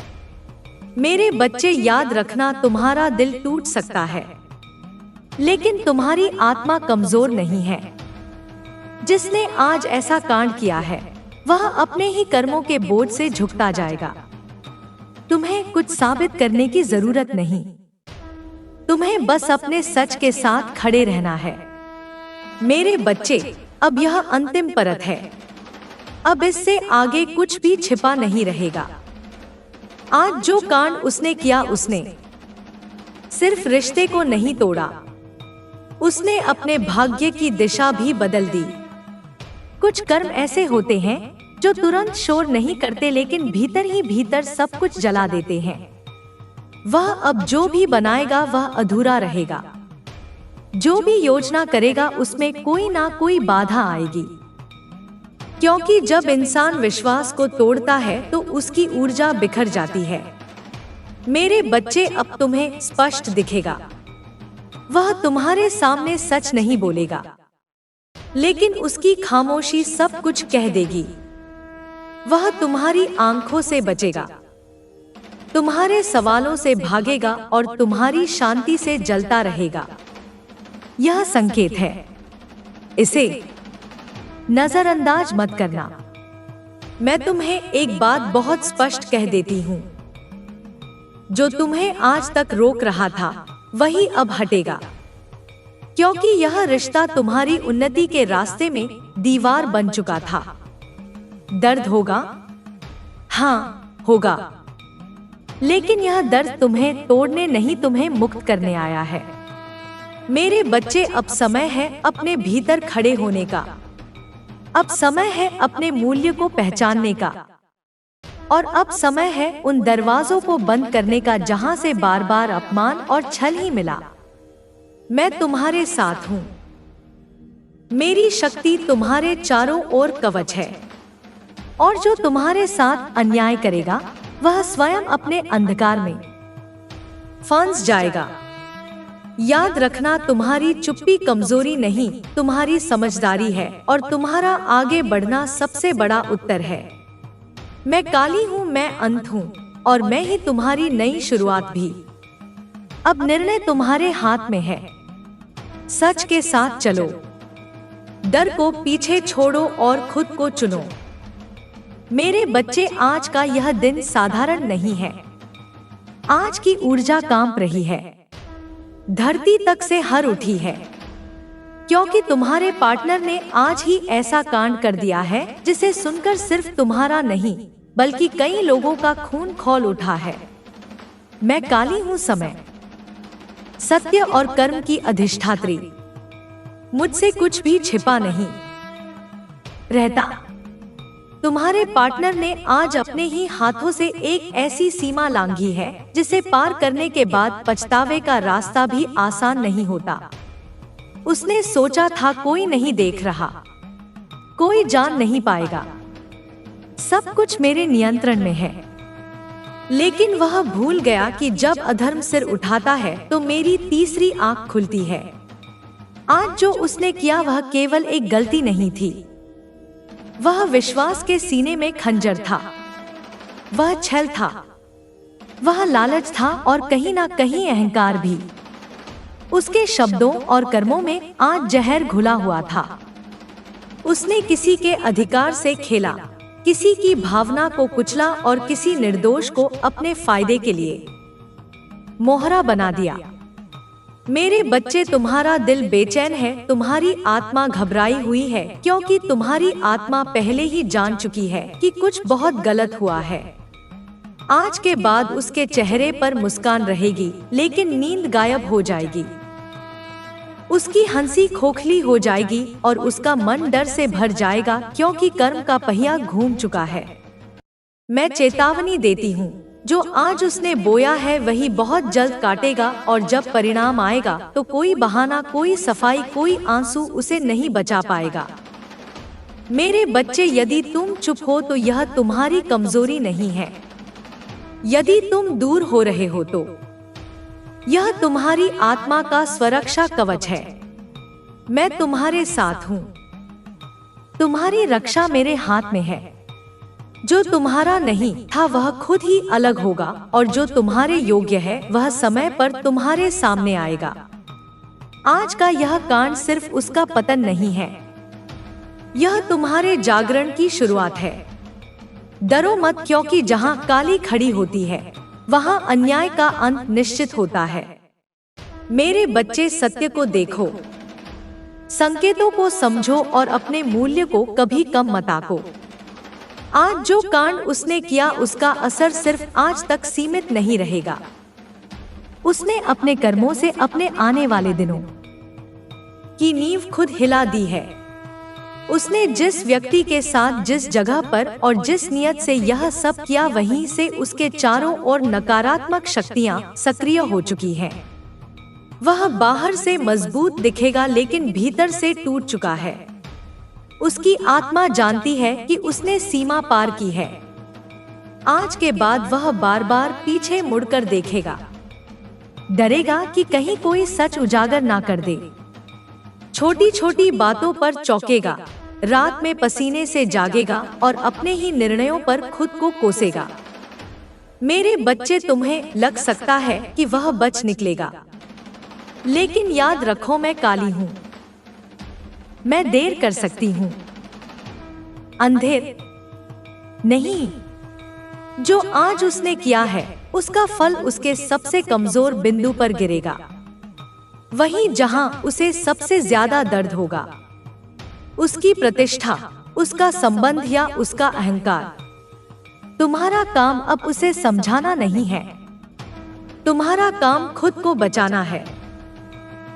मेरे बच्चे, याद रखना, तुम्हारा दिल टूट सकता है, लेकिन तुम्हारी आत्मा कमजोर नहीं है। जिसने आज ऐसा कांड किया है वह अपने ही कर्मों के बोझ से झुकता जाएगा। तुम्हें कुछ साबित करने की जरूरत नहीं, तुम्हें बस अपने सच के साथ खड़े रहना है। मेरे बच्चे, अब यह अंतिम परत है। अब इससे आगे कुछ भी छिपा नहीं रहेगा। आज जो कांड उसने किया, उसने सिर्फ रिश्ते को नहीं तोड़ा, उसने अपने भाग्य की दिशा भी बदल दी। कुछ कर्म ऐसे होते हैं जो तुरंत शोर नहीं करते, लेकिन भीतर ही भीतर सब कुछ जला देते हैं। वह अब जो भी बनाएगा वह अधूरा रहेगा। जो भी योजना करेगा उसमें कोई ना कोई बाधा आएगी। क्योंकि जब इंसान विश्वास को तोड़ता है तो उसकी ऊर्जा बिखर जाती है। मेरे बच्चे, अब तुम्हें स्पष्ट दिखेगा। वह तुम्हारे सामने सच नहीं बोलेगा, लेकिन उसकी खामोशी सब कुछ कह देगी। वह तुम्हारी आंखों से बचेगा, तुम्हारे सवालों से भागेगा और तुम्हारी शांति से जलता रहेगा। यह संकेत है, इसे नजरअंदाज मत करना। मैं तुम्हें एक बात बहुत स्पष्ट कह देती हूँ, जो तुम्हें आज तक रोक रहा था वही अब हटेगा। क्योंकि यह रिश्ता तुम्हारी उन्नति के रास्ते में दीवार बन चुका था। दर्द होगा, हाँ होगा, लेकिन यह दर्द तुम्हें तोड़ने नहीं, तुम्हें मुक्त करने आया है। मेरे बच्चे, अब समय है अपने भीतर खड़े होने का। अब समय है अपने मूल्य को पहचानने का, और अब समय है उन दरवाजों को बंद करने का जहां से बार बार अपमान और छल ही मिला। मैं तुम्हारे साथ हूं। मेरी शक्ति तुम्हारे चारों ओर कवच है, और जो तुम्हारे साथ अन्याय करेगा वह स्वयं अपने अंधकार में फंस जाएगा। याद रखना, तुम्हारी चुप्पी कमजोरी नहीं, तुम्हारी समझदारी है, और तुम्हारा आगे बढ़ना सबसे बड़ा उत्तर है। मैं काली हूँ, मैं अंत हूँ, और मैं ही तुम्हारी नई शुरुआत भी। अब निर्णय तुम्हारे हाथ में है। सच के साथ चलो, डर को पीछे छोड़ो और खुद को चुनो। मेरे बच्चे, आज का यह दिन साधारण नहीं है। आज की ऊर्जा कांप रही है, धरती तक से हर उठी है, क्योंकि तुम्हारे पार्टनर ने आज ही ऐसा कांड कर दिया है जिसे सुनकर सिर्फ तुम्हारा नहीं बल्कि कई लोगों का खून खौल उठा है। मैं काली हूँ, समय, सत्य और कर्म की अधिष्ठात्री। मुझसे कुछ भी छिपा नहीं रहता। तुम्हारे पार्टनर ने आज अपने ही हाथों से एक ऐसी सीमा लांघी है जिसे पार करने के बाद पछतावे का रास्ता भी आसान नहीं होता। उसने सोचा था कोई नहीं देख रहा, कोई जान नहीं पाएगा, सब कुछ मेरे नियंत्रण में है। लेकिन वह भूल गया कि जब अधर्म सिर उठाता है तो मेरी तीसरी आंख खुलती है। आज जो उसने किया वह केवल एक गलती नहीं थी, वह विश्वास के सीने में खंजर था, वह छल था, वह लालच था, और कहीं ना कहीं अहंकार भी। उसके शब्दों और कर्मों में आज जहर घुला हुआ था। उसने किसी के अधिकार से खेला, किसी की भावना को कुचला और किसी निर्दोष को अपने फायदे के लिए मोहरा बना दिया। मेरे बच्चे, तुम्हारा दिल बेचैन है, तुम्हारी आत्मा घबराई हुई है, क्योंकि तुम्हारी आत्मा पहले ही जान चुकी है कि कुछ बहुत गलत हुआ है। आज के बाद उसके चेहरे पर मुस्कान रहेगी, लेकिन नींद गायब हो जाएगी। उसकी हंसी खोखली हो जाएगी और उसका मन डर से भर जाएगा, क्योंकि कर्म का पहिया घूम चुका है। मैं चेतावनी देती हूँ, जो आज उसने बोया है वही बहुत जल्द काटेगा, और जब परिणाम आएगा तो कोई बहाना, कोई सफाई, कोई आंसू उसे नहीं बचा पाएगा। मेरे बच्चे, यदि तुम चुप हो तो यह तुम्हारी कमजोरी नहीं है। यदि तुम दूर हो रहे हो तो यह तुम्हारी आत्मा का स्वरक्षा कवच है। मैं तुम्हारे साथ हूँ। तुम्हारी रक्षा मेरे हाथ में है। जो तुम्हारा नहीं था वह खुद ही अलग होगा, और जो तुम्हारे योग्य है वह समय पर तुम्हारे सामने आएगा। आज का यह कांड सिर्फ उसका पतन नहीं है, यह तुम्हारे जागरण की शुरुआत है। डरो मत, क्योंकि जहाँ काली खड़ी होती है वहाँ अन्याय का अंत निश्चित होता है। मेरे बच्चे, सत्य को देखो, संकेतों को समझो और अपने मूल्य को कभी कम मत आंको। आज जो कांड उसने किया उसका असर सिर्फ आज तक सीमित नहीं रहेगा। उसने अपने कर्मों से अपने आने वाले दिनों की नींव खुद हिला दी है। उसने जिस व्यक्ति के साथ, जिस जगह पर और जिस नियत से यह सब किया, वहीं से उसके चारों ओर नकारात्मक शक्तियां सक्रिय हो चुकी हैं। वह बाहर से मजबूत दिखेगा, लेकिन भीतर से टूट चुका है। उसकी आत्मा जानती है कि उसने सीमा पार की है। आज के बाद वह बार बार पीछे मुड़कर देखेगा, डरेगा कि कहीं कोई सच उजागर ना कर दे। छोटी छोटी बातों पर चौंकेगा, रात में पसीने से जागेगा और अपने ही निर्णयों पर खुद को कोसेगा। मेरे बच्चे, तुम्हें लग सकता है कि वह बच निकलेगा, लेकिन याद रखो, मैं काली हूँ। मैं देर कर सकती हूँ, अंधेर नहीं। जो आज उसने किया है उसका फल उसके सबसे कमजोर बिंदु पर गिरेगा, वहीं जहां उसे सबसे ज्यादा दर्द होगा। उसकी प्रतिष्ठा, उसका संबंध या उसका अहंकार। तुम्हारा काम अब उसे समझाना नहीं है, तुम्हारा काम खुद को बचाना है।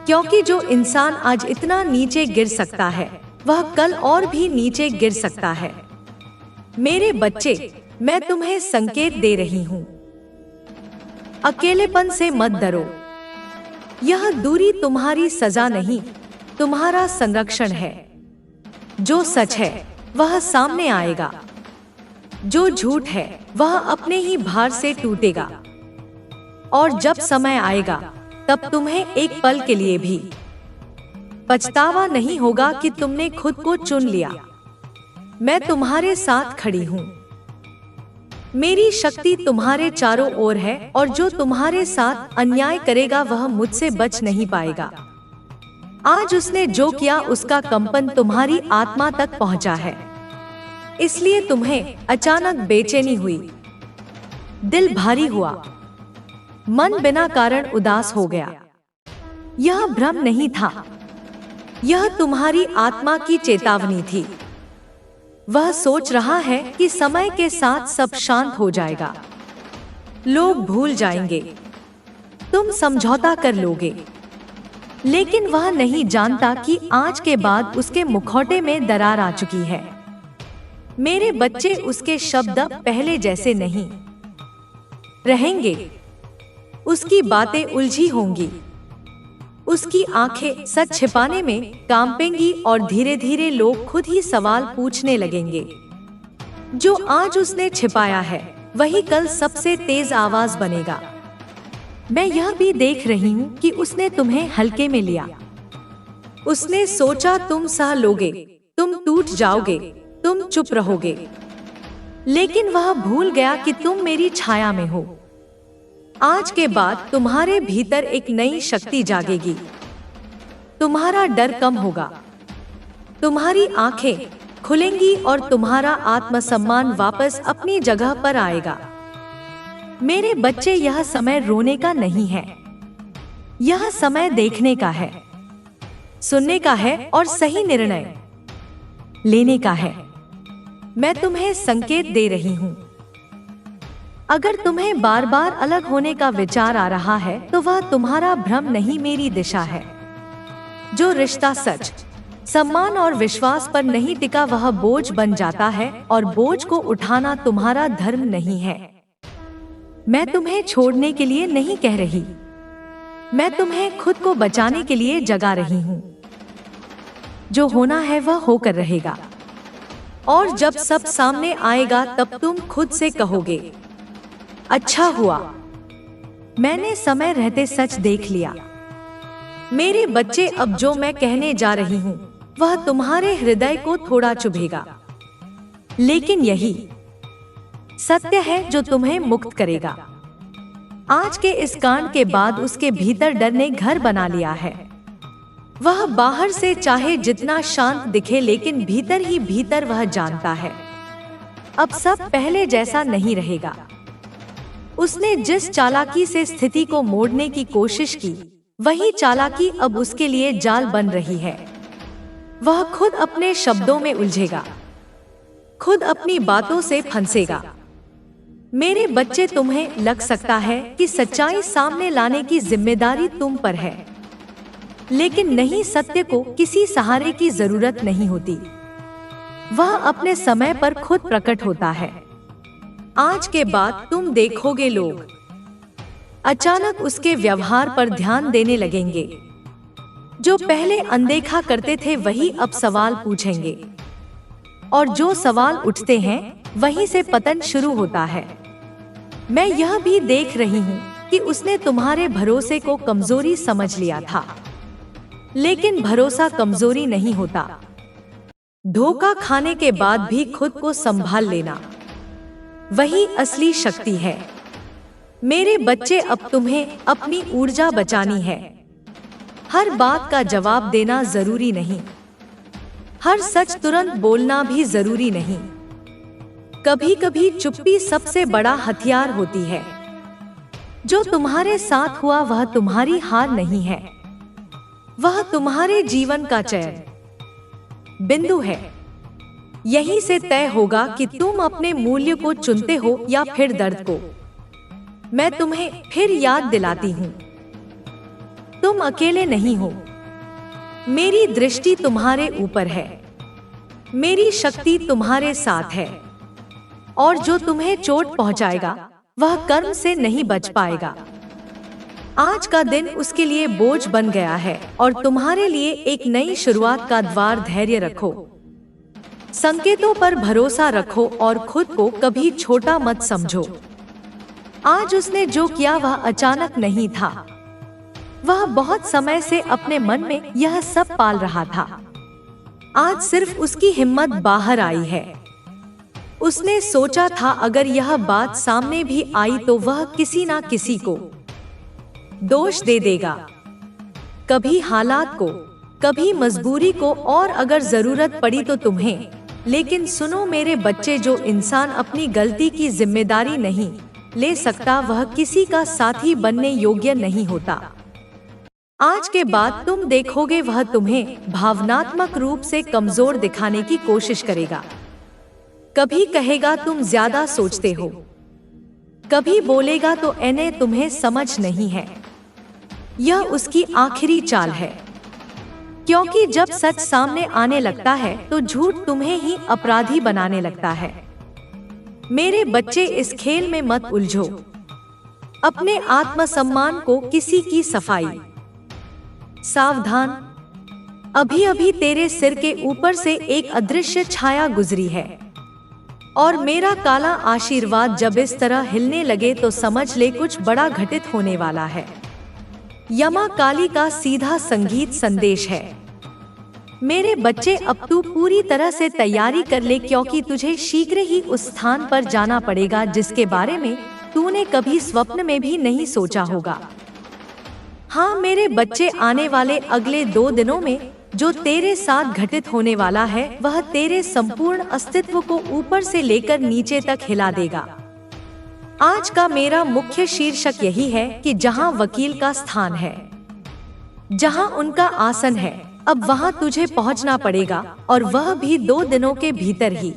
क्योंकि जो इंसान आज इतना नीचे गिर सकता है वह कल और भी नीचे गिर सकता है। मेरे बच्चे, मैं तुम्हें संकेत दे रही हूँ, अकेलेपन से मत डरो। यह दूरी तुम्हारी सजा नहीं, तुम्हारा संरक्षण है। जो सच है वह सामने आएगा, जो झूठ है वह अपने ही भार से टूटेगा। और जब समय आएगा तब तुम्हें एक पल के लिए भी पछतावा नहीं होगा कि तुमने खुद को चुन लिया। मैं तुम्हारे साथ खड़ी हूँ। मेरी शक्ति तुम्हारे चारों ओर है, और जो तुम्हारे साथ अन्याय करेगा वह मुझसे बच नहीं पाएगा। आज उसने जो किया उसका कंपन तुम्हारी आत्मा तक पहुंचा है, इसलिए तुम्हें अचानक बेचैनी हुई, दिल भारी हुआ, मन बिना कारण उदास हो गया। यह भ्रम नहीं था, यह तुम्हारी आत्मा की चेतावनी थी। वह सोच रहा है कि समय के साथ सब शांत हो जाएगा, लोग भूल जाएंगे, तुम समझौता कर लोगे। लेकिन वह नहीं जानता कि आज के बाद उसके मुखौटे में दरार आ चुकी है। मेरे बच्चे, उसके शब्द पहले जैसे नहीं रहेंगे। उसकी बातें उलझी होंगी, उसकी आंखें सच छिपाने में कांपेंगी, और धीरे धीरे लोग खुद ही सवाल पूछने लगेंगे। जो आज उसने छिपाया है वही कल सबसे तेज आवाज बनेगा। मैं यह भी देख रही हूँ कि उसने तुम्हें हल्के में लिया। उसने सोचा तुम सह लोगे, तुम टूट जाओगे, तुम चुप रहोगे, लेकिन वह भूल गया कि तुम मेरी छाया में हो। आज के बाद तुम्हारे भीतर एक नई शक्ति जागेगी, तुम्हारा डर कम होगा, तुम्हारी आंखें खुलेंगी और तुम्हारा आत्मसम्मान वापस अपनी जगह पर आएगा। मेरे बच्चे, यह समय रोने का नहीं है, यह समय देखने का है, सुनने का है और सही निर्णय लेने का है। मैं तुम्हें संकेत दे रही हूँ। अगर तुम्हें बार बार अलग होने का विचार आ रहा है तो वह तुम्हारा भ्रम नहीं, मेरी दिशा है। जो रिश्ता सच, सम्मान और विश्वास पर नहीं टिका वह बोझ बन जाता है, और बोझ को उठाना तुम्हारा धर्म नहीं है। मैं तुम्हें छोड़ने के लिए नहीं कह रही, मैं तुम्हें खुद को बचाने के लिए जगा रही हूँ। जो होना है वह होकर रहेगा, और जब सब सामने आएगा तब तुम खुद से कहोगे, अच्छा हुआ मैंने समय रहते सच देख लिया। मेरे बच्चे, अब जो मैं कहने जा रही हूँ वह तुम्हारे हृदय को थोड़ा चुभेगा, लेकिन यही सत्य है जो तुम्हें मुक्त करेगा। आज के इस कांड के बाद उसके भीतर डर ने घर बना लिया है। वह बाहर से चाहे जितना शांत दिखे, लेकिन भीतर ही भीतर वह जानता है अब सब पहले जैसा नहीं रहेगा। उसने जिस चालाकी से स्थिति को मोड़ने की कोशिश की, वही चालाकी अब उसके लिए जाल बन रही है। वह खुद अपने शब्दों में उलझेगा, खुद अपनी बातों से फंसेगा। मेरे बच्चे, तुम्हें लग सकता है कि सच्चाई सामने लाने की जिम्मेदारी तुम पर है, लेकिन नहीं, सत्य को किसी सहारे की जरूरत नहीं होती, वह अपने समय पर खुद प्रकट होता है। आज के बाद तुम देखोगे लोग अचानक उसके व्यवहार पर ध्यान देने लगेंगे। जो पहले अनदेखा करते थे वही अब सवाल पूछेंगे, और जो सवाल उठते हैं वहीं से पतन शुरू होता है। मैं यह भी देख रही हूँ कि उसने तुम्हारे भरोसे को कमजोरी समझ लिया था, लेकिन भरोसा कमजोरी नहीं होता। धोखा खाने के बाद भी खुद को संभाल लेना वही असली शक्ति है। मेरे बच्चे, अब तुम्हें अपनी ऊर्जा बचानी है। हर बात का जवाब देना जरूरी नहीं, हर सच तुरंत बोलना भी जरूरी नहीं। कभी कभी चुप्पी सबसे बड़ा हथियार होती है। जो तुम्हारे साथ हुआ वह तुम्हारी हार नहीं है, वह तुम्हारे जीवन का चयन बिंदु है। यहीं से तय होगा कि तुम अपने मूल्य को चुनते हो या फिर दर्द को। मैं तुम्हें फिर याद दिलाती हूँ, तुम अकेले नहीं हो। मेरी दृष्टि तुम्हारे ऊपर है, मेरी शक्ति तुम्हारे साथ है, और जो तुम्हें चोट पहुंचाएगा वह कर्म से नहीं बच पाएगा। आज का दिन उसके लिए बोझ बन गया है, और तुम्हारे लिए एक नई शुरुआत का द्वार। धैर्य रखो, संकेतों पर भरोसा रखो, और खुद को कभी छोटा मत समझो। आज उसने जो किया वह अचानक नहीं था, वह बहुत समय से अपने मन में यह सब पाल रहा था। आज सिर्फ उसकी हिम्मत बाहर आई है। उसने सोचा था अगर यह बात सामने भी आई तो वह किसी ना किसी को दोष दे देगा, कभी हालात को, कभी मजबूरी को, और अगर जरूरत पड़ी तो तुम्हें। लेकिन सुनो मेरे बच्चे, जो इंसान अपनी गलती की जिम्मेदारी नहीं ले सकता वह किसी का साथी बनने योग्य नहीं होता। आज के बाद तुम देखोगे वह तुम्हें भावनात्मक रूप से कमजोर दिखाने की कोशिश करेगा। कभी कहेगा तुम ज्यादा सोचते हो, कभी बोलेगा तो एने तुम्हें समझ नहीं है। यह उसकी आखिरी चाल है, क्योंकि जब सच सामने आने लगता है तो झूठ तुम्हें ही अपराधी बनाने लगता है। मेरे बच्चे, इस खेल में मत उलझो। अपने आत्मसम्मान को किसी की सफाई। सावधान, अभी अभी तेरे सिर के ऊपर से एक अदृश्य छाया गुजरी है, और मेरा काला आशीर्वाद जब इस तरह हिलने लगे तो समझ ले कुछ बड़ा घटित होने वाला है। यमा काली का सीधा संगीत संदेश है। मेरे बच्चे, अब तू पूरी तरह से तैयारी कर ले, क्योंकि तुझे शीघ्र ही उस स्थान पर जाना पड़ेगा जिसके बारे में तूने कभी स्वप्न में भी नहीं सोचा होगा। हाँ मेरे बच्चे, आने वाले अगले 2 दिनों में जो तेरे साथ घटित होने वाला है वह तेरे संपूर्ण अस्तित्व को ऊपर से लेकर नीचे तक हिला देगा। आज का मेरा मुख्य शीर्षक यही है कि जहां वकील का स्थान है, जहां उनका आसन है, अब वहां तुझे पहुंचना पड़ेगा, और वह भी 2 दिनों के भीतर ही।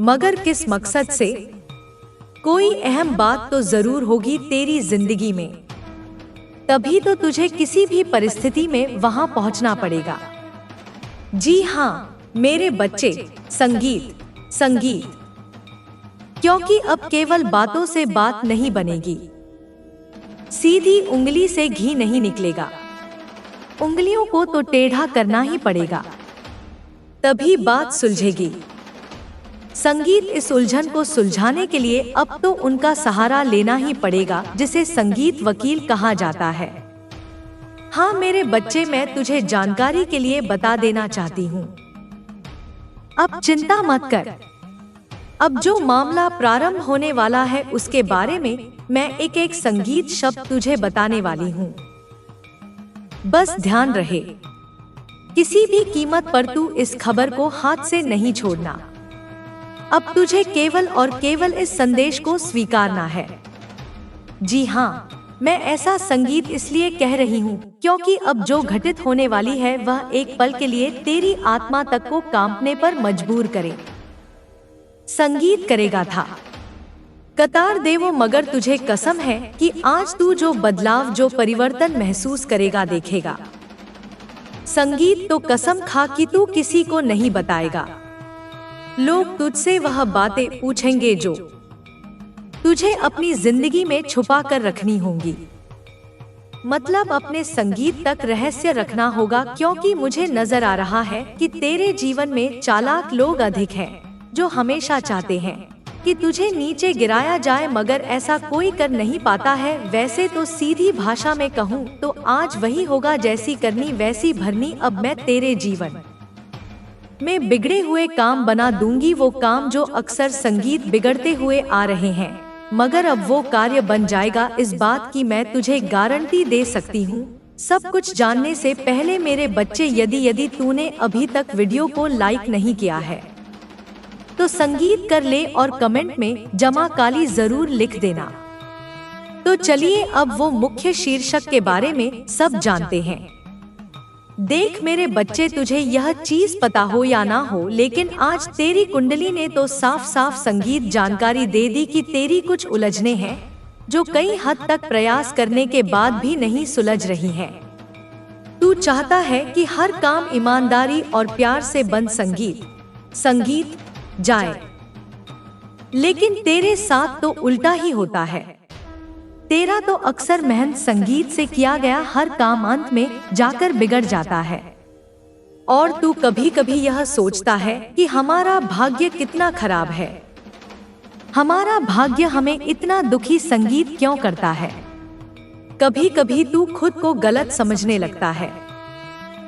मगर किस मकसद से? कोई अहम बात तो जरूर होगी तेरी जिंदगी में, तभी तो तुझे किसी भी परिस्थिति में वहां पहुंचना पड़ेगा। जी हाँ मेरे बच्चे, संगीत, संगीत। क्योंकि अब केवल बातों से बात नहीं बनेगी, सीधी उंगली से घी नहीं निकलेगा। उंगलियों को तो टेढ़ा करना ही पड़ेगा, तभी बात सुलझेगी। संगीत इस उलझन को सुलझाने के लिए अब तो उनका सहारा लेना ही पड़ेगा, जिसे संगीत वकील कहा जाता है। हाँ मेरे बच्चे, मैं तुझे जानकारी के लिए बता देना चाहती हूँ। अब चिंता मत कर। अब जो मामला प्रारंभ होने वाला है उसके बारे में मैं एक एक संगीत शब्द तुझे बताने वाली हूँ। बस ध्यान रहे, किसी भी कीमत पर तू इस खबर को हाथ से नहीं छोड़ना। अब तुझे केवल और केवल इस संदेश को स्वीकारना है। जी हाँ, मैं ऐसा संगीत इसलिए कह रही हूँ क्योंकि अब जो घटित होने वाली है वह एक पल के लिए तेरी आत्मा तक को कांपने पर मजबूर करे। संगीत करेगा था कतार दे वो, मगर तुझे कसम है कि आज तू जो बदलाव, जो परिवर्तन महसूस करेगा, देखेगा। संगीत तो कसम खा कि तू किसी को नहीं बताएगा। लोग तुझसे वह बातें पूछेंगे जो तुझे अपनी जिंदगी में छुपा कर रखनी होंगी। मतलब अपने संगीत तक रहस्य रखना होगा, क्योंकि मुझे नजर आ रहा है कि तेरे जीवन में चालाक लोग अधिक हैं, जो हमेशा चाहते हैं कि तुझे नीचे गिराया जाए, मगर ऐसा कोई कर नहीं पाता है। वैसे तो सीधी भाषा में कहूँ तो आज वही होगा, जैसी करनी वैसी भरनी। अब मैं तेरे जीवन में बिगड़े हुए काम बना दूंगी, वो काम जो अक्सर संगीत बिगड़ते हुए आ रहे हैं, मगर अब वो कार्य बन जाएगा। इस बात की मैं तुझे गारंटी दे सकती हूँ। सब कुछ जानने से पहले मेरे बच्चे, यदि तूने अभी तक वीडियो को लाइक नहीं किया है तो संगीत कर ले और कमेंट में जमा काली जरूर लिख देना। तो चलिए अब वो मुख्य शीर्षक के बारे में सब जानते हैं। देख मेरे बच्चे, तुझे यह चीज पता हो या ना हो, लेकिन आज तेरी कुंडली ने तो साफ साफ संगीत जानकारी दे दी कि तेरी कुछ उलझने हैं जो कई हद तक प्रयास करने के बाद भी नहीं सुलझ रही हैं। तू चाहता है कि हर काम ईमानदारी और प्यार से बन संगीत जाए, लेकिन तेरे साथ तो उल्टा ही होता है। तेरा तो अक्सर मेहनत संगीत से किया गया हर काम अंत में जाकर बिगड़ जाता है। और तू कभी कभी यह सोचता है कि हमारा भाग्य कितना खराब है, हमारा भाग्य हमें इतना दुखी संगीत क्यों करता है। कभी कभी तू खुद को गलत समझने लगता है,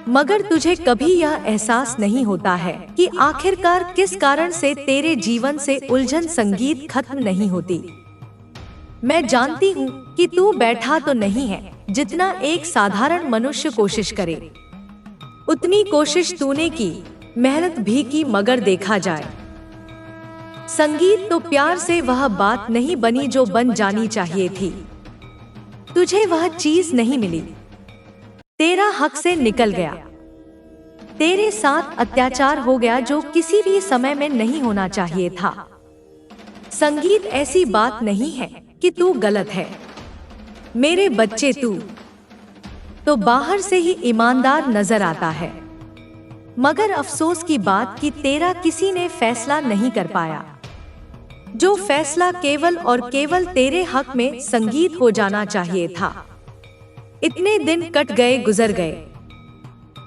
मगर तुझे कभी यह एहसास नहीं होता है कि आखिरकार किस कारण से तेरे जीवन से उलझन संगीत खत्म नहीं होती। मैं जानती हूँ कि तू बैठा तो नहीं है, जितना एक साधारण मनुष्य कोशिश करे उतनी कोशिश तूने की, मेहनत भी की, मगर देखा जाए संगीत तो प्यार से वह बात नहीं बनी जो बन जानी चाहिए थी। तुझे वह चीज नहीं मिली, तेरा हक से निकल गया, तेरे साथ अत्याचार हो गया जो किसी भी समय में नहीं होना चाहिए था। संगीत ऐसी बात नहीं है कि तू गलत है मेरे बच्चे, तू तो बाहर से ही ईमानदार नजर आता है, मगर अफसोस की बात कि तेरा किसी ने फैसला नहीं कर पाया। जो फैसला केवल और केवल तेरे हक में संगीत हो जाना चाहिए था। इतने दिन कट गए, गुजर गए,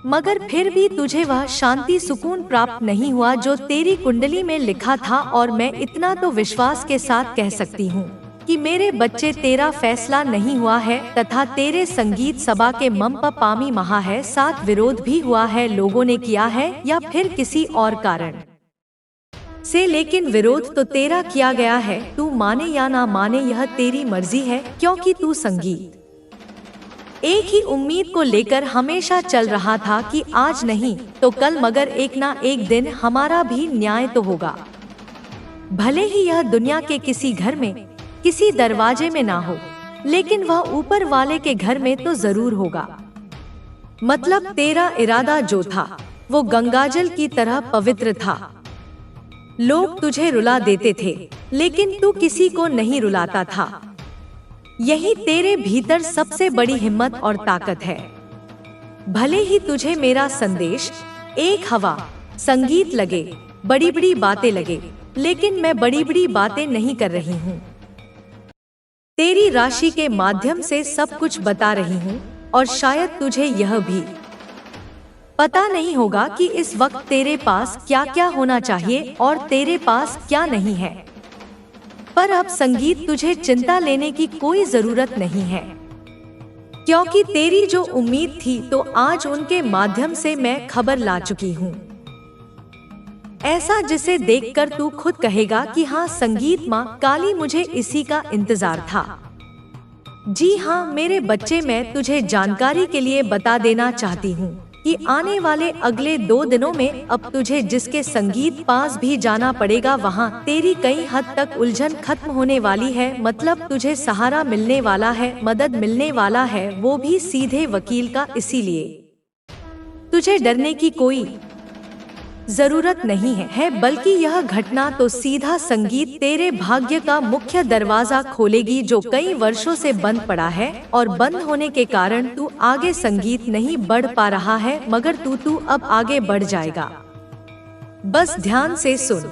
मगर फिर भी तुझे वह शांति सुकून प्राप्त नहीं हुआ जो तेरी कुंडली में लिखा था। और मैं इतना तो विश्वास के साथ कह सकती हूँ कि मेरे बच्चे, तेरा फैसला नहीं हुआ है तथा तेरे संगीत सभा के मम प पामी महा है, साथ विरोध भी हुआ है, लोगों ने किया है या फिर किसी और कारण से, लेकिन विरोध तो तेरा किया गया है। तू माने या ना माने यह तेरी मर्जी है, क्योंकि तू संगीत एक ही उम्मीद को लेकर हमेशा चल रहा था कि आज नहीं तो कल, मगर एक ना एक दिन हमारा भी न्याय तो होगा। भले ही यह दुनिया के किसी घर में, किसी दरवाजे में ना हो, लेकिन वह ऊपर वाले के घर में तो जरूर होगा। मतलब तेरा इरादा जो था वो गंगाजल की तरह पवित्र था। लोग तुझे रुला देते थे, लेकिन तू किसी को नहीं रुलाता था। यही तेरे भीतर सबसे बड़ी हिम्मत और ताकत है। भले ही तुझे मेरा संदेश एक हवा संगीत लगे, बड़ी बड़ी बातें लगे, लेकिन मैं बड़ी बड़ी बातें नहीं कर रही हूँ। तेरी राशि के माध्यम से सब कुछ बता रही हूँ, और शायद तुझे यह भी पता नहीं होगा कि इस वक्त तेरे पास क्या क्या होना चाहिए और तेरे पास क्या नहीं है। पर अब संगीत, तुझे चिंता लेने की कोई जरूरत नहीं है, क्योंकि तेरी जो उम्मीद थी तो आज उनके माध्यम से मैं खबर ला चुकी हूँ। ऐसा जिसे देखकर तू खुद कहेगा कि हाँ संगीत माँ काली, मुझे इसी का इंतजार था। जी हाँ मेरे बच्चे, मैं तुझे जानकारी के लिए बता देना चाहती हूँ कि आने वाले अगले 2 दिनों में अब तुझे जिसके संगीत पास भी जाना पड़ेगा, वहाँ तेरी कई हद तक उलझन खत्म होने वाली है। मतलब तुझे सहारा मिलने वाला है, मदद मिलने वाला है, वो भी सीधे वकील का। इसीलिए तुझे डरने की कोई जरूरत नहीं है, बल्कि यह घटना तो सीधा संगीत तेरे भाग्य का मुख्य दरवाजा खोलेगी, जो कई वर्षों से बंद पड़ा है, और बंद होने के कारण तू आगे संगीत नहीं बढ़ पा रहा है, मगर तू अब आगे बढ़ जाएगा। बस ध्यान से सुन,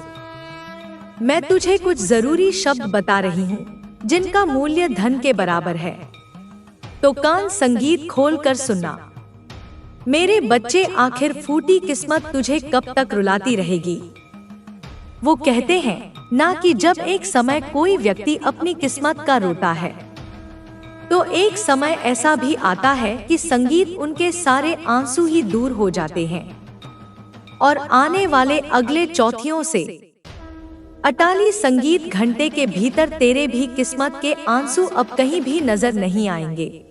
मैं तुझे कुछ जरूरी शब्द बता रही हूँ जिनका मूल्य धन के बराबर है। तो कान संगीत खोल कर सुनना। मेरे बच्चे, आखिर फूटी किस्मत तुझे कब तक रुलाती रहेगी? वो कहते हैं ना कि जब एक समय कोई व्यक्ति अपनी किस्मत का रोता है, तो एक समय ऐसा भी आता है कि संगीत उनके सारे आंसू ही दूर हो जाते हैं, और आने वाले अगले चौथियों से 48 संगीत घंटे के भीतर तेरे भी किस्मत के आंसू अब कहीं भी नजर नहीं आएंगे।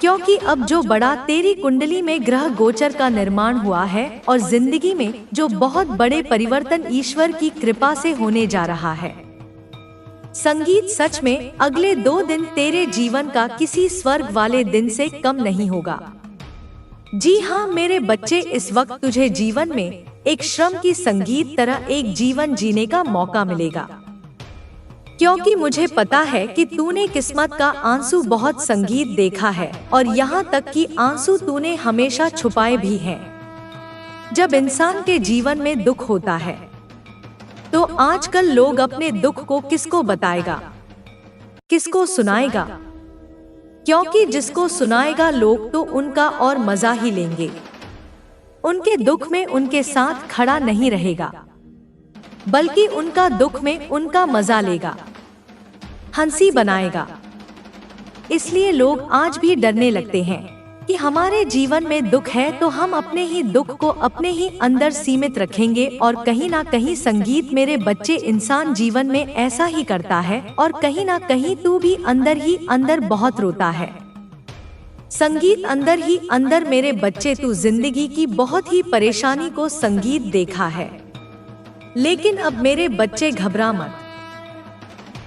क्योंकि अब जो बड़ा तेरी कुंडली में ग्रह गोचर का निर्माण हुआ है, और जिंदगी में जो बहुत बड़े परिवर्तन ईश्वर की कृपा से होने जा रहा है। संगीत, सच में अगले 2 दिन तेरे जीवन का किसी स्वर्ग वाले दिन से कम नहीं होगा। जी हाँ मेरे बच्चे, इस वक्त तुझे जीवन में एक श्रम की संगीत तरह एक जीवन जीने का मौका मिलेगा, क्योंकि मुझे पता है कि तूने किस्मत का आंसू बहुत संगीत देखा है, और यहाँ तक कि आंसू तूने हमेशा छुपाए भी हैं। जब इंसान के जीवन में दुख होता है तो आजकल लोग अपने दुख को किसको बताएगा, किसको सुनाएगा? क्योंकि जिसको सुनाएगा लोग तो उनका और मजा ही लेंगे, उनके दुख में उनके साथ खड़ा नहीं रहेगा, बल्कि उनका दुख में उनका मजा लेगा, हंसी बनाएगा। इसलिए लोग आज भी डरने लगते हैं कि हमारे जीवन में दुख है तो हम अपने ही दुख को अपने ही अंदर सीमित रखेंगे, और कहीं ना कहीं संगीत, मेरे बच्चे, इंसान जीवन में ऐसा ही करता है, और कहीं ना कहीं तू भी अंदर ही अंदर बहुत रोता है। संगीत, अंदर ही अंदर मेरे बच्चे, तू जिंदगी की बहुत ही परेशानी को संगीत देखा है। लेकिन अब मेरे बच्चे घबरा मत,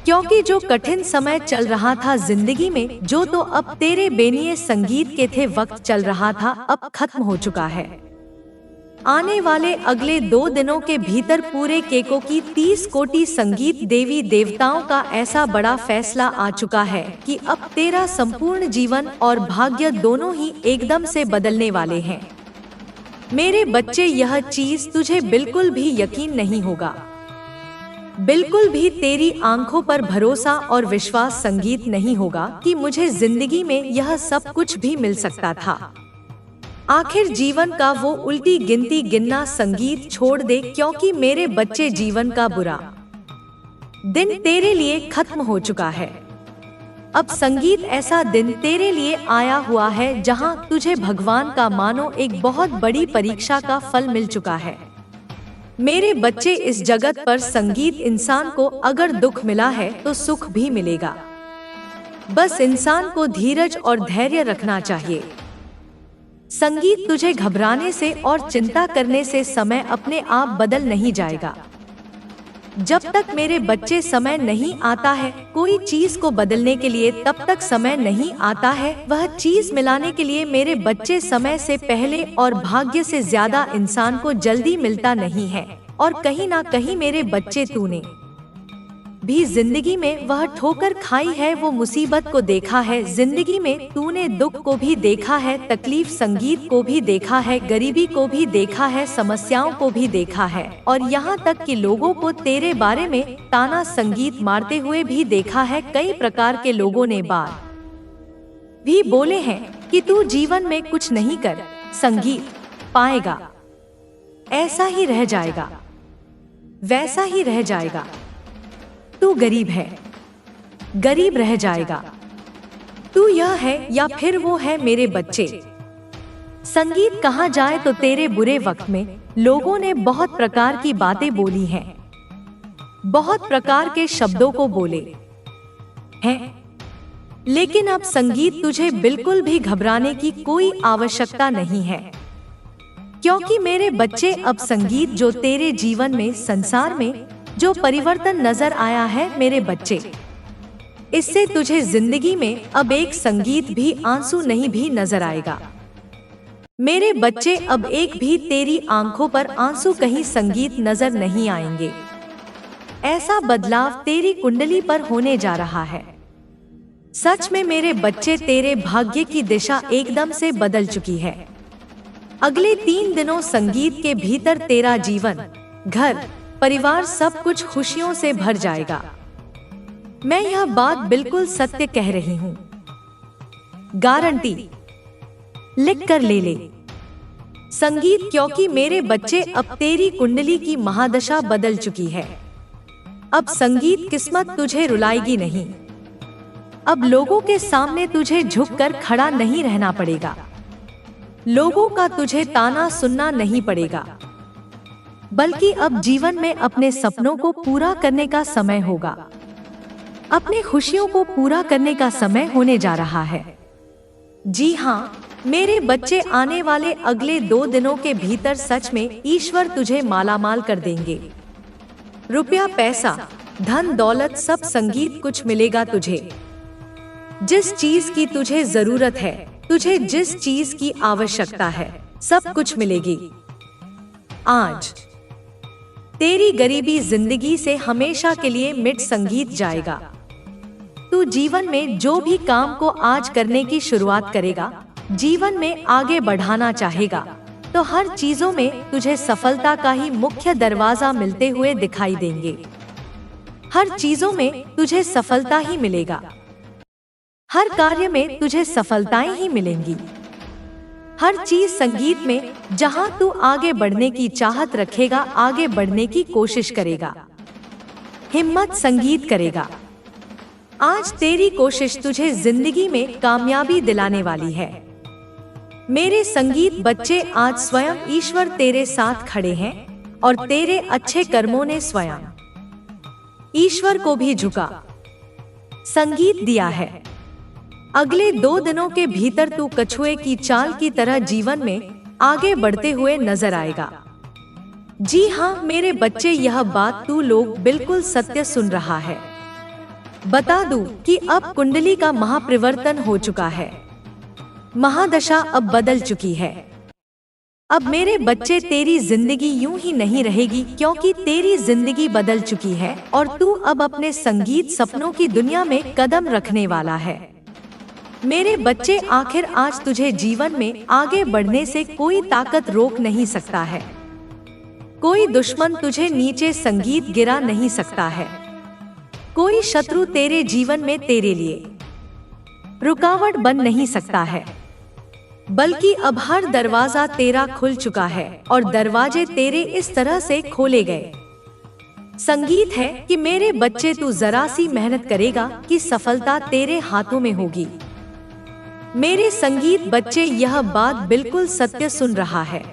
क्योंकि जो कठिन समय चल रहा था जिंदगी में, जो तो अब तेरे बेनिए संगीत के थे वक्त चल रहा था, अब खत्म हो चुका है। आने वाले अगले 2 दिनों के भीतर पूरे केको की 30 कोटि संगीत देवी देवताओं का ऐसा बड़ा फैसला आ चुका है कि अब तेरा संपूर्ण जीवन और भाग्य दोनों ही एकदम से बदलने वाले हैं। मेरे बच्चे, यह चीज तुझे बिल्कुल भी यकीन नहीं होगा, बिल्कुल भी तेरी आंखों पर भरोसा और विश्वास संगीत नहीं होगा कि मुझे जिंदगी में यह सब कुछ भी मिल सकता था। आखिर जीवन का वो उल्टी गिनती गिनना संगीत छोड़ दे, क्योंकि मेरे बच्चे, जीवन का बुरा दिन तेरे लिए खत्म हो चुका है। अब संगीत, ऐसा दिन तेरे लिए आया हुआ है जहां तुझे भगवान का मानो एक बहुत बड़ी परीक्षा का फल मिल चुका है। मेरे बच्चे, इस जगत पर संगीत, इंसान को अगर दुख मिला है तो सुख भी मिलेगा। बस इंसान को धीरज और धैर्य रखना चाहिए। संगीत तुझे घबराने से और चिंता करने से समय अपने आप बदल नहीं जाएगा। जब तक मेरे बच्चे समय नहीं आता है कोई चीज को बदलने के लिए, तब तक समय नहीं आता है वह चीज मिलाने के लिए। मेरे बच्चे समय से पहले और भाग्य से ज्यादा इंसान को जल्दी मिलता नहीं है। और कहीं ना कहीं मेरे बच्चे तूने भी जिंदगी में वह ठोकर खाई है, वो मुसीबत को देखा है। जिंदगी में तूने दुख को भी देखा है, तकलीफ संगीत को भी देखा है, गरीबी को भी देखा है, समस्याओं को भी देखा है, और यहाँ तक कि लोगों को तेरे बारे में ताना संगीत मारते हुए भी देखा है। कई प्रकार के लोगों ने बात भी बोले हैं कि तू जीवन में कुछ नहीं कर संगीत पाएगा, ऐसा ही रह जाएगा, वैसा ही रह जाएगा, तू गरीब है, गरीब रह जाएगा, तू यह है या फिर वो है। मेरे बच्चे संगीत कहा जाए तो तेरे बुरे वक्त में लोगों ने बहुत प्रकार की बातें बोली हैं, बहुत प्रकार के शब्दों को बोले हैं, लेकिन अब संगीत तुझे बिल्कुल भी घबराने की कोई आवश्यकता नहीं है, क्योंकि मेरे बच्चे अब संगीत जो तेरे जीवन में, संसार में जो परिवर्तन नजर आया है मेरे बच्चे, इससे तुझे जिंदगी में अब एक संगीत भी आंसू नहीं भी नजर आएगा। मेरे बच्चे अब एक भी तेरी आंखों पर आंसू कहीं संगीत नजर नहीं आएंगे। ऐसा बदलाव तेरी कुंडली पर होने जा रहा है। सच में मेरे बच्चे तेरे भाग्य की दिशा एकदम से बदल चुकी है। अगले 3 दिनों संगीत के भीतर तेरा जीवन, घर, परिवार सब कुछ खुशियों से भर जाएगा। मैं यह बात बिल्कुल सत्य कह रही हूँ, गारंटी लिख कर ले ले संगीत, क्योंकि मेरे बच्चे अब तेरी कुंडली की महादशा बदल चुकी है। अब संगीत किस्मत तुझे रुलाएगी नहीं। अब लोगों के सामने तुझे झुककर खड़ा नहीं रहना पड़ेगा, लोगों का तुझे ताना सुनना नहीं पड़ेगा, बल्कि अब जीवन में अपने सपनों को पूरा करने का समय होगा, अपने खुशियों को पूरा करने का समय होने जा रहा है। जी हाँ मेरे बच्चे, आने वाले अगले 2 दिनों के भीतर सच में ईश्वर तुझे मालामाल कर देंगे। रुपया, पैसा, धन दौलत सब संगीत कुछ मिलेगा तुझे। जिस चीज की तुझे जरूरत है, तुझे जिस चीज की आवश्यकता है, सब कुछ मिलेगी। आज तेरी गरीबी जिंदगी से हमेशा के लिए मिट संगीत जाएगा। तू जीवन में जो भी काम को आज करने की शुरुआत करेगा, जीवन में आगे बढ़ाना चाहेगा, तो हर चीजों में तुझे सफलता का ही मुख्य दरवाजा मिलते हुए दिखाई देंगे। हर चीजों में तुझे सफलता ही मिलेगा, हर कार्य में तुझे सफलताएं ही मिलेंगी। हर चीज संगीत में जहां तू आगे बढ़ने की चाहत रखेगा, आगे बढ़ने की कोशिश करेगा, हिम्मत संगीत करेगा। आज तेरी कोशिश तुझे जिंदगी में कामयाबी दिलाने वाली है। मेरे संगीत बच्चे, आज स्वयं ईश्वर तेरे साथ खड़े हैं और तेरे अच्छे कर्मों ने स्वयं ईश्वर को भी झुका संगीत दिया है। अगले 2 दिनों के भीतर तू कछुए की चाल की तरह जीवन में आगे बढ़ते हुए नजर आएगा। जी हाँ मेरे बच्चे, यह बात तू लोग बिल्कुल सत्य सुन रहा है। बता दूं कि अब कुंडली का महापरिवर्तन हो चुका है, महादशा अब बदल चुकी है। अब मेरे बच्चे, तेरी जिंदगी यूं ही नहीं रहेगी, क्योंकि तेरी जिंदगी बदल चुकी है और तू अब अपने संगीत सपनों की दुनिया में कदम रखने वाला है। मेरे बच्चे, आखिर आज तुझे जीवन में आगे बढ़ने से कोई ताकत रोक नहीं सकता है। कोई दुश्मन तुझे नीचे संगीत गिरा नहीं सकता है। कोई शत्रु तेरे जीवन में तेरे लिए रुकावट बन नहीं सकता है, बल्कि अब हर दरवाजा तेरा खुल चुका है और दरवाजे तेरे इस तरह से खोले गए। संगीत है कि मेरे बच्चे, तू जरा सी मेहनत करेगा कि सफलता तेरे हाथों में होगी। मेरे संगीत बच्चे, यह बात बिल्कुल सत्य सुन रहा है।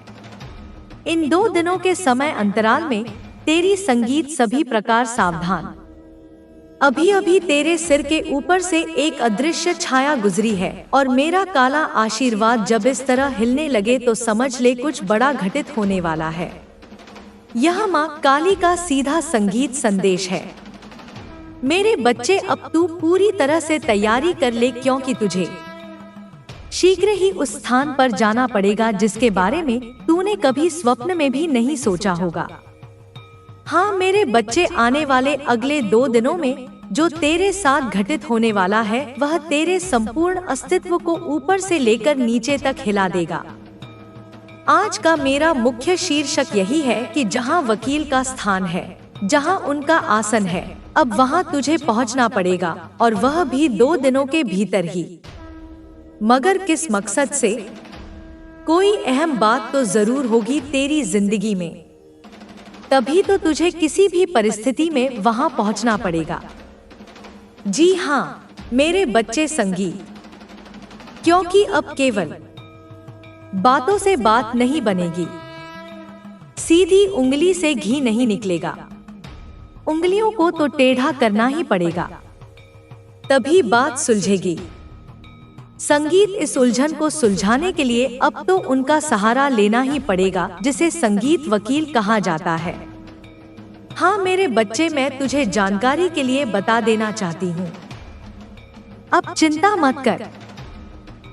इन 2 दिनों के समय अंतराल में तेरी संगीत सभी प्रकार सावधान अभी अभी तेरे सिर के ऊपर से एक अदृश्य छाया गुजरी है और मेरा काला आशीर्वाद जब इस तरह हिलने लगे तो समझ ले कुछ बड़ा घटित होने वाला है। यह माँ काली का सीधा संगीत संदेश है। मेरे बच्चे, अब तू पूरी तरह से तैयारी कर ले, क्योंकि तुझे शीघ्र ही उस स्थान पर जाना पड़ेगा जिसके बारे में तूने कभी स्वप्न में भी नहीं सोचा होगा। हाँ मेरे बच्चे, आने वाले अगले 2 दिनों में जो तेरे साथ घटित होने वाला है वह तेरे संपूर्ण अस्तित्व को ऊपर से लेकर नीचे तक हिला देगा। आज का मेरा मुख्य शीर्षक यही है कि जहाँ वकील का स्थान है, जहाँ उनका आसन है, अब वहाँ तुझे पहुँचना पड़ेगा, और वह भी 2 दिनों के भीतर ही। मगर किस मकसद से? कोई अहम बात तो जरूर होगी तेरी जिंदगी में, तभी तो तुझे किसी भी परिस्थिति में वहां पहुंचना पड़ेगा। जी हाँ मेरे बच्चे, संगीत, क्योंकि अब केवल बातों से बात नहीं बनेगी, सीधी उंगली से घी नहीं निकलेगा, उंगलियों को तो टेढ़ा करना ही पड़ेगा, तभी बात सुलझेगी। संगीत, इस उलझन को सुलझाने के लिए अब तो उनका सहारा लेना ही पड़ेगा जिसे संगीत वकील कहा जाता है। हाँ मेरे बच्चे, मैं तुझे जानकारी के लिए बता देना चाहती हूँ। अब चिंता मत कर,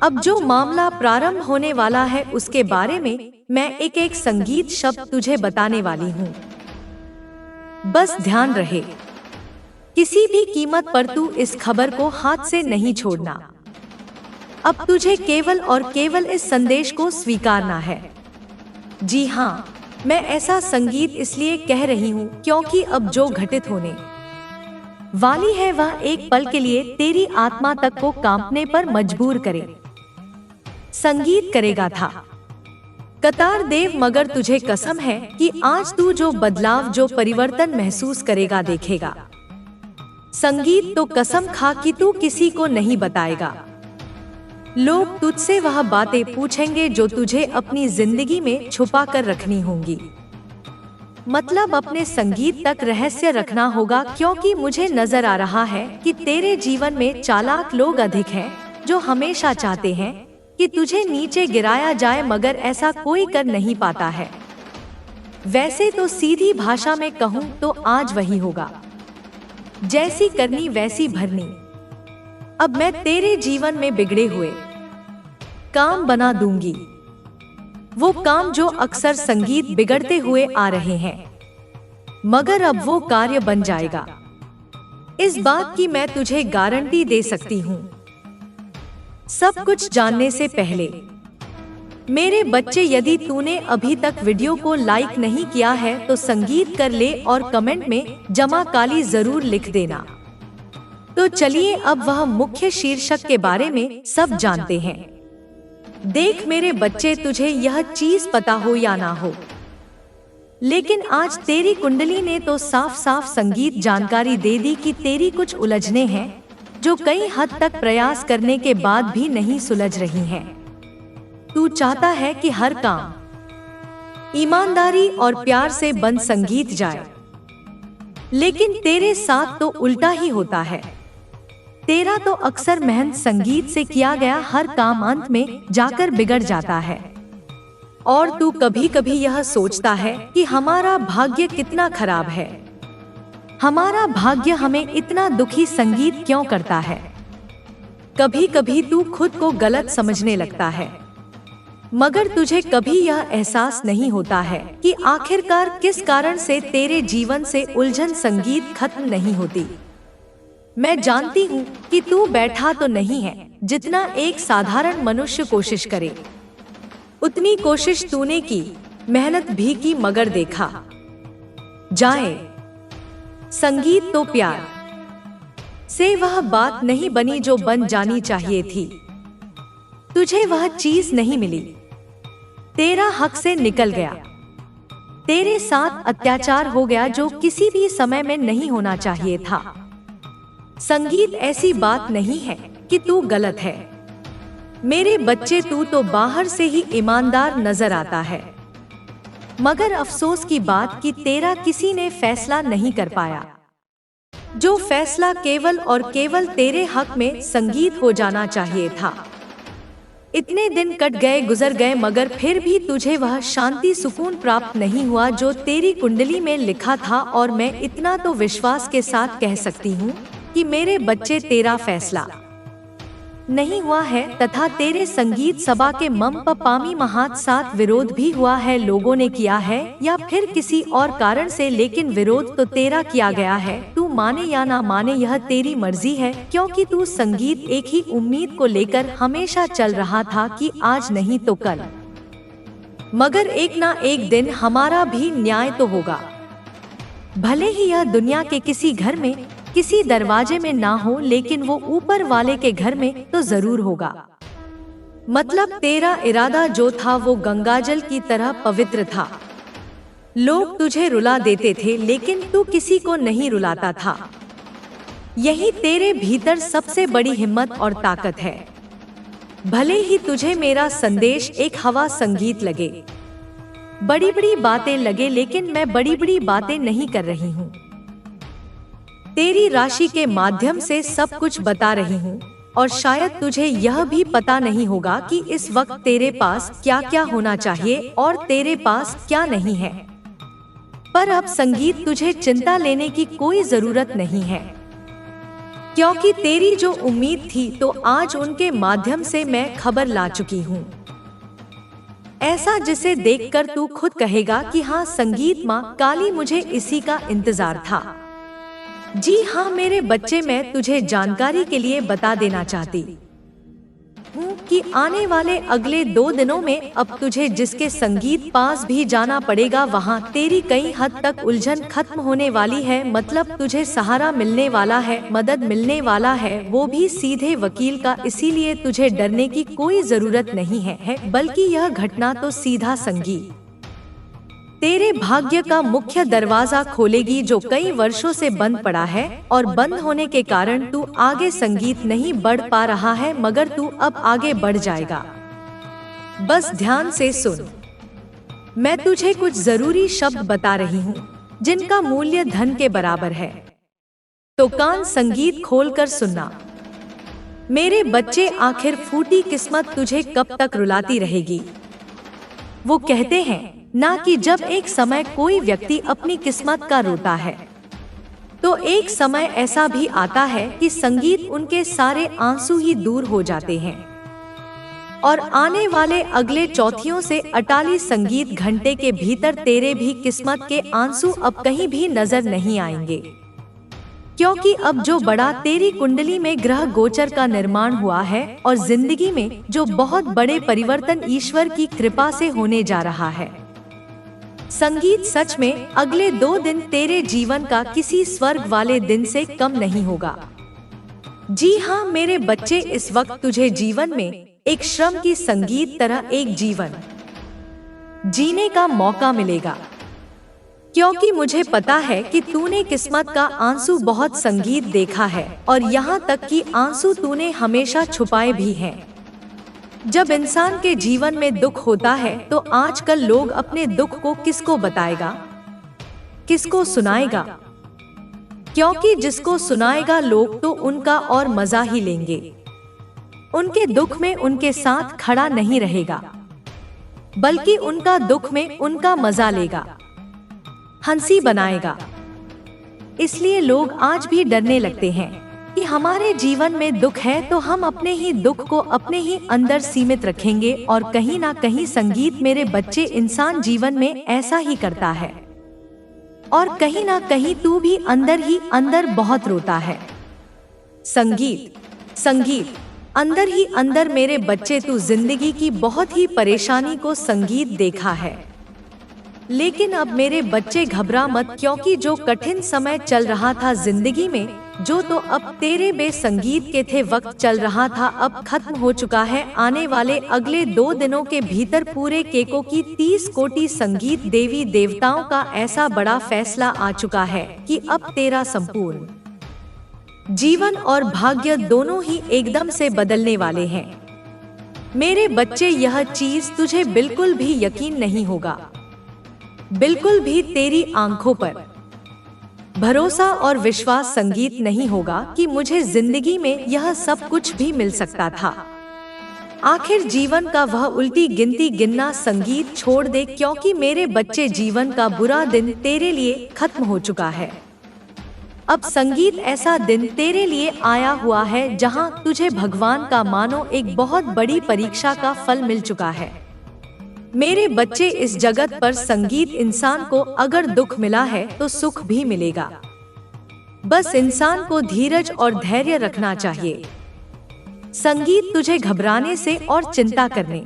अब जो मामला प्रारंभ होने वाला है उसके बारे में मैं एक एक संगीत शब्द तुझे बताने वाली हूँ। बस ध्यान रहे, किसी भी कीमत पर तू इस खबर को हाथ से नहीं छोड़ना। अब तुझे केवल और केवल इस संदेश को स्वीकारना है। जी हाँ, मैं ऐसा संगीत इसलिए कह रही हूँ क्योंकि अब जो घटित होने वाली है वह एक पल के लिए तेरी आत्मा तक को कांपने पर मजबूर करे। संगीत करेगा था कतार देव, मगर तुझे कसम है कि आज तू जो बदलाव, जो परिवर्तन महसूस करेगा, देखेगा। संगीत, तो कसम खा कि तू किसी को नहीं बताएगा। लोग तुझसे वह बातें पूछेंगे जो तुझे अपनी जिंदगी में छुपा कर रखनी होंगी। मतलब अपने संगीत तक रहस्य रखना होगा, क्योंकि मुझे नजर आ रहा है कि तेरे जीवन में चालाक लोग अधिक हैं जो हमेशा चाहते हैं कि तुझे नीचे गिराया जाए, मगर ऐसा कोई कर नहीं पाता है। वैसे तो सीधी भाषा में कहूँ तो आज वही होगा, जैसी करनी वैसी भरनी। अब मैं तेरे जीवन में बिगड़े हुए काम बना दूंगी, वो काम जो अक्सर संगीत बिगड़ते हुए आ रहे हैं, मगर अब वो कार्य बन जाएगा। इस बात की मैं तुझे गारंटी दे सकती हूँ। सब कुछ जानने से पहले मेरे बच्चे, यदि तूने अभी तक वीडियो को लाइक नहीं किया है तो संगीत कर ले और कमेंट में जमा काली जरूर लिख देना। तो चलिए अब वह मुख्य शीर्षक के बारे में सब जानते हैं। देख मेरे बच्चे, तुझे यह चीज पता हो या ना हो, लेकिन आज तेरी कुंडली ने तो साफ साफ संगीत जानकारी दे दी कि तेरी कुछ उलझने हैं जो कई हद तक प्रयास करने के बाद भी नहीं सुलझ रही हैं। तू चाहता है कि हर काम ईमानदारी और प्यार से बन संगीत जाए, लेकिन तेरे साथ तो उल्टा ही होता है। तेरा तो अक्सर मेहनत संगीत से किया गया हर काम अंत में जाकर बिगड़ जाता है। और तू कभी कभी यह सोचता है कि हमारा भाग्य कितना खराब है, हमारा भाग्य हमें इतना दुखी संगीत क्यों करता है। कभी कभी तू खुद को गलत समझने लगता है, मगर तुझे कभी यह एहसास नहीं होता है कि आखिरकार किस कारण से तेरे जीवन से उलझन संगीत खत्म नहीं होती। मैं जानती हूँ कि तू बैठा तो नहीं है, जितना एक साधारण मनुष्य कोशिश करे उतनी कोशिश तूने की, मेहनत भी की, मगर देखा जाए संगीत तो प्यार से वह बात नहीं बनी जो बन जानी चाहिए थी। तुझे वह चीज नहीं मिली, तेरा हक से निकल गया, तेरे साथ अत्याचार हो गया जो किसी भी समय में नहीं होना चाहिए था। संगीत, ऐसी बात नहीं है कि तू गलत है मेरे बच्चे, तू तो बाहर से ही ईमानदार नजर आता है, मगर अफसोस की बात कि तेरा किसी ने फैसला नहीं कर पाया। जो फैसला केवल और केवल तेरे हक में संगीत हो जाना चाहिए था। इतने दिन कट गए, गुजर गए, मगर फिर भी तुझे वह शांति सुकून प्राप्त नहीं हुआ जो तेरी कुंडली में लिखा था। और मैं इतना तो विश्वास के साथ कह सकती हूँ कि मेरे बच्चे, तेरा फैसला नहीं हुआ है, तथा तेरे संगीत सभा के मम पामी महात साथ विरोध भी हुआ है। लोगों ने किया है या फिर किसी और कारण से, लेकिन विरोध तो तेरा किया गया है। तू माने या ना माने, यह तेरी मर्जी है, क्योंकि तू संगीत एक ही उम्मीद को लेकर हमेशा चल रहा था कि आज नहीं तो कल, मगर एक ना एक दिन हमारा भी न्याय तो होगा। भले ही यह दुनिया के किसी घर में, किसी दरवाजे में ना हो, लेकिन वो ऊपर वाले के घर में तो जरूर होगा। मतलब तेरा इरादा जो था वो गंगाजल की तरह पवित्र था। लोग तुझे रुला देते थे, लेकिन तू किसी को नहीं रुलाता था। यही तेरे भीतर सबसे बड़ी हिम्मत और ताकत है। भले ही तुझे मेरा संदेश एक हवा संगीत लगे, बड़ी बड़ी बातें लगे, लेकिन मैं बड़ी बड़ी बातें नहीं कर रही हूँ। तेरी राशि के माध्यम से सब कुछ बता रही हूँ। और शायद तुझे यह भी पता नहीं होगा कि इस वक्त तेरे पास क्या क्या होना चाहिए और तेरे पास क्या नहीं है। पर अब संगीत, तुझे चिंता लेने की कोई जरूरत नहीं है, क्योंकि तेरी जो उम्मीद थी तो आज उनके माध्यम से मैं खबर ला चुकी हूँ। ऐसा जिसे देखकर तू खुद कहेगा कि हाँ संगीत माँ काली, मुझे इसी का इंतजार था। जी हाँ मेरे बच्चे, मैं तुझे जानकारी के लिए बता देना चाहती हूँ कि आने वाले अगले 2 दिनों में अब तुझे जिसके संगीत पास भी जाना पड़ेगा, वहाँ तेरी कई हद तक उलझन खत्म होने वाली है। मतलब तुझे सहारा मिलने वाला है, मदद मिलने वाला है, वो भी सीधे वकील का। इसीलिए तुझे डरने की कोई जरूरत नहीं है, बल्कि यह घटना तो सीधा संगीत तेरे भाग्य का मुख्य दरवाजा खोलेगी, जो कई वर्षों से बंद पड़ा है। और बंद होने के कारण तू आगे संगीत नहीं बढ़ पा रहा है, मगर तू अब आगे बढ़ जाएगा। बस ध्यान से सुन, मैं तुझे कुछ जरूरी शब्द बता रही हूँ जिनका मूल्य धन के बराबर है। तो कान संगीत खोलकर सुनना। मेरे बच्चे, आखिर फूटी किस्मत तुझे कब तक रुलाती रहेगी? वो कहते हैं ना कि जब एक समय कोई व्यक्ति अपनी किस्मत का रोता है, तो एक समय ऐसा भी आता है कि संगीत उनके सारे आंसू ही दूर हो जाते हैं। और आने वाले अगले चौथियों से 48 संगीत घंटे के भीतर तेरे भी किस्मत के आंसू अब कहीं भी नजर नहीं आएंगे, क्योंकि अब जो बड़ा तेरी कुंडली में ग्रह गोचर का निर्माण हुआ है और जिंदगी में जो बहुत बड़े परिवर्तन ईश्वर की कृपा से होने जा रहा है। संगीत सच में अगले 2 दिन तेरे जीवन का किसी स्वर्ग वाले दिन से कम नहीं होगा। जी हाँ मेरे बच्चे, इस वक्त तुझे जीवन में एक श्रम की संगीत तरह एक जीवन जीने का मौका मिलेगा, क्योंकि मुझे पता है कि तूने किस्मत का आंसू बहुत संगीत देखा है, और यहाँ तक कि आंसू तूने हमेशा छुपाए भी हैं। जब इंसान के जीवन में दुख होता है तो आजकल लोग अपने दुख को किसको बताएगा, किसको सुनाएगा? क्योंकि जिसको सुनाएगा लोग तो उनका और मजा ही लेंगे, उनके दुख में उनके साथ खड़ा नहीं रहेगा, बल्कि उनका दुख में उनका मजा लेगा, हंसी बनाएगा। इसलिए लोग आज भी डरने लगते हैं कि हमारे जीवन में दुख है तो हम अपने ही दुख को अपने ही अंदर सीमित रखेंगे। और कहीं ना कहीं संगीत मेरे बच्चे, इंसान जीवन में ऐसा ही करता है, और कहीं ना कहीं तू भी अंदर ही अंदर बहुत रोता है। संगीत अंदर ही अंदर मेरे बच्चे, तू जिंदगी की बहुत ही परेशानी को संगीत देखा है। लेकिन अब मेरे बच्चे घबरा मत, क्योंकि जो कठिन समय चल रहा था जिंदगी में, जो तो अब तेरे बेसंगीत के थे वक्त चल रहा था, अब खत्म हो चुका है। आने वाले अगले 2 दिनों के भीतर पूरे केको की 30 कोटि संगीत देवी देवताओं का ऐसा बड़ा फैसला आ चुका है कि अब तेरा संपूर्ण जीवन और भाग्य दोनों ही एकदम से बदलने वाले हैं। मेरे बच्चे, यह चीज तुझे बिल्कुल भी यकीन नहीं होगा, बिल्कुल भी तेरी आंखों पर भरोसा और विश्वास संगीत नहीं होगा कि मुझे जिंदगी में यह सब कुछ भी मिल सकता था। आखिर जीवन का वह उल्टी गिनती गिनना संगीत छोड़ दे, क्योंकि मेरे बच्चे जीवन का बुरा दिन तेरे लिए खत्म हो चुका है। अब संगीत ऐसा दिन तेरे लिए आया हुआ है जहां तुझे भगवान का मानो एक बहुत बड़ी परीक्षा का फल मिल चुका है। मेरे बच्चे, इस जगत पर संगीत इंसान को अगर दुख मिला है तो सुख भी मिलेगा। बस इंसान को धीरज और धैर्य रखना चाहिए। संगीत तुझे घबराने से और चिंता करने।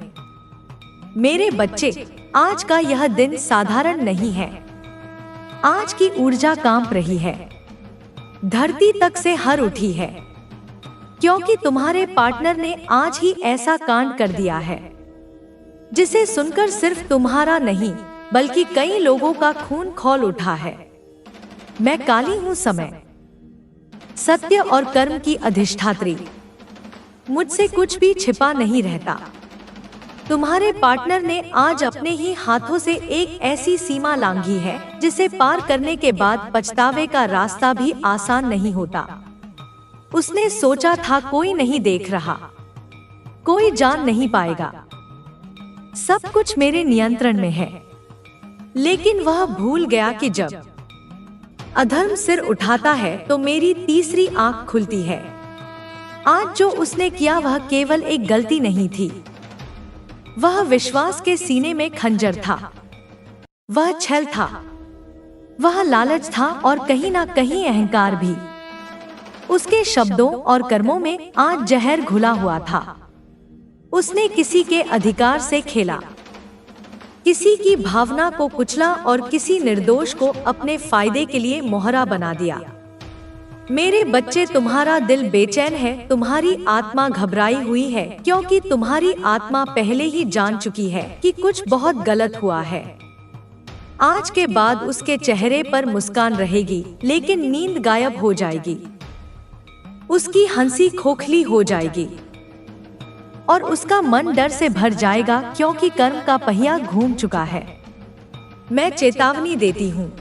मेरे बच्चे, आज का यह दिन साधारण नहीं है। आज की ऊर्जा कांप रही है, धरती तक से हर उठी है, क्योंकि तुम्हारे पार्टनर ने आज ही ऐसा कांड कर दिया है जिसे सुनकर सिर्फ तुम्हारा नहीं बल्कि कई लोगों का खून खौल उठा है। मैं काली हूँ, समय, सत्य और कर्म की अधिष्ठात्री। मुझसे कुछ भी छिपा नहीं रहता। तुम्हारे पार्टनर ने आज अपने ही हाथों से एक ऐसी सीमा लांघी है जिसे पार करने के बाद पछतावे का रास्ता भी आसान नहीं होता। उसने सोचा था कोई नहीं देख रहा, कोई जान नहीं पाएगा, सब कुछ मेरे नियंत्रण में है। लेकिन वह भूल गया कि जब अधर्म सिर उठाता है तो मेरी तीसरी आंख खुलती है। आज जो उसने किया वह केवल एक गलती नहीं थी, वह विश्वास के सीने में खंजर था, वह छल था, वह लालच था और कहीं ना कहीं अहंकार भी। उसके शब्दों और कर्मों में आज जहर घुला हुआ था। उसने किसी के अधिकार से खेला, किसी की भावना को कुचला और किसी निर्दोष को अपने फायदे के लिए मोहरा बना दिया। मेरे बच्चे, तुम्हारा दिल बेचैन है, तुम्हारी आत्मा घबराई हुई है, क्योंकि तुम्हारी आत्मा पहले ही जान चुकी है कि कुछ बहुत गलत हुआ है। आज के बाद उसके चेहरे पर मुस्कान रहेगी, लेकिन नींद गायब हो जाएगी। उसकी हंसी खोखली हो जाएगी और उसका मन डर से भर जाएगा, क्योंकि कर्म का पहिया घूम चुका है। मैं चेतावनी देती हूँ,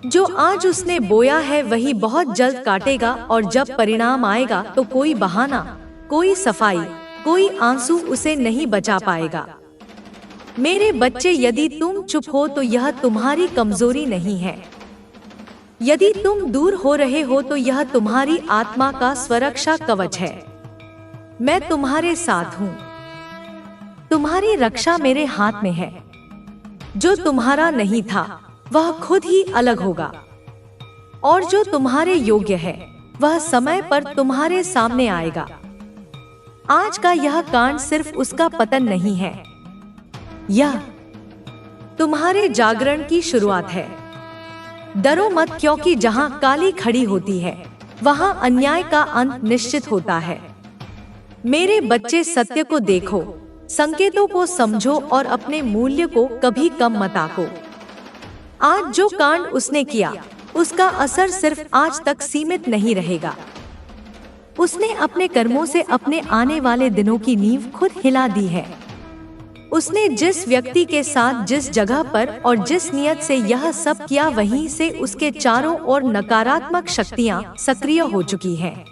जो आज उसने बोया है वही बहुत जल्द काटेगा, और जब परिणाम आएगा तो कोई बहाना, कोई सफाई, कोई आंसू उसे नहीं बचा पाएगा। मेरे बच्चे, यदि तुम चुप हो तो यह तुम्हारी कमजोरी नहीं है। यदि तुम दूर हो रहे हो तो यह तुम्हारी आत्मा का सुरक्षा कवच है। मैं तुम्हारे साथ हूँ। तुम्हारी रक्षा मेरे हाथ में है। जो तुम्हारा नहीं था वह खुद ही अलग होगा, और जो तुम्हारे योग्य है वह समय पर तुम्हारे सामने आएगा। आज का यह कांड सिर्फ उसका पतन नहीं है, यह तुम्हारे जागरण की शुरुआत है। डरो मत, क्योंकि जहां काली खड़ी होती है वहां अन्याय का अंत निश्चित होता है। मेरे बच्चे, सत्य को देखो, संकेतों को समझो और अपने मूल्य को कभी कम मत आंको। आज जो कांड उसने किया उसका असर सिर्फ आज तक सीमित नहीं रहेगा। उसने अपने कर्मों से अपने आने वाले दिनों की नींव खुद हिला दी है। उसने जिस व्यक्ति के साथ, जिस जगह पर और जिस नियत से यह सब किया, वहीं से उसके चारों ओर नकारात्मक शक्तियां सक्रिय हो चुकी हैं।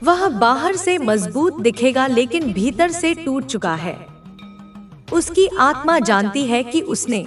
वह बाहर से मजबूत दिखेगा लेकिन भीतर से टूट चुका है। उसकी आत्मा जानती है कि उसने